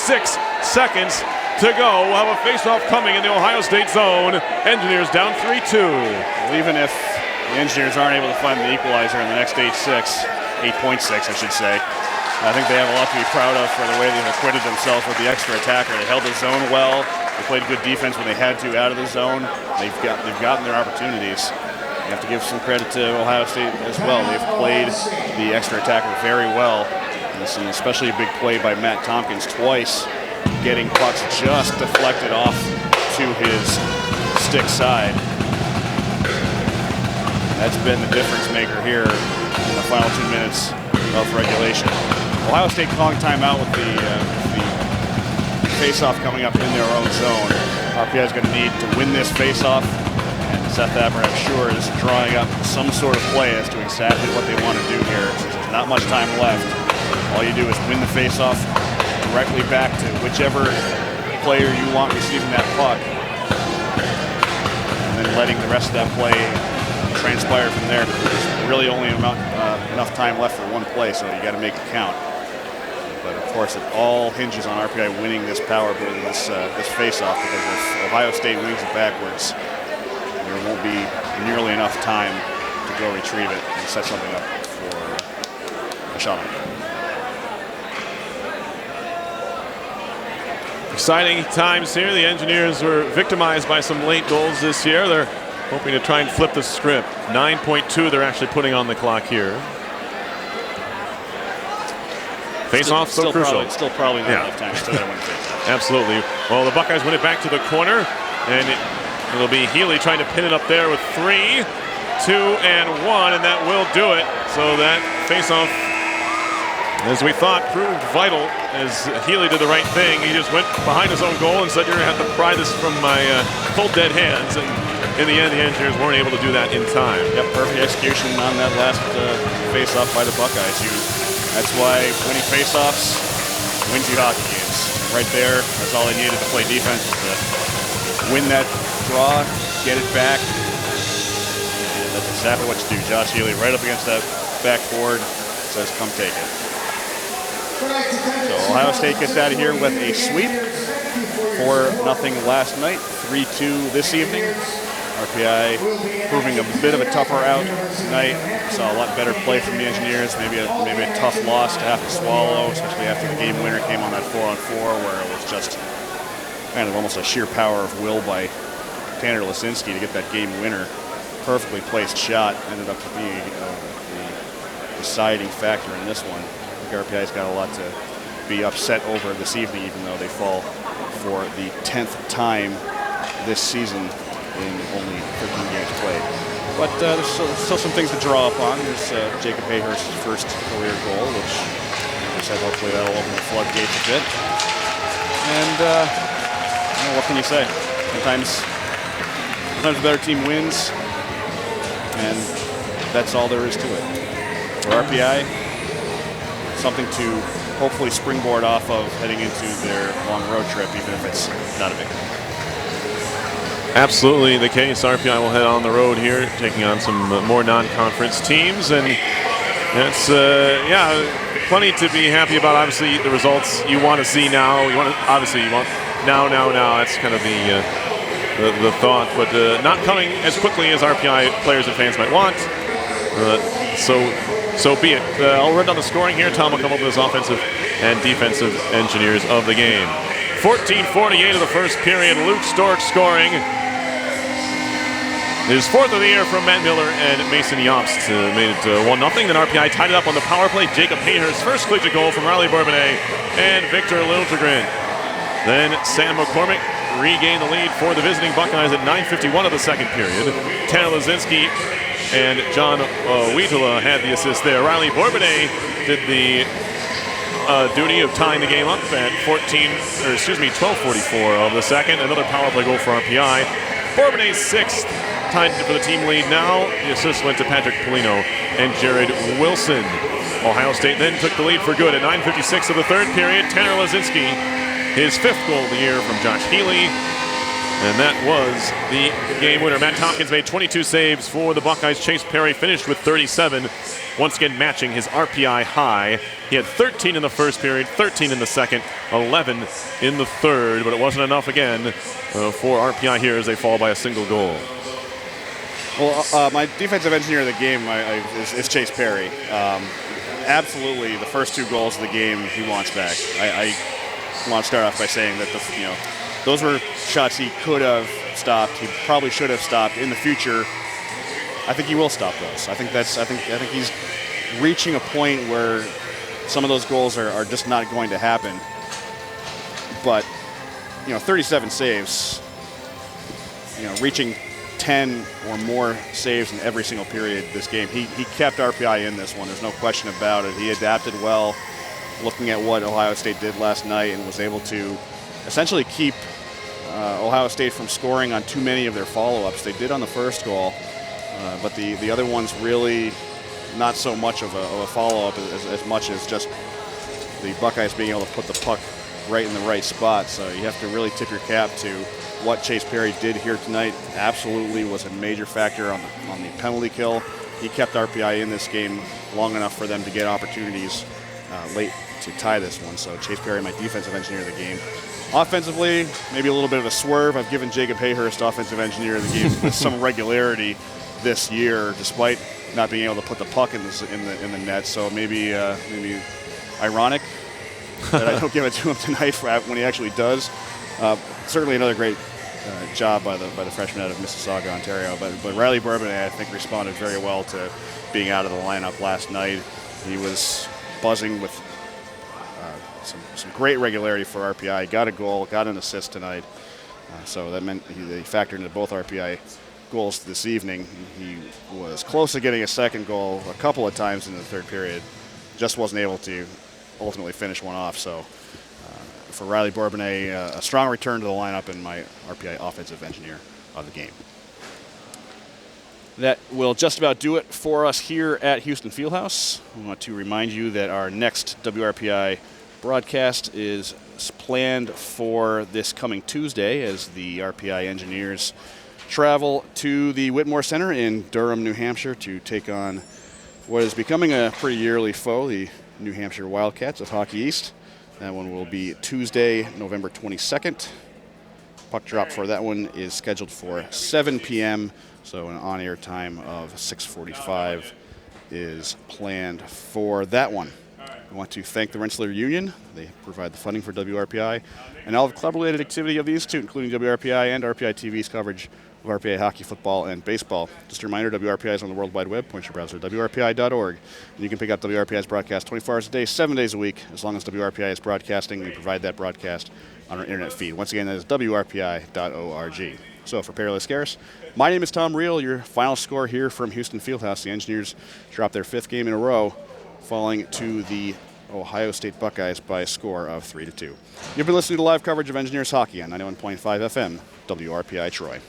seconds to go. We'll have a face-off coming in the Ohio State zone. Engineers down 3-2. Well, even if the Engineers aren't able to find the equalizer in the next 8.6, I should say, I think they have a lot to be proud of for the way they've acquitted themselves with the extra attacker. They held the zone well. They played good defense when they had to out of the zone. They've gotten their opportunities. You have to give some credit to Ohio State as well. They've played the extra attacker very well. And especially a big play by Matt Tompkins twice, getting pucks just deflected off to his stick side. That's been the difference maker here in the final 2 minutes of regulation. Ohio State calling timeout with the face-off coming up in their own zone. RPI is going to need to win this face-off, and Seth Abner, I'm sure, is drawing up some sort of play as to exactly what they want to do here. Since there's not much time left, all you do is win the face-off directly back to whichever player you want receiving that puck, and then letting the rest of that play transpire from there. There's really only enough time left for one play, so you got to make it count. But of course, it all hinges on RPI winning this power play, this face-off, because if Ohio State wins it backwards, there won't be nearly enough time to go retrieve it and set something up for a shot. Exciting times here. The Engineers were victimized by some late goals this year. They're hoping to try and flip the script. 9.2 they're actually putting on the clock here. Face-off, so crucial. Still probably not enough time. Still got to win face-off. Absolutely. Well, the Buckeyes win it back to the corner, and it'll be Healy trying to pin it up there with 3, 2, and 1, and that will do it. So that face-off, as we thought, proved vital as Healy did the right thing. He just went behind his own goal and said, "You're going to have to pry this from my cold dead hands." And in the end, the Engineers weren't able to do that in time. Yep, perfect execution on that last face-off by the Buckeyes. That's why winning face-offs wins you hockey games. Right there, that's all they needed to play defense, is to win that draw, get it back. And that's exactly what you do. Josh Healy right up against that backboard, says, "Come take it." So Ohio State gets out of here with a sweep. 4-0 last night, 3-2 this evening. RPI proving a bit of a tougher out tonight. Saw a lot better play from the Engineers. Maybe a tough loss to have to swallow, especially after the game winner came on that 4-on-4, where it was just kind of almost a sheer power of will by Tanner Lasinski to get that game winner. Perfectly placed shot ended up being the deciding factor in this one. I think RPI's got a lot to be upset over this evening, even though they fall for the 10th time this season in only 13 games played. But there's still some things to draw upon. There's Jacob Hayhurst's first career goal, which, as I said, hopefully that'll open the floodgates a bit. And what can you say? Sometimes the better team wins, and that's all there is to it. For RPI, something to hopefully springboard off of heading into their long road trip, even if it's not a victory. Absolutely the case. RPI will head on the road here, taking on some more non-conference teams, and it's plenty to be happy about. Obviously, the results you want to see now. You want now. That's kind of the thought, but not coming as quickly as RPI players and fans might want. So be it. I'll run down the scoring here. Tom will come up with his offensive and defensive Engineers of the game. 14:48 of the first period. Luke Stork scoring his 4th of the year from Matt Miller and Mason Yobst made it 1-0. Then RPI tied it up on the power play. Jacob Hayhurst's first collegiate goal from Riley Bourbonnais and Victor Liljegren. Then Sam McCormick regained the lead for the visiting Buckeyes at 9:51 of the second period. Tanner Lasinski and John Wheatala had the assist there. Riley Bourbonnais did the duty of tying the game up at 12:44 of the second. Another power play goal for RPI. Bourbonnais' 6th, tied for the team lead now. The assist went to Patrick Polino and Jared Wilson. Ohio State then took the lead for good at 9:56 of the third period. Tanner Lasinski, his 5th goal of the year from Josh Healy. And that was the game winner. Matt Tompkins made 22 saves for the Buckeyes. Chase Perry finished with 37, once again matching his RPI high. He had 13 in the first period, 13 in the second, 11 in the third, but it wasn't enough again for RPI here as they fall by a single goal. Well, my defensive engineer of the game is Chase Perry. Absolutely, the first 2 goals of the game he wants back. I want to start off by saying that those were shots he could have stopped. He probably should have stopped. In the future, I think he will stop those. I think he's reaching a point where some of those goals are just not going to happen. But 37 saves. reaching 10 or more saves in every single period this game. He kept RPI in this one. There's no question about it. He adapted well, looking at what Ohio State did last night, and was able to essentially keep Ohio State from scoring on too many of their follow-ups. They did on the first goal, but the other ones really not so much of a follow-up as much as just the Buckeyes being able to put the puck right in the right spot. So you have to really tip your cap to what Chase Perry did here tonight. Absolutely was a major factor on the penalty kill. He kept RPI in this game long enough for them to get opportunities late to tie this one. So Chase Perry, my defensive engineer of the game. Offensively, maybe a little bit of a swerve. I've given Jacob Hayhurst offensive engineer of the game with some regularity this year, despite not being able to put the puck in the net. So maybe ironic that I don't give it to him tonight when he actually does. Certainly another great job by the freshman out of Mississauga, Ontario. But Riley Bourbonnais, I think, responded very well to being out of the lineup last night. He was buzzing with some great regularity for RPI. Got a goal, got an assist tonight. So that meant he factored into both RPI goals this evening. He was close to getting a second goal a couple of times in the third period. Just wasn't able to ultimately finish one off. So for Riley Bourbonnais, a strong return to the lineup and my RPI offensive engineer of the game. That will just about do it for us here at Houston Fieldhouse. We want to remind you that our next WRPI broadcast is planned for this coming Tuesday as the RPI engineers travel to the Whitmore Center in Durham, New Hampshire to take on what is becoming a pretty yearly foe, the New Hampshire Wildcats of Hockey East. That one will be Tuesday, November 22nd. Puck drop for that one is scheduled for 7 p.m., so an on-air time of 6:45 is planned for that one. I want to thank the Rensselaer Union. They provide the funding for WRPI and all of the club-related activity of the Institute, including WRPI and RPI TV's coverage of RPI hockey, football, and baseball. Just a reminder, WRPI is on the World Wide Web. Point your browser to WRPI.org. And you can pick up WRPI's broadcast 24 hours a day, 7 days a week. As long as WRPI is broadcasting, we provide that broadcast on our internet feed. Once again, that is WRPI.org. So for Perry Lascaris, my name is Tom Reel. Your final score here from Houston Fieldhouse. The Engineers dropped their 5th game in a row, falling to the Ohio State Buckeyes by a score of 3-2. You've been listening to live coverage of Engineers hockey on 91.5 FM, WRPI Troy.